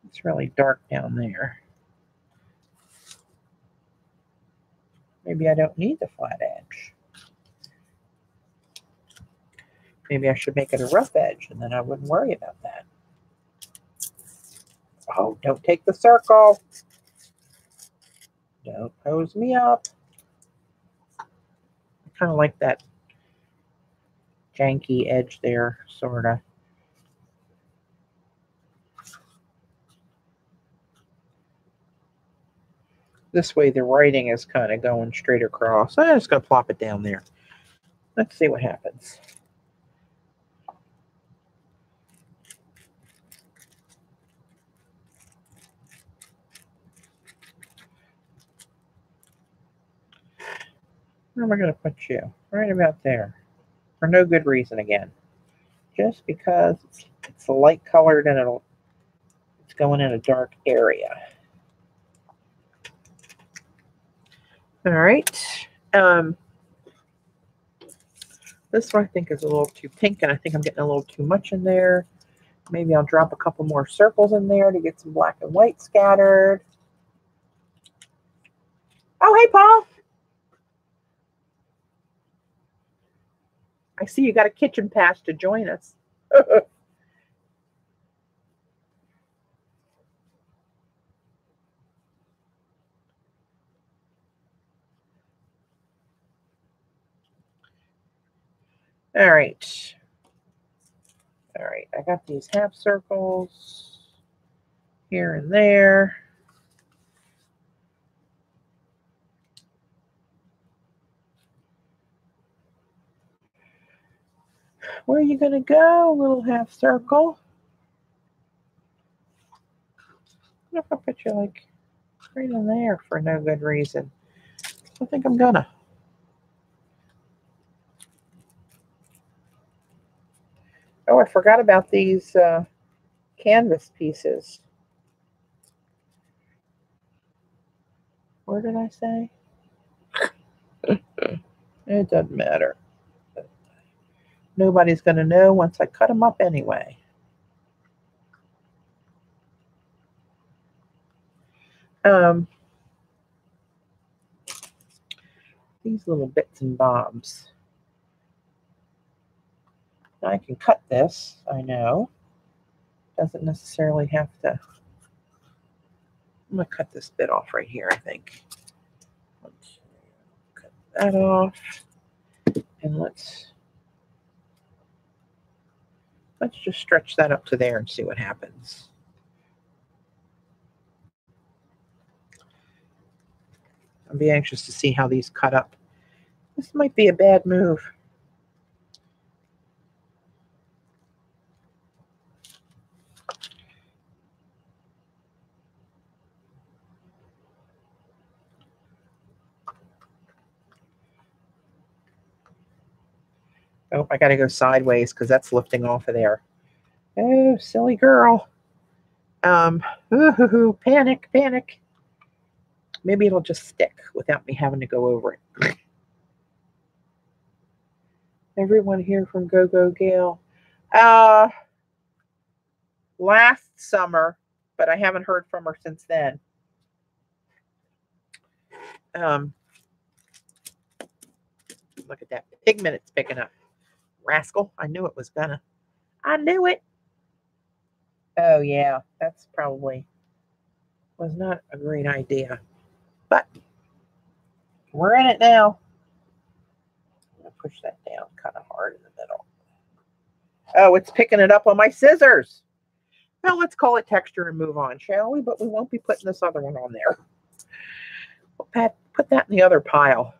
Speaker 1: It's really dark down there. Maybe I don't need the flat edge. Maybe I should make it a rough edge, and then I wouldn't worry about that. Oh, don't take the circle. Don't pose me up. I kind of like that janky edge there, sort of. This way the writing is kind of going straight across. I'm just going to plop it down there. Let's see what happens. Where am I going to put you? Right about there. For no good reason again. Just because it's light colored and it's going in a dark area. All right. This one I think is a little too pink, and I think I'm getting a little too much in there. Maybe I'll drop a couple more circles in there to get some black and white scattered. Oh, hey, Paul. I see you got a kitchen pass to join us. All right. All right, I got these half circles here and there. Where are you going to go, little half circle? What if I put you like right in there for no good reason? I think I'm gonna. Oh, I forgot about these canvas pieces. Where did I say? It doesn't matter. Nobody's going to know once I cut them up anyway. These little bits and bobs. I can cut this, I know. Doesn't necessarily have to. I'm going to cut this bit off right here, I think. Let's cut that off. And let's just stretch that up to there and see what happens. I'll be anxious to see how these cut up. This might be a bad move. Oh, I got to go sideways because that's lifting off of there. Oh, silly girl. Ooh, panic, panic. Maybe it'll just stick without me having to go over it. Everyone here from Go Go Gail. Last summer, but I haven't heard from her since then. Look at that pigment it's picking up. Rascal. I knew it was gonna. I knew it. Oh, yeah. That's probably was not a great idea. But we're in it now. I'm going to push that down kind of hard in the middle. Oh, it's picking it up on my scissors. Well, let's call it texture and move on, shall we? But we won't be putting this other one on there. We'll put that in the other pile.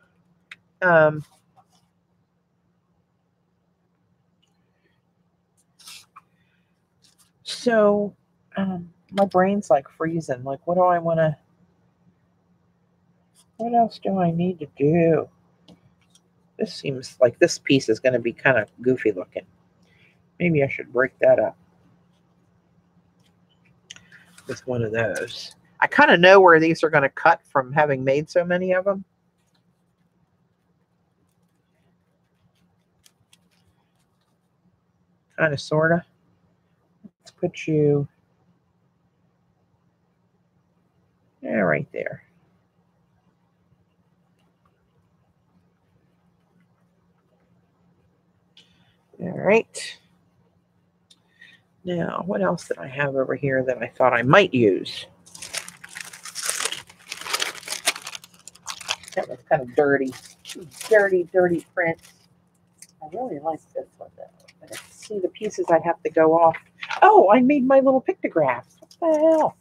Speaker 1: So my brain's like freezing. Like, what do I want to, what else do I need to do? This seems like this piece is going to be kind of goofy looking. Maybe I should break that up with one of those. I kind of know where these are going to cut from having made so many of them. Kind of, sort of. Let's put you right there. All right. Now, what else did I have over here that I thought I might use? That was kind of dirty. Dirty print. I really like this one though. But see the pieces I have to go off. Oh, I made my little pictographs. What the hell?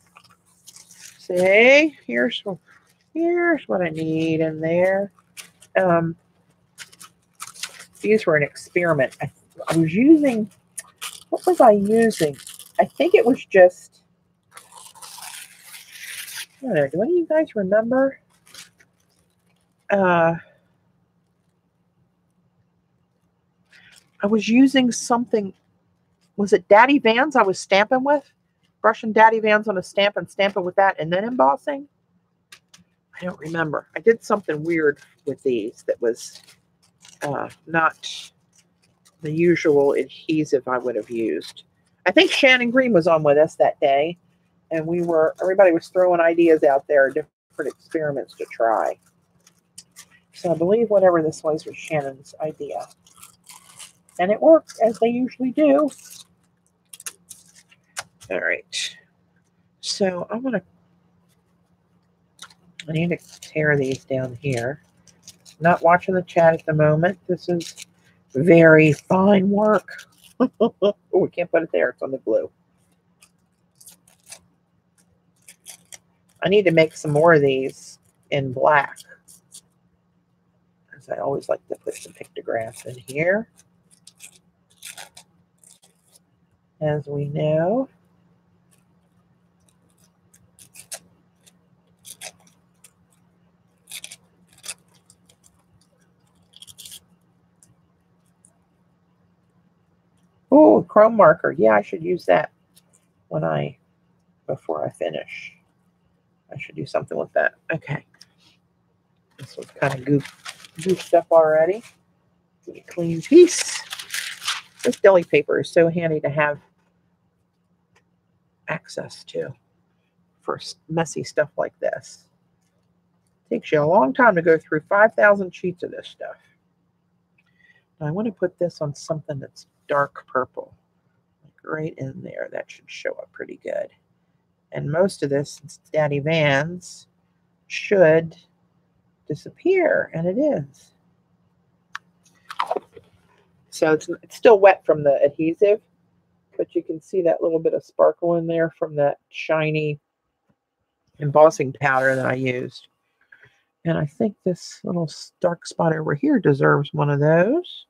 Speaker 1: See, here's what I need in there. These were an experiment. I was using, what was I using? I think it was just, I don't know, do any of you guys remember? I was using something, was it Daddy Vans I was stamping with? Brushing Daddy Vans on a stamp and stamping with that and then embossing? I don't remember. I did something weird with these that was not the usual adhesive I would have used. I think Shannon Green was on with us that day, and everybody was throwing ideas out there, different experiments to try. So I believe whatever this was Shannon's idea. And it worked, as they usually do. All right. So I need to tear these down here. Not watching the chat at the moment. This is very fine work. Oh, we can't put it there. It's on the glue. I need to make some more of these in black, as I always like to put some pictographs in here. As we know, oh, chrome marker. Yeah, I should use that before I finish. I should do something with that. Okay. This one's kind of goofed up already. Get a clean piece. This deli paper is so handy to have access to for messy stuff like this. It takes you a long time to go through 5,000 sheets of this stuff. Now I want to put this on something that's dark purple, like right in there. That should show up pretty good. And most of this, since Daddy Vans, should disappear, and it is. So it's still wet from the adhesive, but you can see that little bit of sparkle in there from that shiny embossing powder that I used. And I think this little dark spot over here deserves one of those.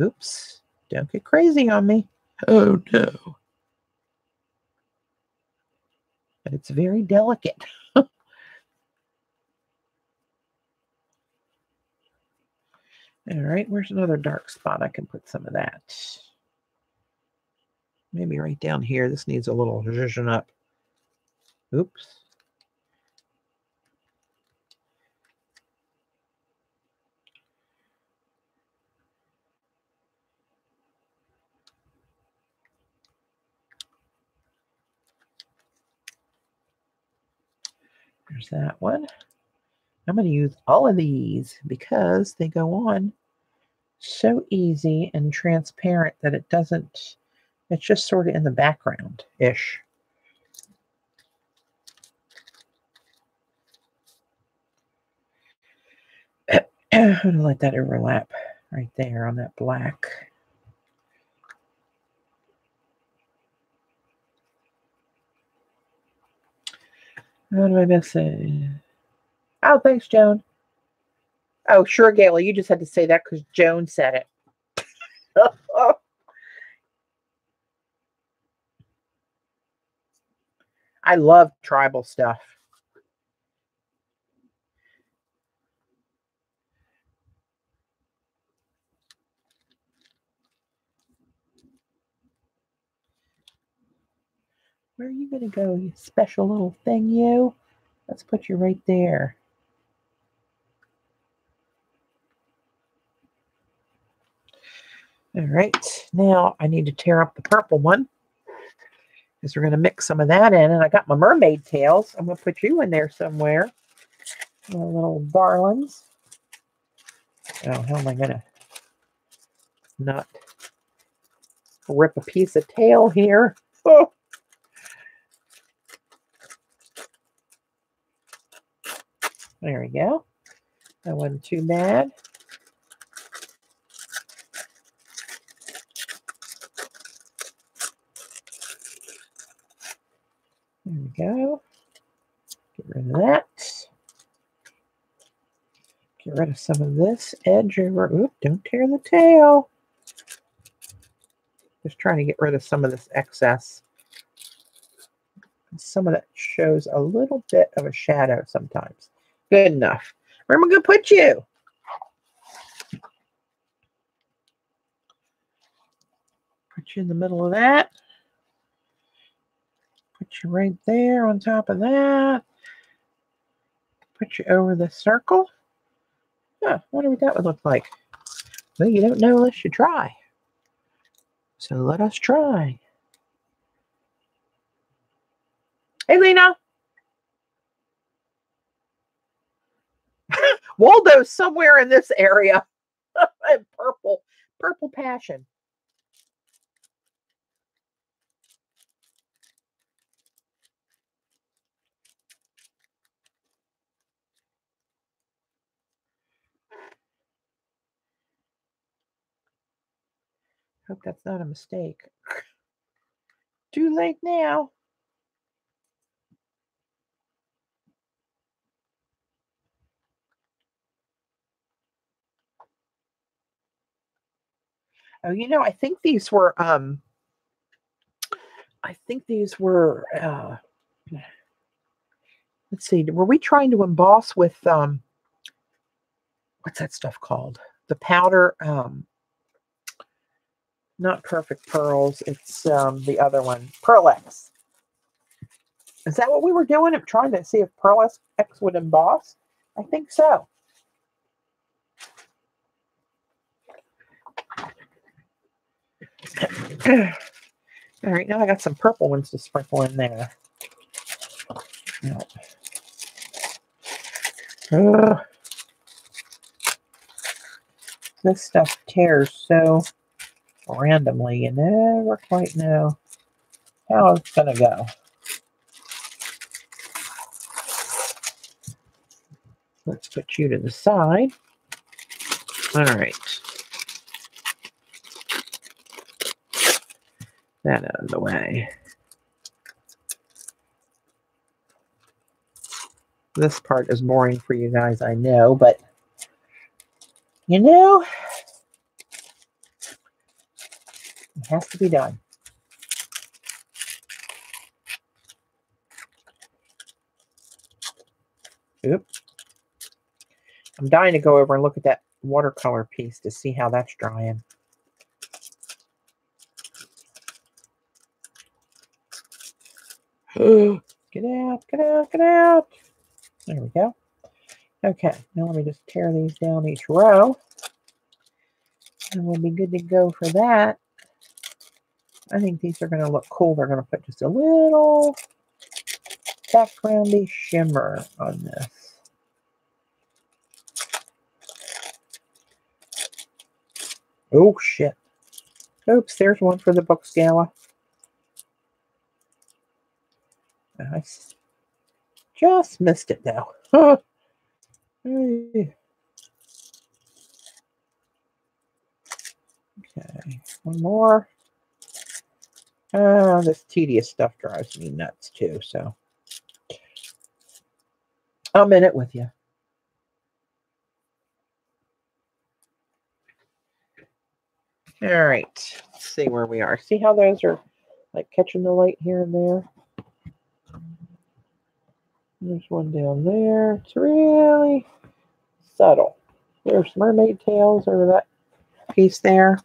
Speaker 1: Oops, don't get crazy on me. Oh no. But it's very delicate. All right, where's another dark spot? I can put some of that. Maybe right down here. This needs a little zhuzhing up. Oops. There's that one. I'm going to use all of these because they go on so easy and transparent that it doesn't, it's just sort of in the background-ish. I'm going to let that overlap right there on that black. What am I missing? Oh, thanks, Joan. Oh, sure, Gayla. You just had to say that because Joan said it. I love tribal stuff. Where are you going to go, you special little thing, you? Let's put you right there. All right. Now I need to tear up the purple one because we're going to mix some of that in. And I got my mermaid tails. I'm going to put you in there somewhere. My little darlings. Oh, how am I going to not rip a piece of tail here? Oh. There we go. That wasn't too bad. There we go. Get rid of that. Get rid of some of this edge over. Oop, don't tear the tail. Just trying to get rid of some of this excess. Some of that shows a little bit of a shadow sometimes. Good enough. Where am I going to put you? Put you in the middle of that. Put you right there on top of that. Put you over the circle. Huh, wonder what that would look like. Well, you don't know unless you try. So let us try. Hey, Lena. Waldo's somewhere in this area. Purple passion. Hope that's not a mistake. Too late now. Oh, you know, I think these were let's see, were we trying to emboss with what's that stuff called? The powder, not Perfect Pearls, it's the other one, Pearl X. Is that what we were doing? I'm trying to see if Pearl X would emboss. I think so. All right, now I got some purple ones to sprinkle in there. This stuff tears so randomly. You never quite know how it's going to go. Let's put you to the side. All right. That out of the way. This part is boring for you guys, I know, but you know, it has to be done. Oop. I'm dying to go over and look at that watercolor piece to see how that's drying. Get out, get out, get out. There we go. Okay, now let me just tear these down each row. And we'll be good to go for that. I think these are going to look cool. They're going to put just a little backgroundy shimmer on this. Oh, shit. Oops, there's one for the book scala. I just missed it, though. Okay, one more. This tedious stuff drives me nuts too, so I'm in it with you. All right, let's see where we are. See how those are like catching the light here and there? There's one down there. It's really subtle. There's mermaid tails over that piece there.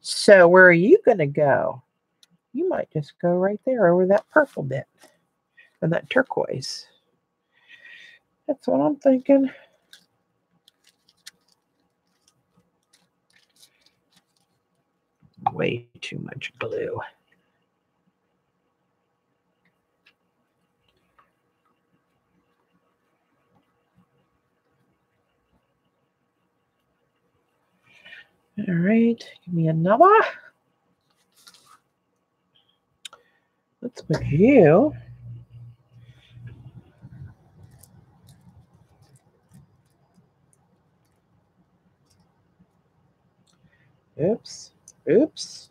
Speaker 1: So where are you going to go? You might just go right there over that purple bit and that turquoise. That's what I'm thinking. Way too much blue. All right, give me another. Let's put you. Oops, oops.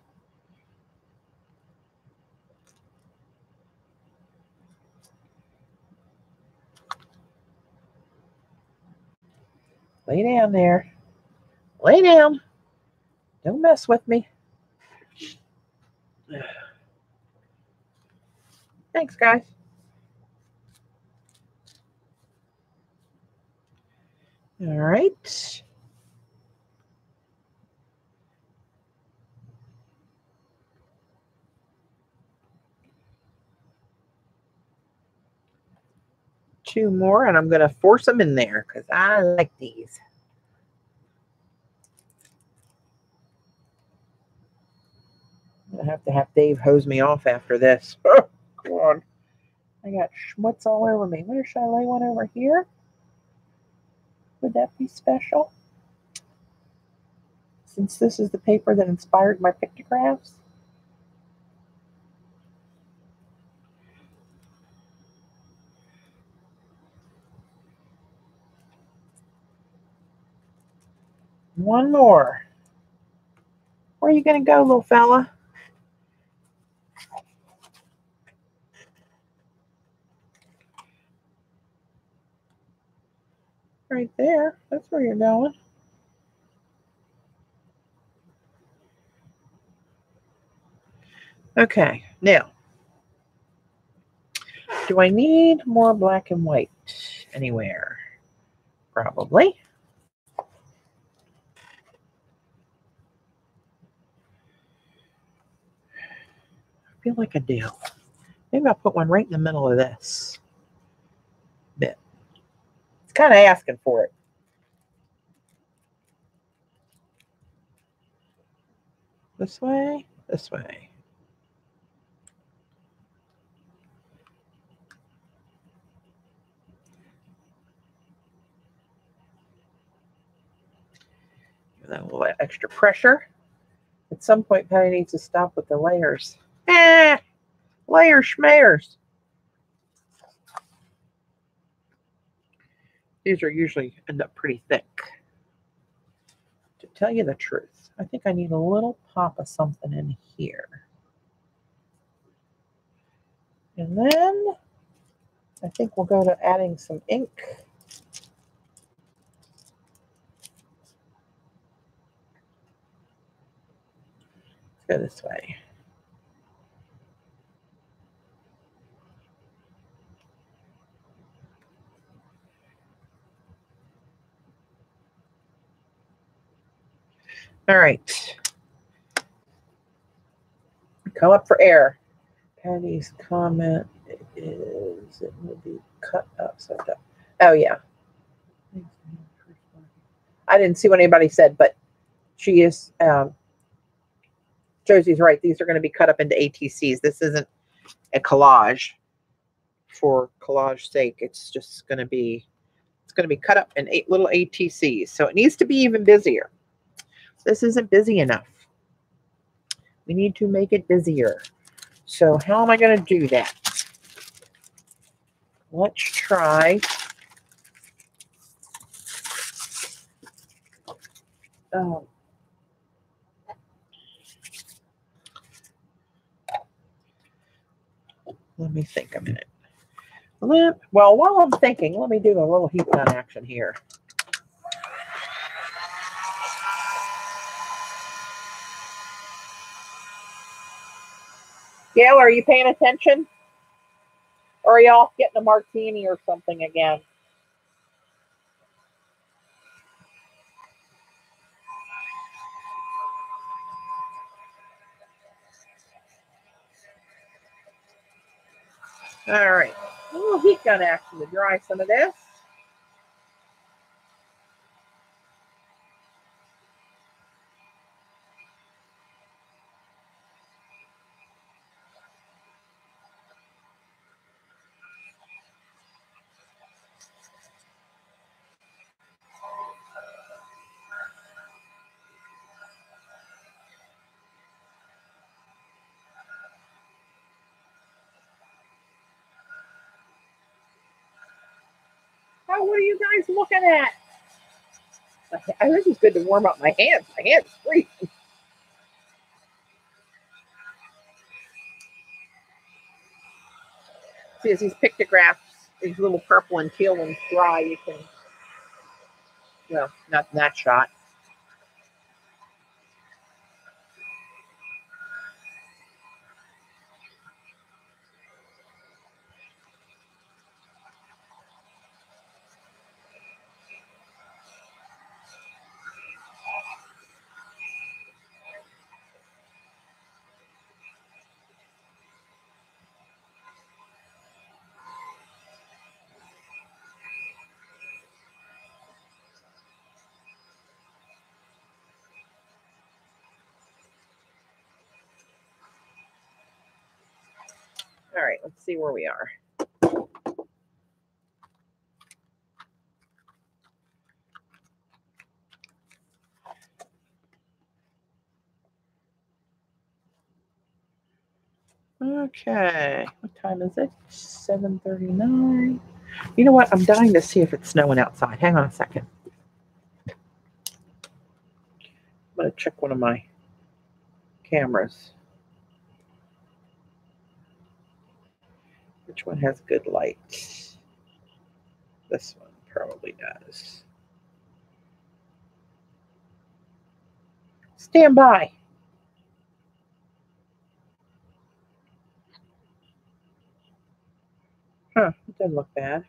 Speaker 1: Lay down there. Lay down. Don't mess with me. Thanks, guys. All right. Two more, and I'm going to force them in there because I like these. I'm going to have Dave hose me off after this. Oh, come on. I got schmutz all over me. Where should I lay one over here? Would that be special? Since this is the paper that inspired my pictographs. One more. Where are you going to go, little fella? Right there. That's where you're going. Okay, now, do I need more black and white anywhere? Probably. I feel like I do. Maybe I'll put one right in the middle of this bit. It's kind of asking for it. This way, this way. Give that a little extra pressure. At some point, Patty needs to stop with the layers. Layer schmayers. These are usually end up pretty thick. To tell you the truth, I think I need a little pop of something in here. And then I think we'll go to adding some ink. Let's go this way. All right. Come up for air. Patty's comment is it will be cut up. Oh, yeah. I didn't see what anybody said, but she is, Josie's right. These are going to be cut up into ATCs. This isn't a collage for collage sake. It's just going to be, it's going to be cut up in 8 little ATCs. So it needs to be even busier. This isn't busy enough. We need to make it busier. So how am I going to do that? Let's try. Let me think a minute. Well, while I'm thinking, let me do a little heat gun action here. Gail, are you paying attention? Or are y'all getting a martini or something again? All right. A little heat gun action to dry some of this. Oh, what are you guys looking at? I think it's good to warm up my hands. My hands freezing. See, as these pictographs, these little purple and teal ones dry, you can, well, not in that shot. All right, let's see where we are. Okay, what time is it? 7:39. You know what? I'm dying to see if it's snowing outside. Hang on a second. I'm going to check one of my cameras. Which one has good light? This one probably does. Stand by. Huh, it doesn't look bad.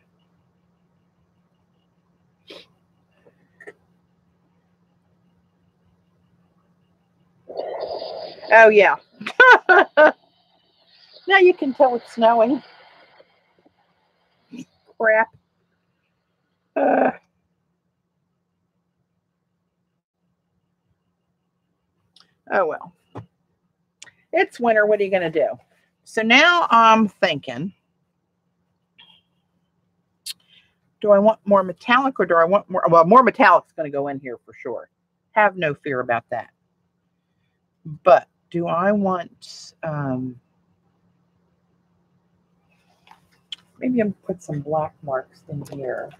Speaker 1: Oh, yeah. Now you can tell it's snowing. Crap. Oh, well. It's winter. What are you going to do? So now I'm thinking, do I want more metallic or do I want more? Well, more metallic's going to go in here for sure. Have no fear about that. But do I want, maybe I'm put some black marks in here.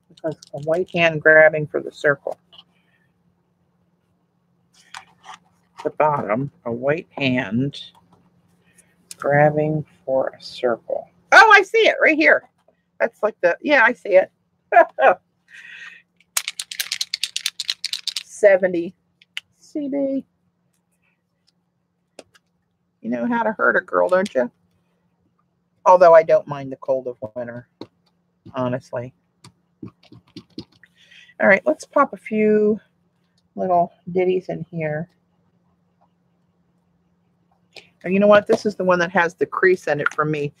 Speaker 1: Because a white hand grabbing for the circle. The bottom, a white hand grabbing for a circle. Oh, I see it right here. That's like the, yeah, I see it. 70 CB. You know how to hurt a girl, don't you? Although I don't mind the cold of winter, honestly. All right, let's pop a few little ditties in here. And you know what? This is the one that has the crease in it for me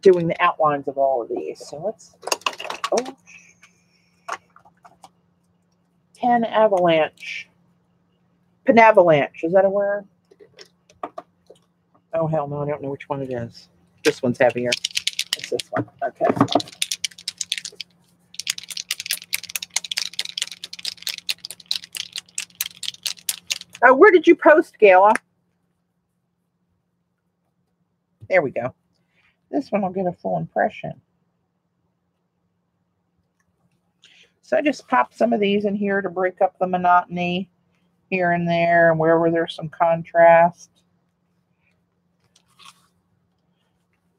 Speaker 1: doing the outlines of all of these. So let's, oh, 10 avalanche. Pinavalanche, is that a word? Oh, hell no, I don't know which one it is. This one's heavier. It's this one. Okay. Oh, where did you post, Gayla? There we go. This one will get a full impression. So I just pop some of these in here to break up the monotony here and there, and wherever there's some contrast.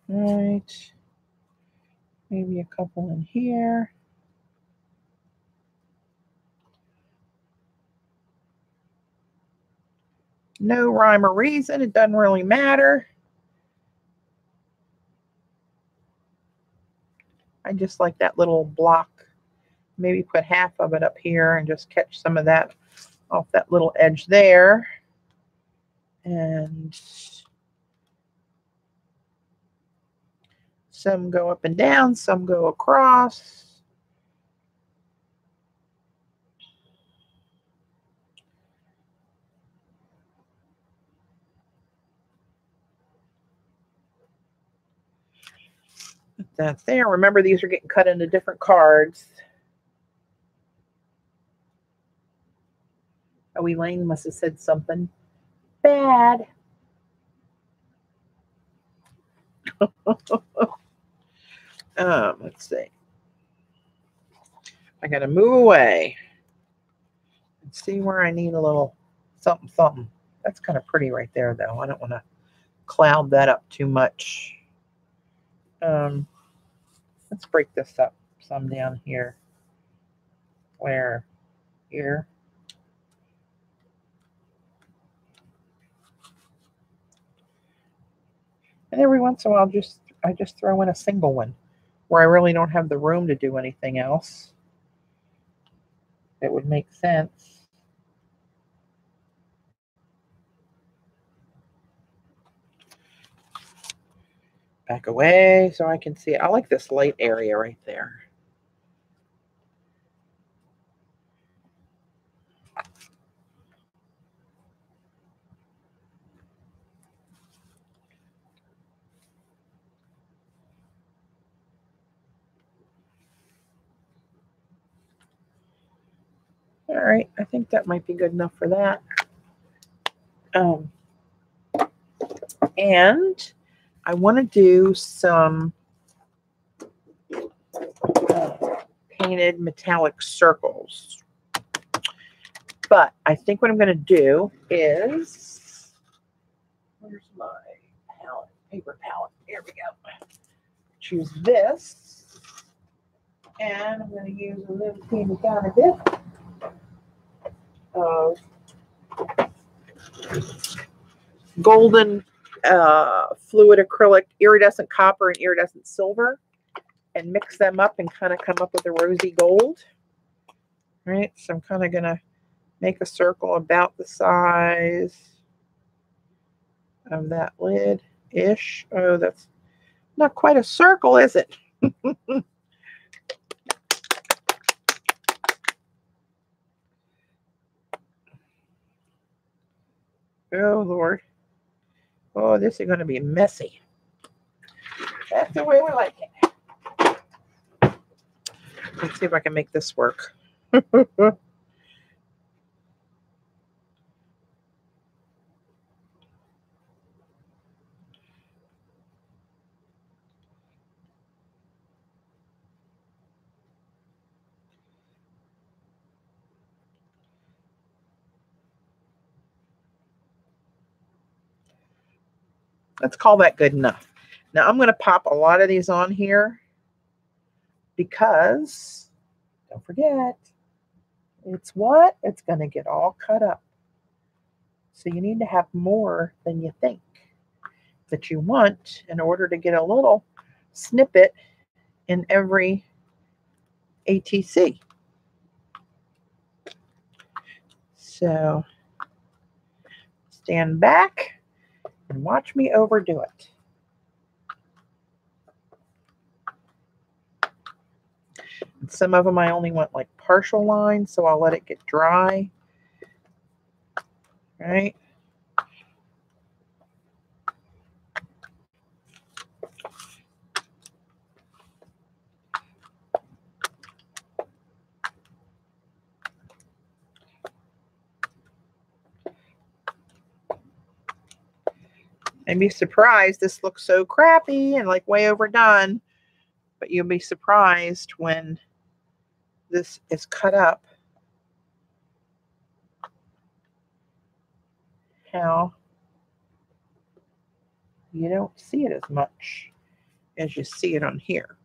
Speaker 1: All right. Maybe a couple in here. No rhyme or reason. It doesn't really matter. I just like that little block. Maybe put half of it up here and just catch some of that off that little edge there. And some go up and down, some go across. Put that there. Remember, these are getting cut into different cards. Oh, Elaine must have said something bad. Let's see. I got to move away and see where I need a little something, something. That's kind of pretty right there, though. I don't want to cloud that up too much. Let's break this up some down here. Where? Here. And every once in a while, I just throw in a single one where I really don't have the room to do anything else. It would make sense. Back away so I can see it. I like this light area right there. All right, I think that might be good enough for that. And I want to do some painted metallic circles. But I think what I'm going to do is, where's my palette? Paper palette. Here we go. Choose this. And I'm going to use a little teeny tiny bit of golden fluid acrylic, iridescent copper, and iridescent silver, and mix them up and kind of come up with a rosy gold. All right, so I'm kind of going to make a circle about the size of that lid-ish. Oh, that's not quite a circle, is it? Oh, Lord. Oh, this is going to be messy. That's the way we like it. Let's see if I can make this work. Let's call that good enough. Now I'm going to pop a lot of these on here because, don't forget, it's what? It's going to get all cut up. So you need to have more than you think that you want in order to get a little snippet in every ATC. So stand back and watch me overdo it. And some of them I only want like partial lines, so I'll let it get dry. All right. And be surprised, this looks so crappy and like way overdone, but you'll be surprised when this is cut up, how you don't see it as much as you see it on here.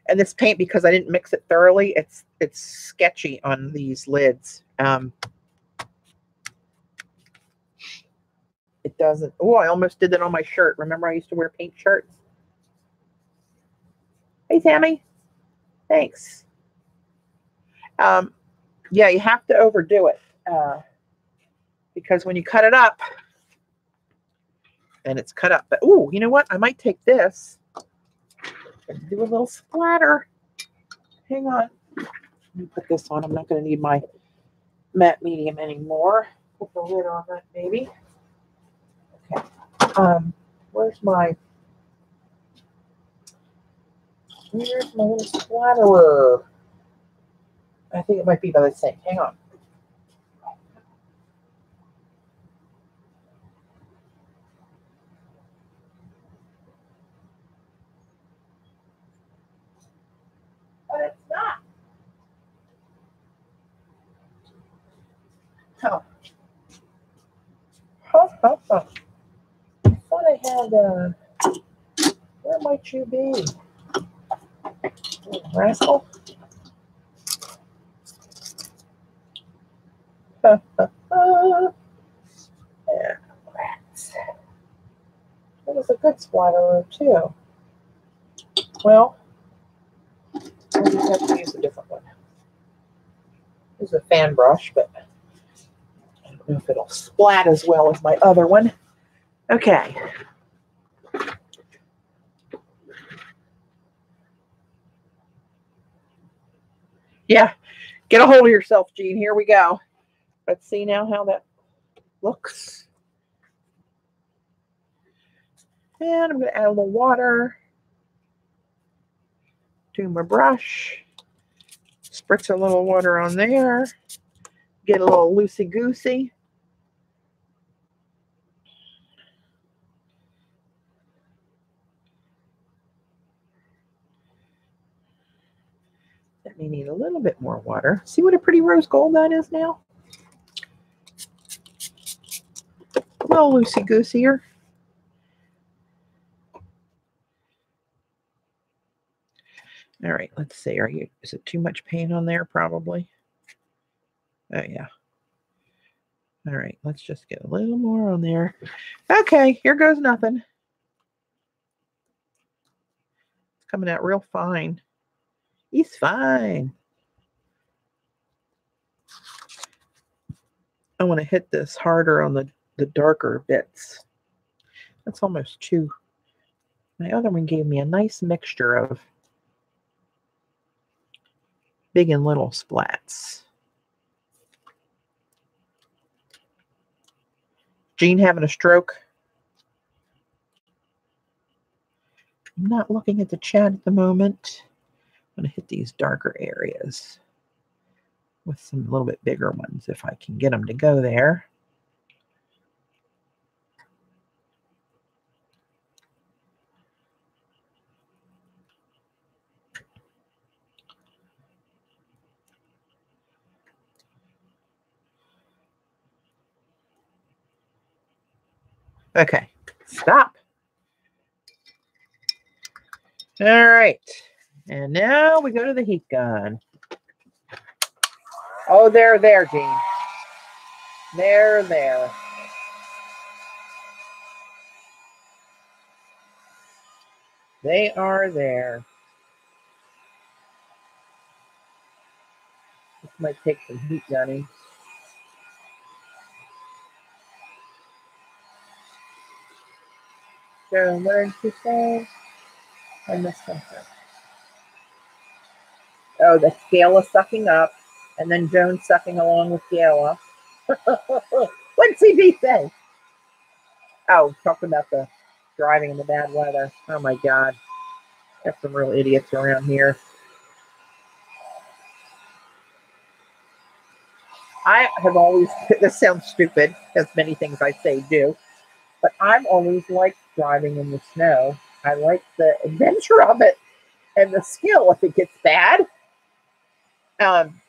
Speaker 1: And this paint, because I didn't mix it thoroughly, it's sketchy on these lids. It doesn't. Oh, I almost did that on my shirt. Remember I used to wear paint shirts? Hey, Tammy. Thanks. Yeah, you have to overdo it. Because when you cut it up, and it's cut up. But, ooh, you know what? I might take this and do a little splatter. Hang on. Let me put this on. I'm not going to need my matte medium anymore. Put the lid on that, maybe. Okay. Where's my little splatterer? I think it might be by the sink. Hang on. But it's not. Oh. I thought I had, where might you be? Little rascal. Yeah, rats. It was a good splatterer, too. Well, I just have to use a different one. This is a fan brush, but I don't know if it'll splat as well as my other one. Okay. Yeah, get a hold of yourself, Jean. Here we go. Let's see now how that looks. And I'm going to add a little water to my brush. Spritz a little water on there. Get a little loosey-goosey. That may need a little bit more water. See what a pretty rose gold that is now? A little loosey-goosey-er. All right, let's see. Is it too much paint on there? Probably. Oh, yeah. All right, let's just get a little more on there. Okay, here goes nothing. It's coming out real fine. He's fine. I want to hit this harder on the darker bits. That's almost too. My other one gave me a nice mixture of big and little splats. Jean having a stroke? I'm not looking at the chat at the moment. I'm going to hit these darker areas with some little bit bigger ones if I can get them to go there. Okay, stop. All right, and now we go to the heat gun. Oh, they're there, Jean. They're there. They are there. This might take some heat gunning. So, what did you say? I missed something. Oh, that's Gala sucking up, and then Joan sucking along with Gala. What's CB say? Oh, talking about the driving in the bad weather. Oh my God. Got some real idiots around here. I have always, this sounds stupid, as many things I say do, but I've always liked driving in the snow. I like the adventure of it and the skill if it gets bad. I'm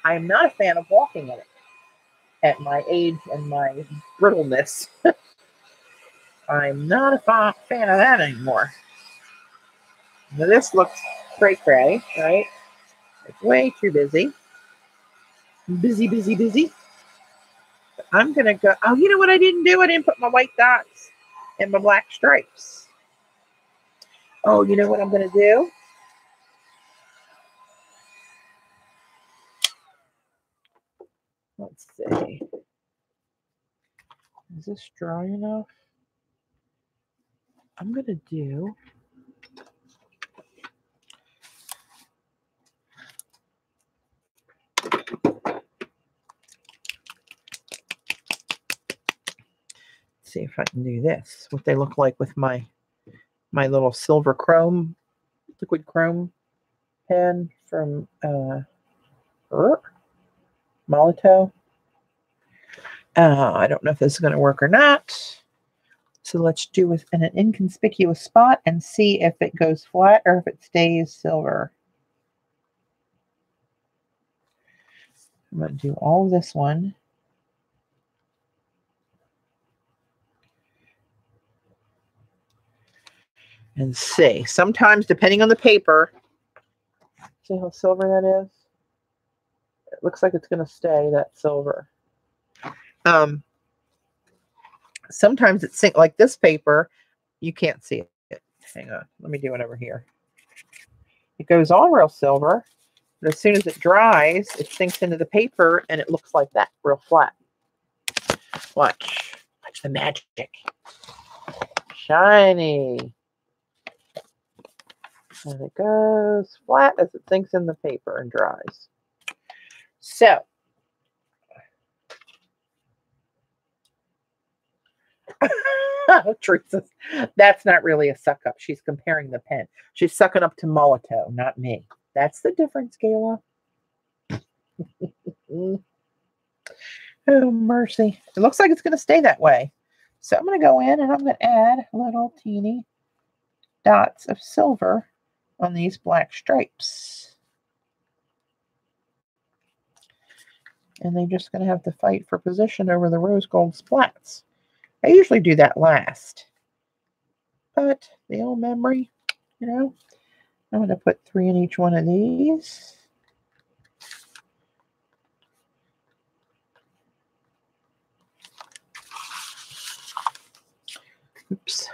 Speaker 1: not a fan of walking in it at my age and my brittleness. I'm not a fan of that anymore. Now this looks cray-cray, right? It's way too busy. Busy, busy, busy. But I'm going to go, oh, you know what I didn't do? I didn't put my white dots and my black stripes. Oh, you know what I'm going to do? Let's see. Is this dry enough? I'm going to do... see if I can do this, what they look like with my little silver chrome, liquid chrome pen from Molito. I don't know if this is going to work or not. So let's do it in an inconspicuous spot and see if it goes flat or if it stays silver. I'm going to do all of this one. And see. Sometimes, depending on the paper, see how silver that is? It looks like it's going to stay that silver. Sometimes it's like this paper, you can't see it. Hang on, let me do it over here. It goes on real silver, but as soon as it dries, it sinks into the paper and it looks like that, real flat. Watch the magic. Shiny. And it goes flat as it sinks in the paper and dries. So, Teresa, that's not really a suck up. She's comparing the pen. She's sucking up to Molito, not me. That's the difference, Gayla. Oh, mercy. It looks like it's going to stay that way. So I'm going to go in and I'm going to add little teeny dots of silver on these black stripes. And they're just going to have to fight for position over the rose gold splats. I usually do that last. But the old memory, you know, I'm going to put 3 in each one of these. Oops.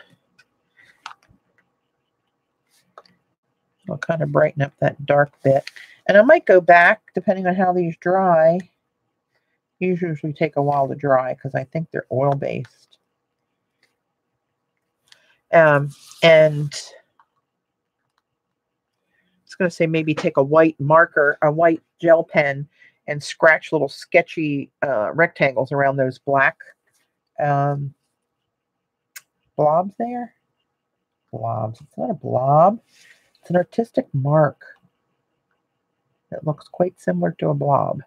Speaker 1: I'll kind of brighten up that dark bit. And I might go back, depending on how these dry. These usually take a while to dry because I think they're oil-based. And I was going to say maybe take a white marker, a white gel pen, and scratch little sketchy rectangles around those black blobs there. Blobs. It's not a blob. It's an artistic mark that looks quite similar to a blob.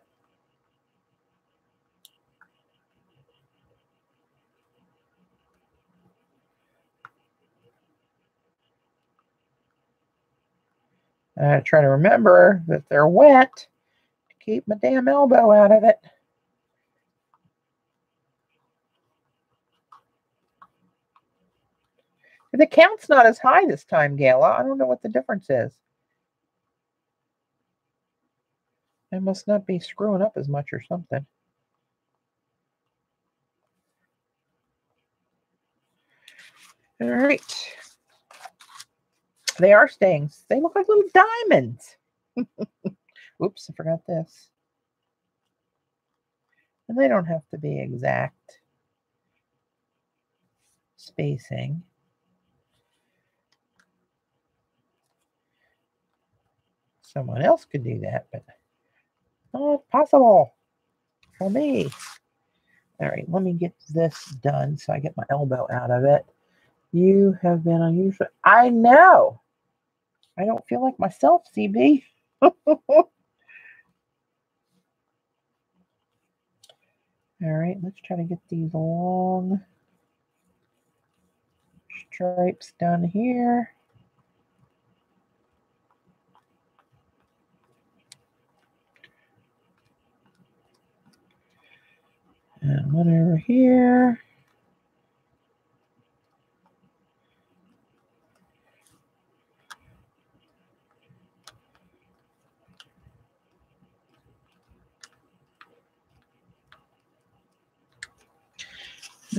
Speaker 1: I try to remember that they're wet to keep my damn elbow out of it. The count's not as high this time, Gayla. I don't know what the difference is. I must not be screwing up as much or something. All right. They are staying. They look like little diamonds. Oops, I forgot this. And they don't have to be exact spacing. Someone else could do that, but not possible for me. All right, let me get this done so I get my elbow out of it. You have been unusual. I know. I don't feel like myself, CB. All right, let's try to get these long stripes done here. And one over here.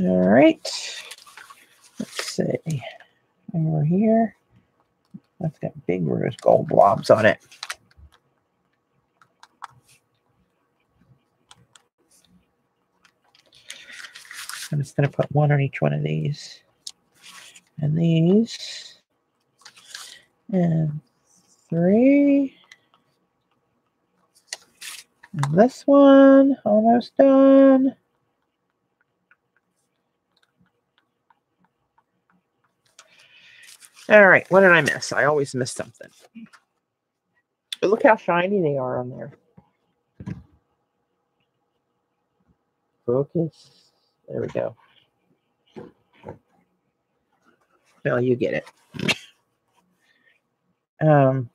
Speaker 1: All right. Let's see. Over here. That's got big rose gold blobs on it. I'm just going to put one on each one of these. And these. And 3. And this one, almost done. All right, what did I miss? I always miss something. But look how shiny they are on there. Focus. There we go. Well, you get it. Can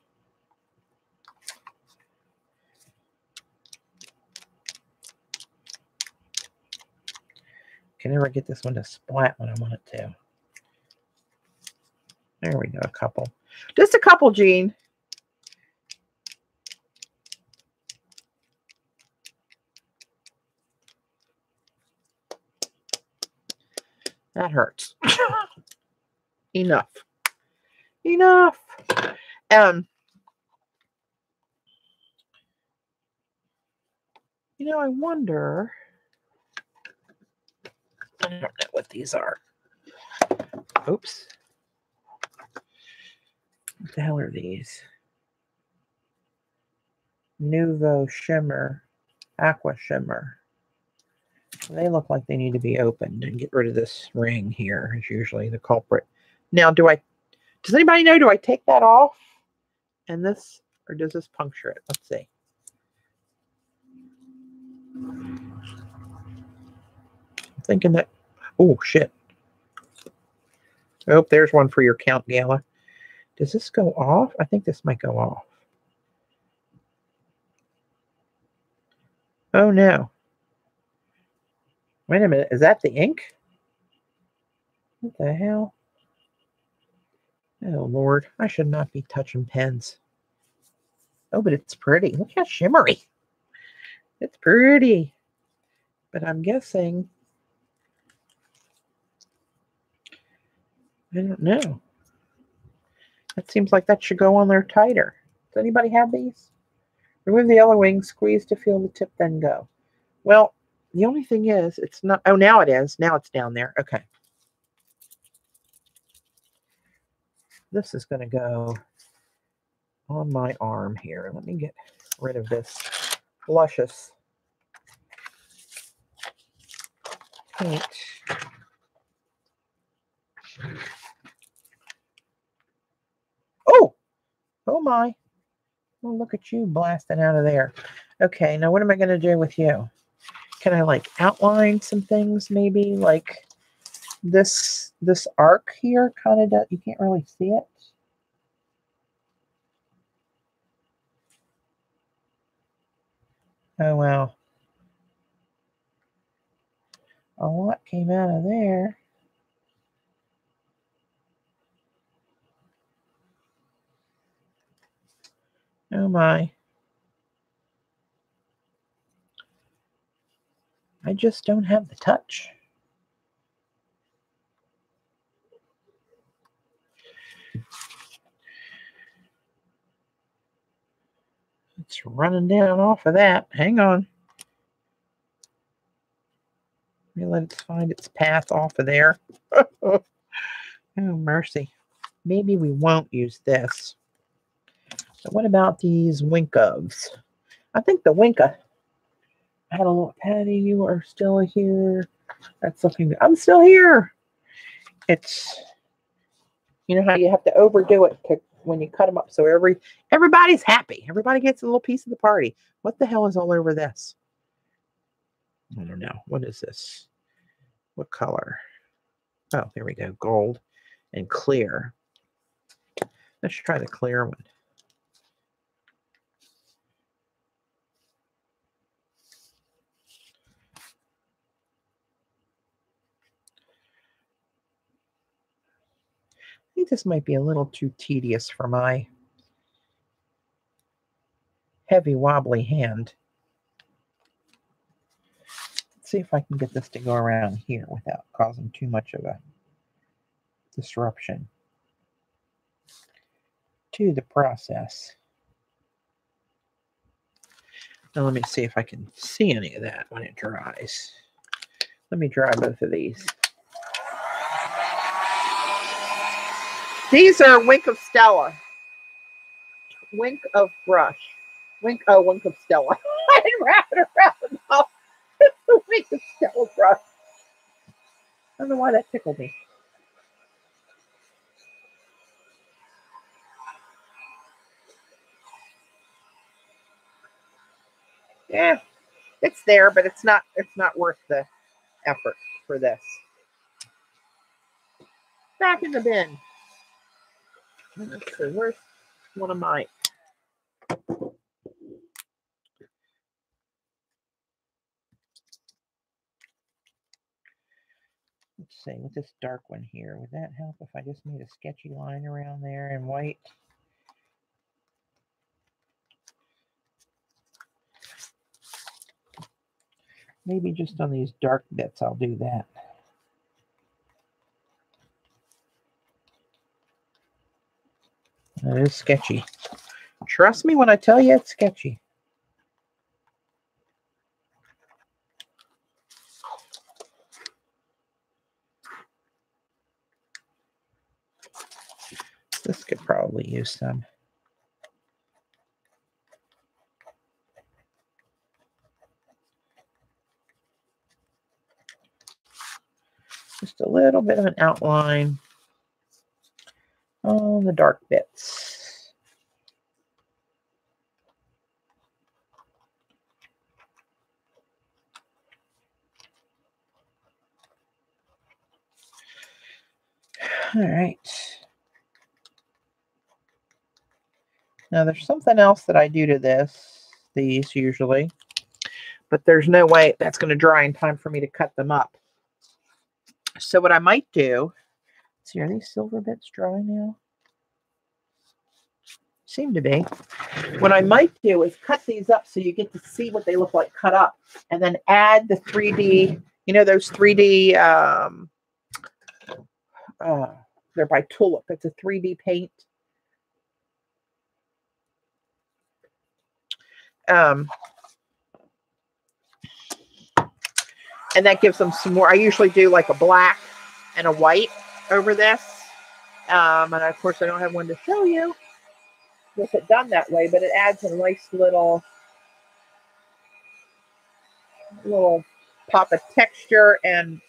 Speaker 1: never get this one to splat when I want it to. There we go, a couple. Just a couple, Jean. That hurts. Enough. Enough. You know, I wonder. I don't know what these are. Oops. What the hell are these? Nouveau Shimmer, Aqua Shimmer. They look like they need to be opened and get rid of this ring here is usually the culprit. Now, does anybody know, do I take that off and this, or does this puncture it? Let's see. I'm thinking that, oh shit. Oh, there's one for your count gala. Does this go off? I think this might go off. Oh no. Wait a minute, is that the ink? What the hell? Oh Lord, I should not be touching pens. Oh, but it's pretty. Look how shimmery. It's pretty. But I'm guessing, I don't know. That seems like that should go on there tighter. Does anybody have these? Remove the yellow wing, squeeze to feel the tip, then go. Well, the only thing is, it's not, oh, now it is. Now it's down there. Okay. This is going to go on my arm here. Let me get rid of this luscious paint. Oh my. Oh, look at you blasting out of there. Okay, now what am I going to do with you? Can I like outline some things maybe? Like this arc here kind of does, you can't really see it. Oh wow. A lot came out of there. Oh my. I just don't have the touch. It's running down off of that. Hang on. Let me let it find its path off of there. Oh, mercy. Maybe we won't use this. So what about these Winkovs? I think the Winka. I had a little Patty, you are still here. That's looking good. I'm still here. It's, you know how you have to overdo it when you cut them up so everybody's happy. Everybody gets a little piece of the party. What the hell is all over this? I don't know. What is this? What color? Oh, there we go. Gold and clear. Let's try the clear one. I think this might be a little too tedious for my heavy wobbly hand. Let's see if I can get this to go around here without causing too much of a disruption to the process. Now let me see if I can see any of that when it dries. Let me dry both of these. These are Wink of Stella. Wink of brush. Wink of Stella. I didn't wrap it around the mouth. It's the Wink of Stella brush. I don't know why that tickled me. Yeah, it's there, but it's not worth the effort for this. Back in the bin. Let's see, where's one of mine? Let's see, with this dark one here, would that help if I just made a sketchy line around there in white? Maybe just on these dark bits, I'll do that. It is sketchy. Trust me when I tell you it's sketchy. This could probably use some. Just a little bit of an outline on the dark bits. All right. Now there's something else that I do to these usually, but there's no way that's going to dry in time for me to cut them up. So what I might do, see, are these silver bits dry now? Seem to be. What I might do is cut these up so you get to see what they look like cut up, and then add the 3D, you know, those 3D, they're by Tulip. It's a 3D paint. And that gives them some more. I usually do like a black and a white over this. And of course, I don't have one to show you with it done that way, but it adds a nice little pop of texture, and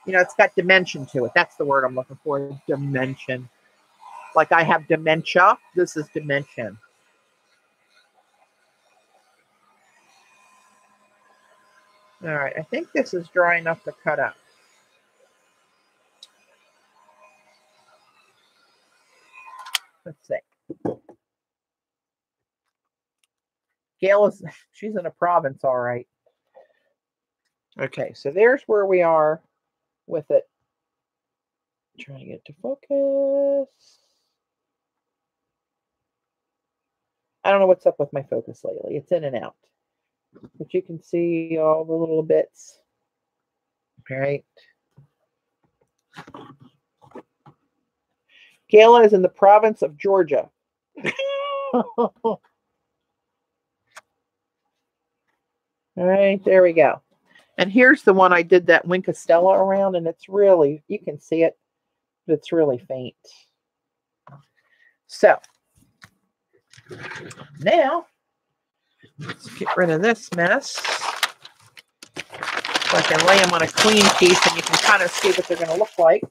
Speaker 1: you know, it's got dimension to it. That's the word I'm looking for, dimension. Like I have dementia, this is dimension. All right, I think this is dry enough to cut up. Let's see. Gail she's in a province, all right. Okay, so there's where we are with it. Trying to get it to focus. I don't know what's up with my focus lately. It's in and out. But you can see all the little bits. All right. Gala is in the province of Georgia. All right, there we go. And here's the one I did that Wink of Stella around, and it's really, you can see it, but it's really faint. So now let's get rid of this mess so I can lay them on a clean piece, and you can kind of see what they're going to look like.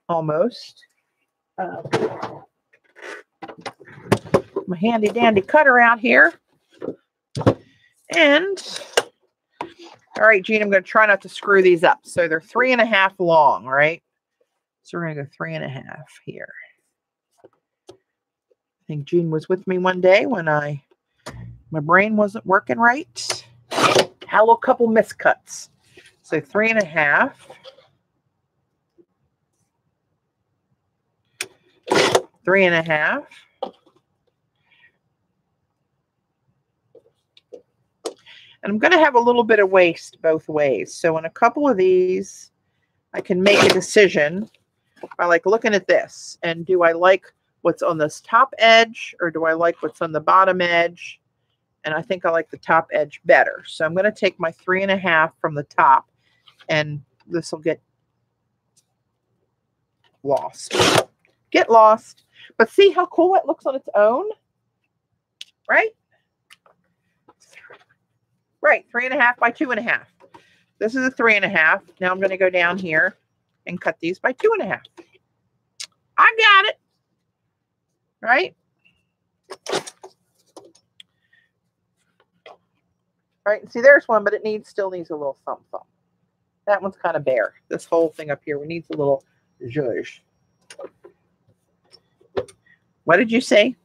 Speaker 1: Almost. My handy dandy cutter out here, and All right, Jean, I'm going to try not to screw these up. So they're 3.5 long, right? So we're going to go 3.5 here. I think Jean was with me one day when my brain wasn't working right. Had a little couple miscuts. So 3.5. 3.5. And I'm going to have a little bit of waste both ways. So in a couple of these, I can make a decision by like looking at this. And do I like what's on this top edge or do I like what's on the bottom edge? And I think I like the top edge better. So I'm going to take my 3.5 from the top and this will get lost. Get lost. But see how cool it looks on its own? Right? Right, 3.5 by 2.5. This is a 3.5. Now I'm going to go down here and cut these by 2.5. I got it. Right? Right, see there's one, but it still needs a little something. That one's kind of bare. This whole thing up here needs a little zhuzh. What did you say?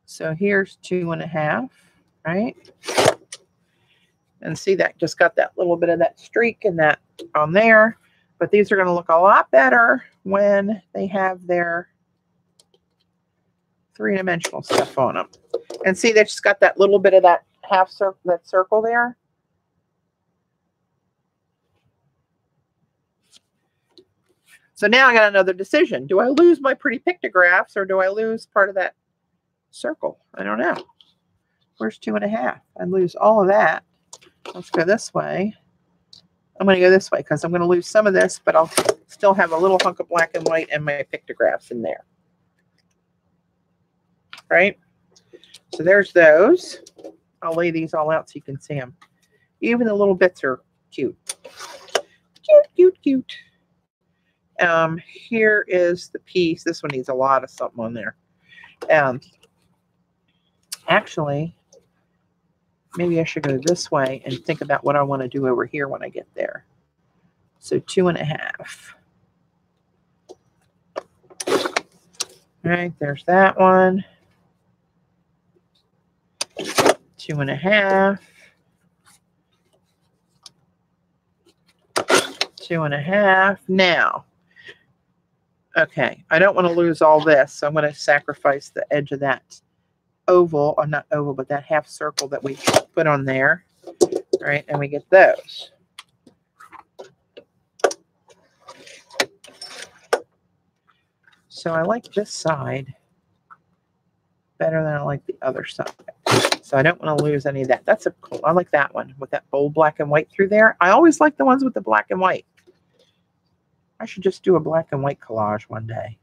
Speaker 1: So here's 2.5, right? And see that just got that little bit of that streak and that on there. But these are going to look a lot better when they have their three-dimensional stuff on them. And see, they just got that little bit of that half circle, that circle there. So now I got another decision. Do I lose my pretty pictographs or do I lose part of that circle? I don't know. Where's 2.5? I lose all of that. Let's go this way. I'm going to go this way because I'm going to lose some of this, but I'll still have a little hunk of black and white and my pictographs in there. Right? So there's those. I'll lay these all out so you can see them. Even the little bits are cute. Cute, cute, cute. Here is the piece. This one needs a lot of something on there. Actually, maybe I should go this way and think about what I want to do over here when I get there. So 2.5. All right, there's that one. 2.5. 2.5. Now, okay, I don't want to lose all this, so I'm going to sacrifice the edge of that oval, or not oval, but that half circle that we put on there. All right, and we get those. So I like this side better than I like the other side. So I don't want to lose any of that. That's a cool. I like that one with that bold black and white through there. I always like the ones with the black and white. I should just do a black and white collage one day.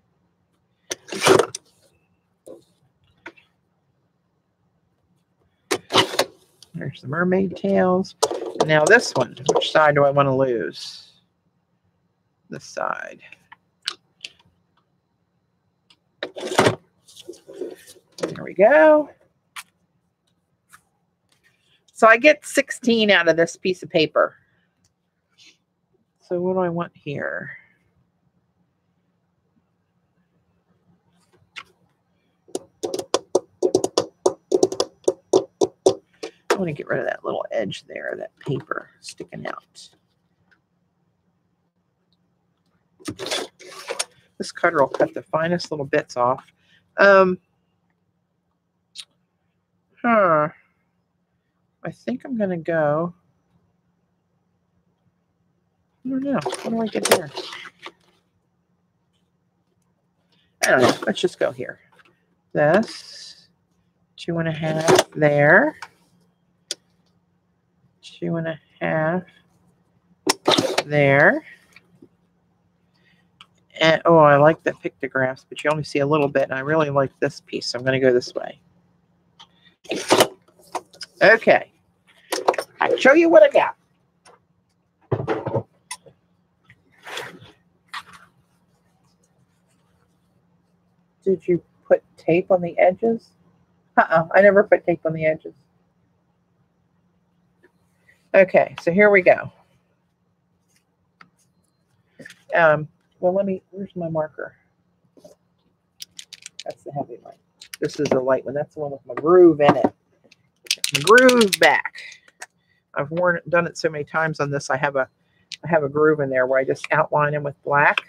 Speaker 1: There's the mermaid tails. And now this one, which side do I want to lose? This side. There we go. So I get 16 out of this piece of paper. So what do I want here? I want to get rid of that little edge there, that paper sticking out. This cutter will cut the finest little bits off. I think I'm going to go. I don't know. What do I get there? I don't know. Let's just go here. This 2.5 there. 2.5 there. And oh, I like the pictographs, but you only see a little bit, and I really like this piece, so I'm going to go this way. Okay. I'll show you what I got. Did you put tape on the edges? I never put tape on the edges. Okay, so here we go. Well, where's my marker? That's the heavy one. This is the light one. That's the one with my groove in it. Groove back. I've done it so many times on this. I have a groove in there where I just outline them with black.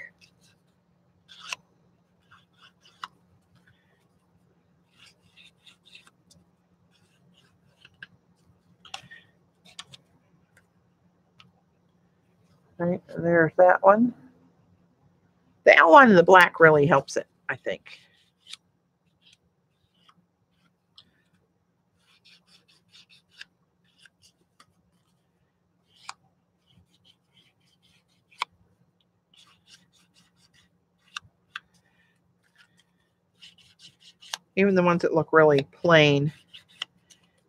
Speaker 1: Right, there's that one. The outline in the black really helps it, I think. Even the ones that look really plain,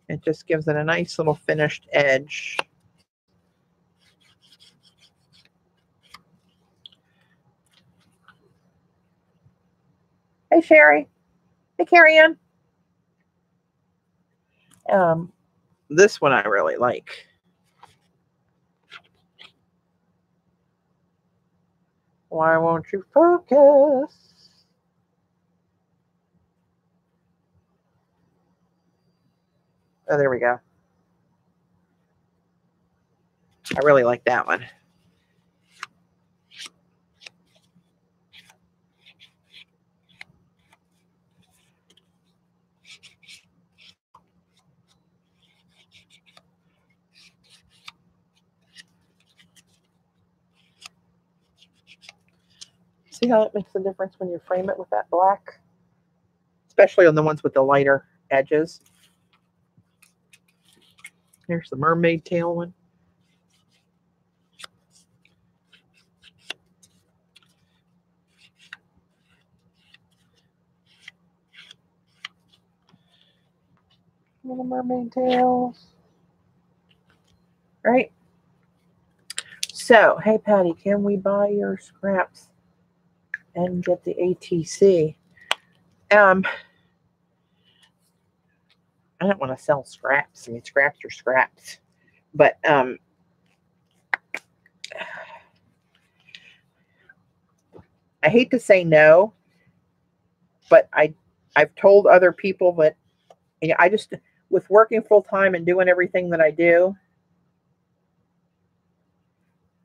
Speaker 1: it just gives it a nice little finished edge. Hey, Sherry. Hey, Carrie Ann. This one I really like. Why won't you focus? Oh, there we go. I really like that one. See how it makes a difference when you frame it with that black? Especially on the ones with the lighter edges. Here's the mermaid tail one. Little mermaid tails. Right? So, hey, Patty, can we buy your scraps and get the ATC? I don't want to sell scraps. I mean, scraps are scraps. But I hate to say no, but I've told other people that, you know, I just, with working full time and doing everything that I do,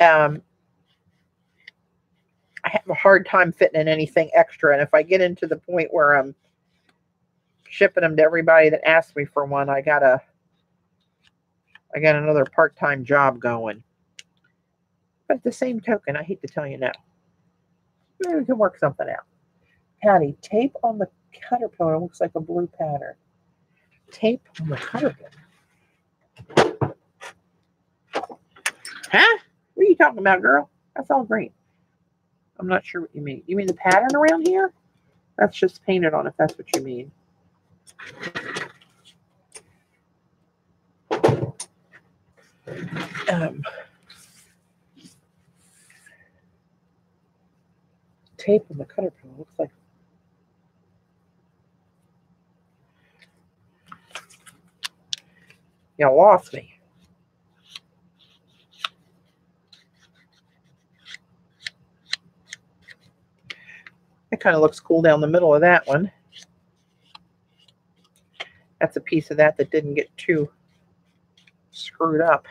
Speaker 1: I have a hard time fitting in anything extra. And if I get into the point where I'm shipping them to everybody that asks me for one, I got another part-time job going. But at the same token, I hate to tell you no. Maybe we can work something out. Patty, tape on the caterpillar looks like a blue pattern. Tape on the caterpillar. Huh? What are you talking about, girl? That's all green. I'm not sure what you mean. You mean the pattern around here? That's just painted on, if that's what you mean. Tape on the caterpillar looks like. You lost me. It kind of looks cool down the middle of that one. That's a piece of that didn't get too screwed up.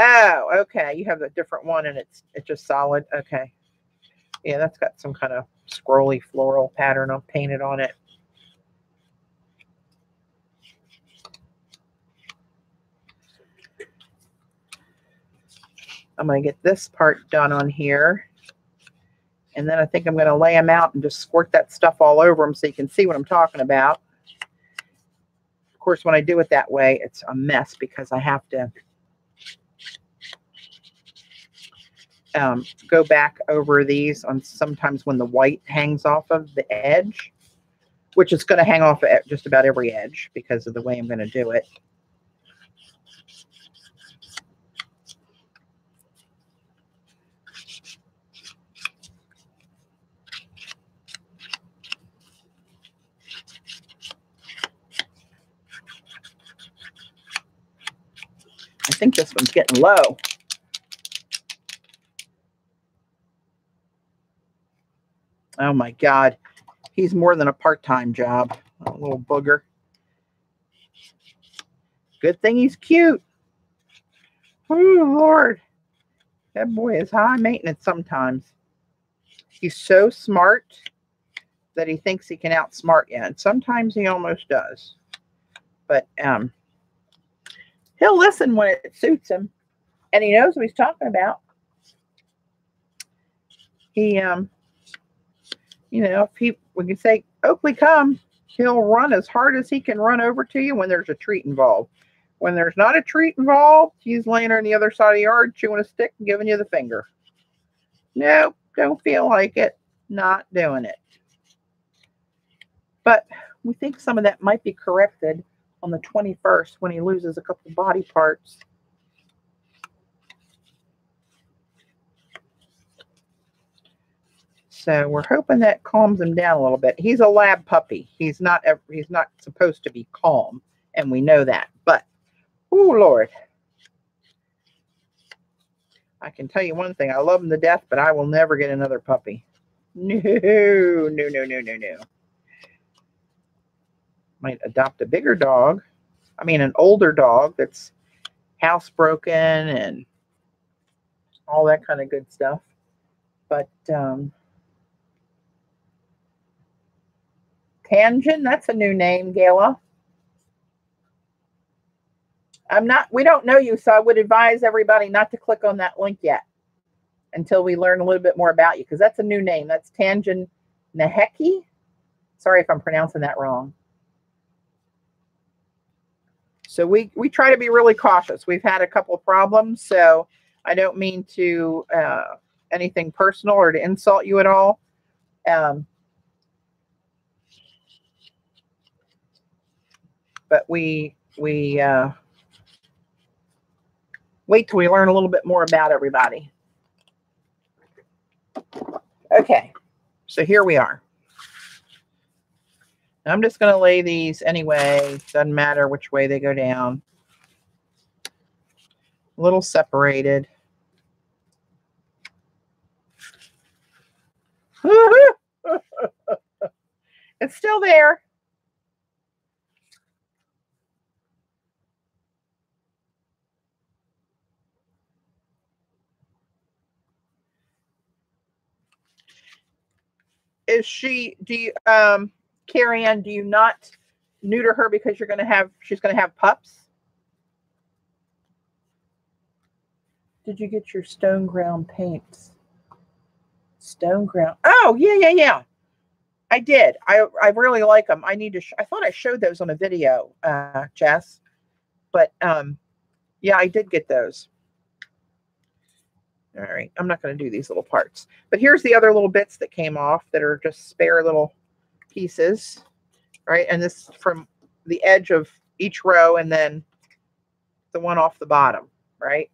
Speaker 1: Oh, okay. You have a different one and it's just solid. Okay. Yeah, that's got some kind of scrolly floral pattern painted on it. I'm going to get this part done on here. And then I think I'm going to lay them out and just squirt that stuff all over them so you can see what I'm talking about. Of course, when I do it that way, it's a mess because I have to go back over these on sometimes when the white hangs off of the edge, which is going to hang off at just about every edge because of the way I'm going to do it. I think this one's getting low. Oh my God. He's more than a part-time job. A little booger. Good thing he's cute. Oh, Lord. That boy is high maintenance sometimes. He's so smart that he thinks he can outsmart you. And sometimes he almost does. But he'll listen when it suits him. And he knows what he's talking about. He, you know, if we can say, Oakley, come, he'll run as hard as he can run over to you when there's a treat involved. When there's not a treat involved, he's laying on the other side of the yard, chewing a stick and giving you the finger. Nope, don't feel like it. Not doing it. But we think some of that might be corrected on the 21st when he loses a couple body parts. So we're hoping that calms him down a little bit. He's a lab puppy. He's not supposed to be calm, and we know that. But, oh Lord, I can tell you one thing. I love him to death, but I will never get another puppy. No, no, no, no, no, no. Might adopt a bigger dog. I mean, an older dog that's housebroken and all that kind of good stuff. But Tangent, that's a new name, Gayla. We don't know you, so I would advise everybody not to click on that link yet until we learn a little bit more about you, because that's a new name. That's Tangent Naheki. Sorry if I'm pronouncing that wrong. So we try to be really cautious. We've had a couple of problems, so I don't mean to anything personal or to insult you at all. But we wait till we learn a little bit more about everybody. Okay, so here we are. I'm just going to lay these anyway. Doesn't matter which way they go down. A little separated. It's still there. Is she, do you, Carrie Ann, do you not neuter her because she's going to have pups? Did you get your stone ground paints? Stone ground. Oh, yeah. I did. I really like them. I need to, I thought I showed those on a video, Jess, but, yeah, I did get those. All right. I'm not going to do these little parts, but here's the other little bits that came off that are just spare little pieces, right? And this from the edge of each row and then the one off the bottom, right?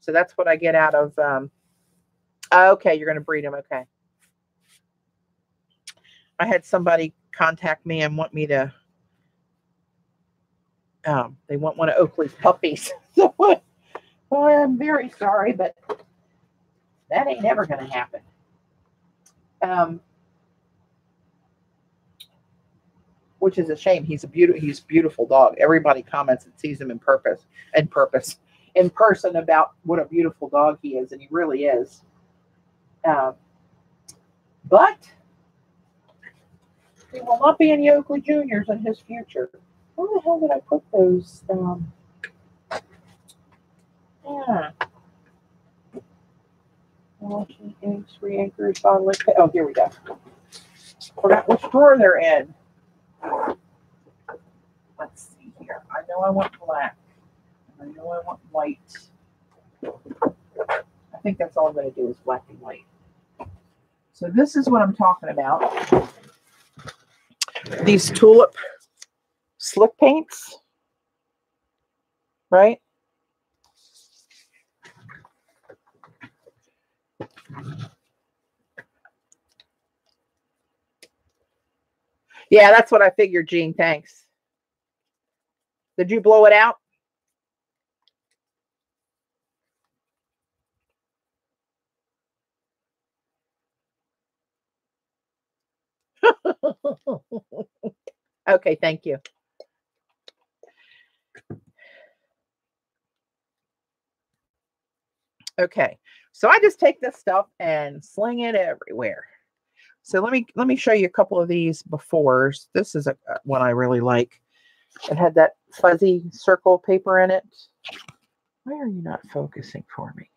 Speaker 1: So that's what I get out of, okay, you're going to breed them. Okay. I had somebody contact me and want me to, they want one of Oakley's puppies. So well, I'm very sorry, but that ain't ever going to happen. Which is a shame. He's a beautiful dog. Everybody comments and sees him in person about what a beautiful dog he is, and he really is. But he will not be any Oakley Juniors in his future. Where the hell did I put those? Yeah. Washing eggs, 3 anchors, bottle of, oh, here we go. Forgot which drawer they're in. Let's see here. I know I want black. I know I want white. I think that's all I'm going to do is black and white. So this is what I'm talking about. These tulip slick paints, right? Yeah, that's what I figured, Jean. Thanks. Did you blow it out? Okay, thank you. Okay, so I just take this stuff and sling it everywhere. So let me show you a couple of these befores. This is a one I really like. It had that fuzzy circle paper in it. Why are you not focusing for me?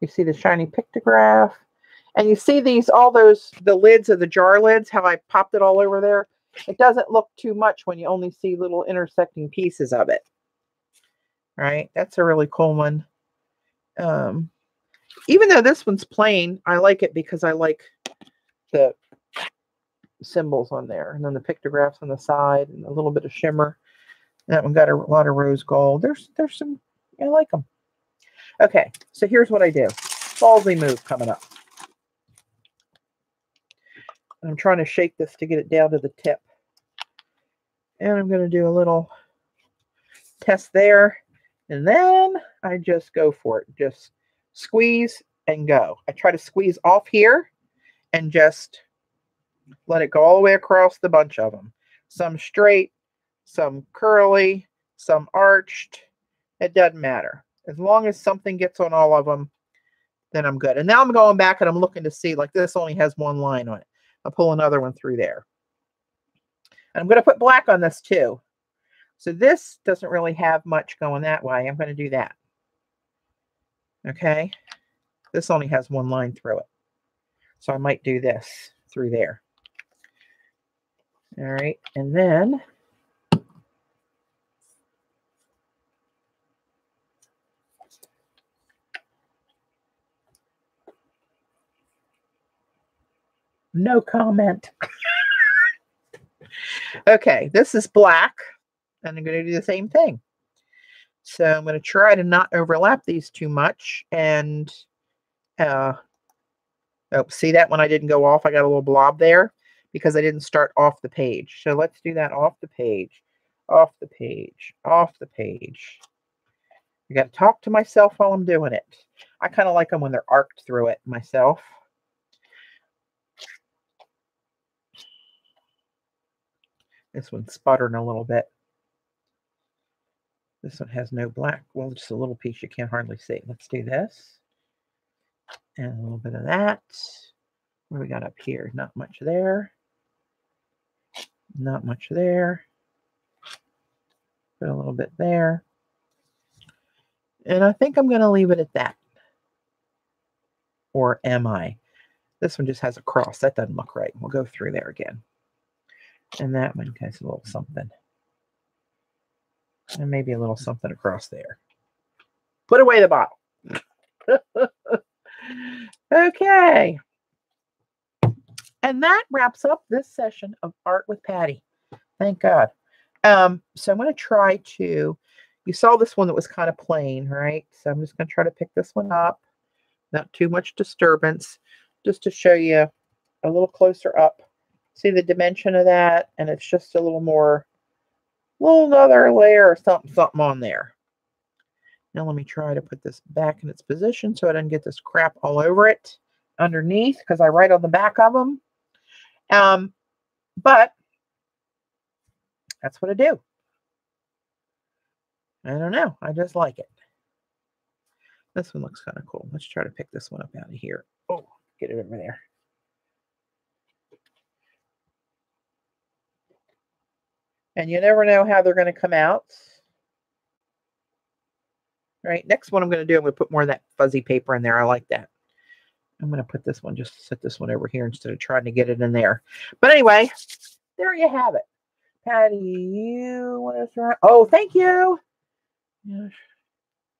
Speaker 1: You see the shiny pictograph, and you see these, all those, the lids of the jar lids, how I popped it all over there. It doesn't look too much when you only see little intersecting pieces of it. Right? That's a really cool one. Even though this one's plain, I like it because I like the symbols on there, and then the pictographs on the side, and a little bit of shimmer. That one got a lot of rose gold. There's some, I like them. Okay, so here's what I do. Ballsy move coming up. I'm trying to shake this to get it down to the tip. And I'm going to do a little test there. And then I just go for it. Just squeeze and go. I try to squeeze off here and just let it go all the way across the bunch of them. Some straight, some curly, some arched. It doesn't matter. As long as something gets on all of them, then I'm good. And now I'm going back and I'm looking to see, like this only has one line on it. I'll pull another one through there. And I'm going to put black on this too. So this doesn't really have much going that way. I'm going to do that. Okay. This only has one line through it. So I might do this through there. All right. And then no comment. Okay, this is black, and I'm going to do the same thing. So I'm going to try to not overlap these too much. And oh, see that when I didn't go off, I got a little blob there because I didn't start off the page. So let's do that off the page, off the page, off the page. I got to talk to myself while I'm doing it. I kind of like them when they're arced through it myself. This one's sputtering a little bit. This one has no black. Well, just a little piece you can't hardly see. Let's do this. And a little bit of that. What do we got up here? Not much there. Not much there. Put a little bit there. And I think I'm going to leave it at that. Or am I? This one just has a cross. That doesn't look right. We'll go through there again. And that one has a little something. And maybe a little something across there. Put away the bottle. Okay. And that wraps up this session of Art with Patti. Thank God. So I'm going to try to, you saw this one that was kind of plain, right? So I'm just going to try to pick this one up. Not too much disturbance. Just to show you a little closer up. See the dimension of that? And it's just a little more, little another layer or something on there. Now let me try to put this back in its position so I don't get this crap all over it underneath, because I write on the back of them. But that's what I do. I don't know. I just like it. This one looks kind of cool. Let's try to pick this one up out of here. Oh, get it over there. And you never know how they're going to come out. Right. Next one I'm going to do, I'm going to put more of that fuzzy paper in there. I like that. I'm going to put this one, just set this one over here instead of trying to get it in there. But anyway, there you have it. Patti, you want to try? Oh, thank you. Yes.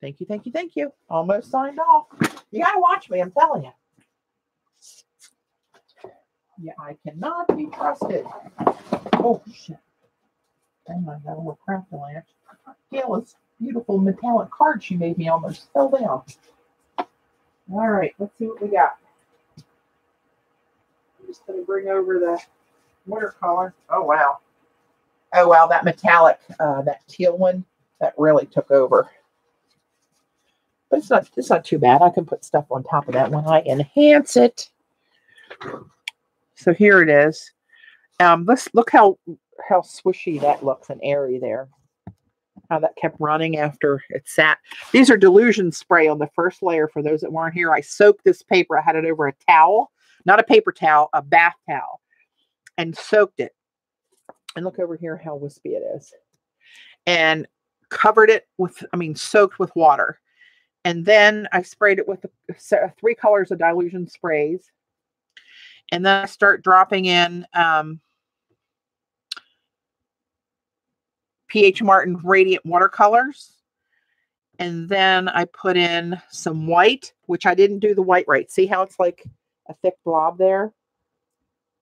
Speaker 1: Thank you, thank you, thank you. Almost signed off. You got to watch me, I'm telling you. Yeah, I cannot be trusted. Oh, shit. Hang on, I got a little crap to land. Kayla's beautiful metallic card she made me almost fell down. All right, let's see what we got. I'm just going to bring over the watercolor. Oh, wow. Oh, wow, that metallic, that teal one, that really took over. But it's not too bad. I can put stuff on top of that when I enhance it. So here it is. Let's look how how swishy that looks and airy there. How that kept running after it sat. These are Delusion spray on the first layer. For those that weren't here, I soaked this paper. I had it over a towel, not a paper towel, a bath towel, and soaked it. And look over here how wispy it is. And covered it with, soaked with water. And then I sprayed it with 3 colors of Delusion sprays. And then I start dropping in P.H. Martin Radiant Watercolors. And then I put in some white, which I didn't do the white right. See how it's like a thick blob there?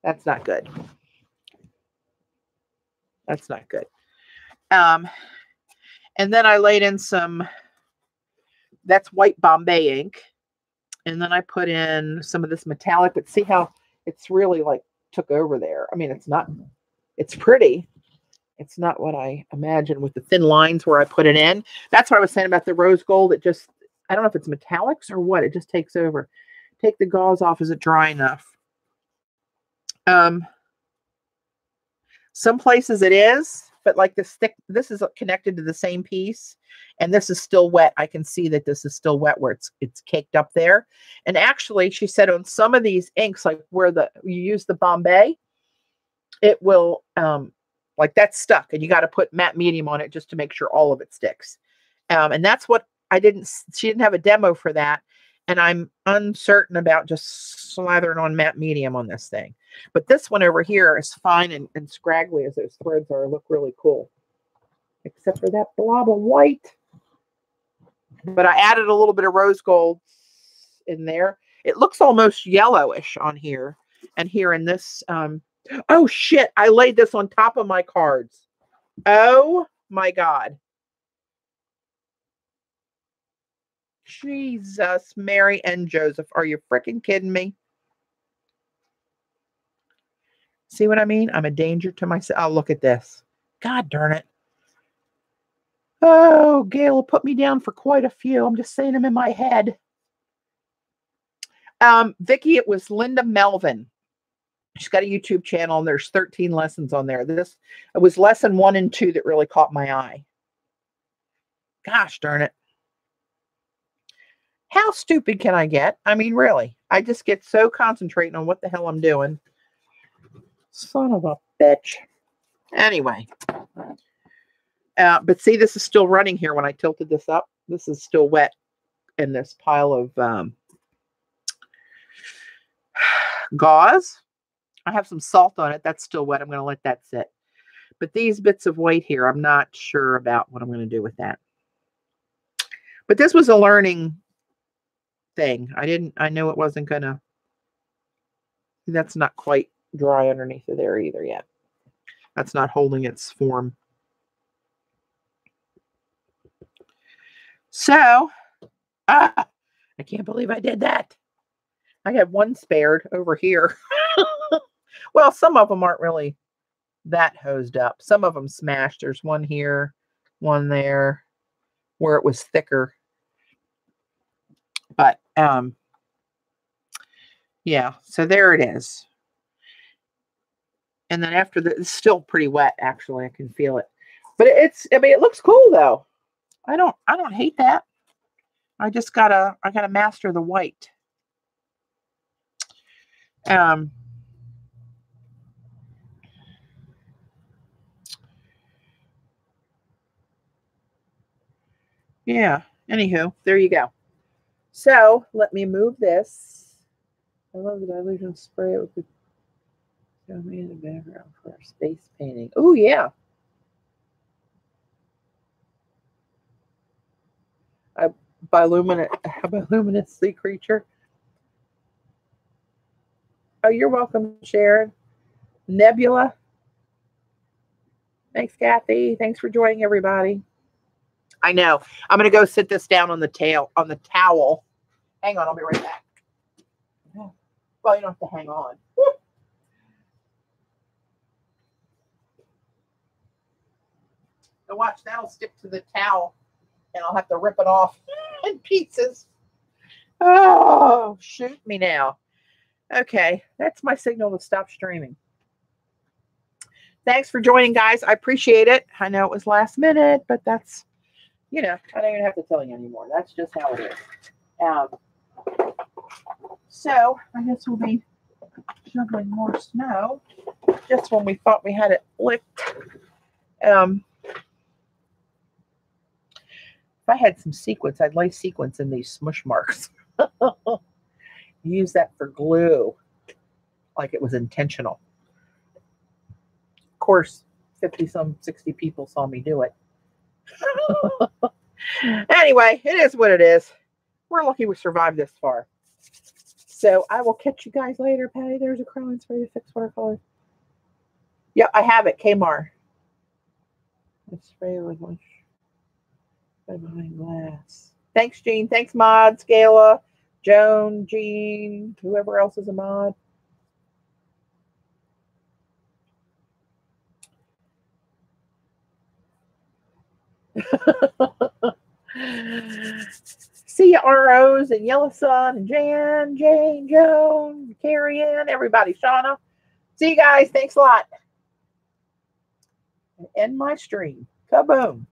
Speaker 1: That's not good. That's not good. And then I laid in some, that's white Bombay ink. And then I put in some of this metallic, but see how it's really like took over there. It's pretty. It's not what I imagined with the thin lines where I put it in. That's what I was saying about the rose gold. It just, I don't know if it's metallics or what. It just takes over. Take the gauze off. Is it dry enough? Some places it is, but like this is connected to the same piece. And this is still wet. I can see that this is still wet where it's caked up there. And actually, she said on some of these inks, like where you use the Bombay, it will, like that's stuck. And you got to put matte medium on it just to make sure all of it sticks. And that's what she didn't have a demo for that. And I'm uncertain about just slathering on matte medium on this thing. But this one over here is fine and scraggly as those threads are. Look really cool. Except for that blob of white. But I added a little bit of rose gold in there. It looks almost yellowish on here. And here in this, oh shit, I laid this on top of my cards. Oh my God. Jesus, Mary and Joseph. Are you freaking kidding me? See what I mean? I'm a danger to myself. Oh, look at this. God darn it. Oh, Gail will put me down for quite a few. I'm just saying them in my head. Vicki, it was Linda Melvin. She's got a YouTube channel and there's 13 lessons on there. It was lesson 1 and 2 that really caught my eye. Gosh darn it. How stupid can I get? I mean, really, I just get so concentrating on what the hell I'm doing. Son of a bitch. Anyway. But see, this is still running here when I tilted this up. This is still wet in this pile of gauze. I have some salt on it. That's still wet. I'm going to let that sit. But these bits of white here, I'm not sure about what I'm going to do with that. But this was a learning thing. I knew it wasn't going to, that's not quite dry underneath of there either yet. That's not holding its form. So, I can't believe I did that. I had one spared over here. Well, some of them aren't really that hosed up. Some of them smashed. There's one here, one there, where it was thicker. But, yeah, so there it is. And then after that, it's still pretty wet, actually. I can feel it. But it looks cool, though. I don't hate that. I gotta master the white. Yeah, anywho, there you go. So let me move this. I love the Delusion spray. It would show me in the background for our space painting. Oh yeah. Bioluminescent sea creature. Oh, you're welcome, Sharon. Nebula. Thanks, Kathy. Thanks for joining, everybody. I know. I'm going to go sit this down on the towel. Hang on, I'll be right back. Well, you don't have to hang on. So watch, that'll stick to the towel, and I'll have to rip it off in pieces. Oh, shoot me now. Okay, that's my signal to stop streaming. Thanks for joining, guys. I appreciate it. I know it was last minute, but that's, you know, I don't even have to tell you anymore. That's just how it is. So I guess we'll be shoveling more snow just when we thought we had it licked. If I had some sequins, I'd lay sequins in these smush marks. Use that for glue like it was intentional. Of course, 60 people saw me do it. Anyway, it is what it is. We're lucky we survived this far. So I will catch you guys later, Patty. There's a Crowens for you to fix watercolor. Yeah, I have it, Kmart. Let's spray with one behind glass. Thanks, Jean. Thanks, Mod, Scala, Joan, Jean, whoever else is a mod. See you, ROs and Yellow Sun and Jan, Jane, Joan, Carrie Ann, everybody, Shauna. See you guys. Thanks a lot. And end my stream. Kaboom.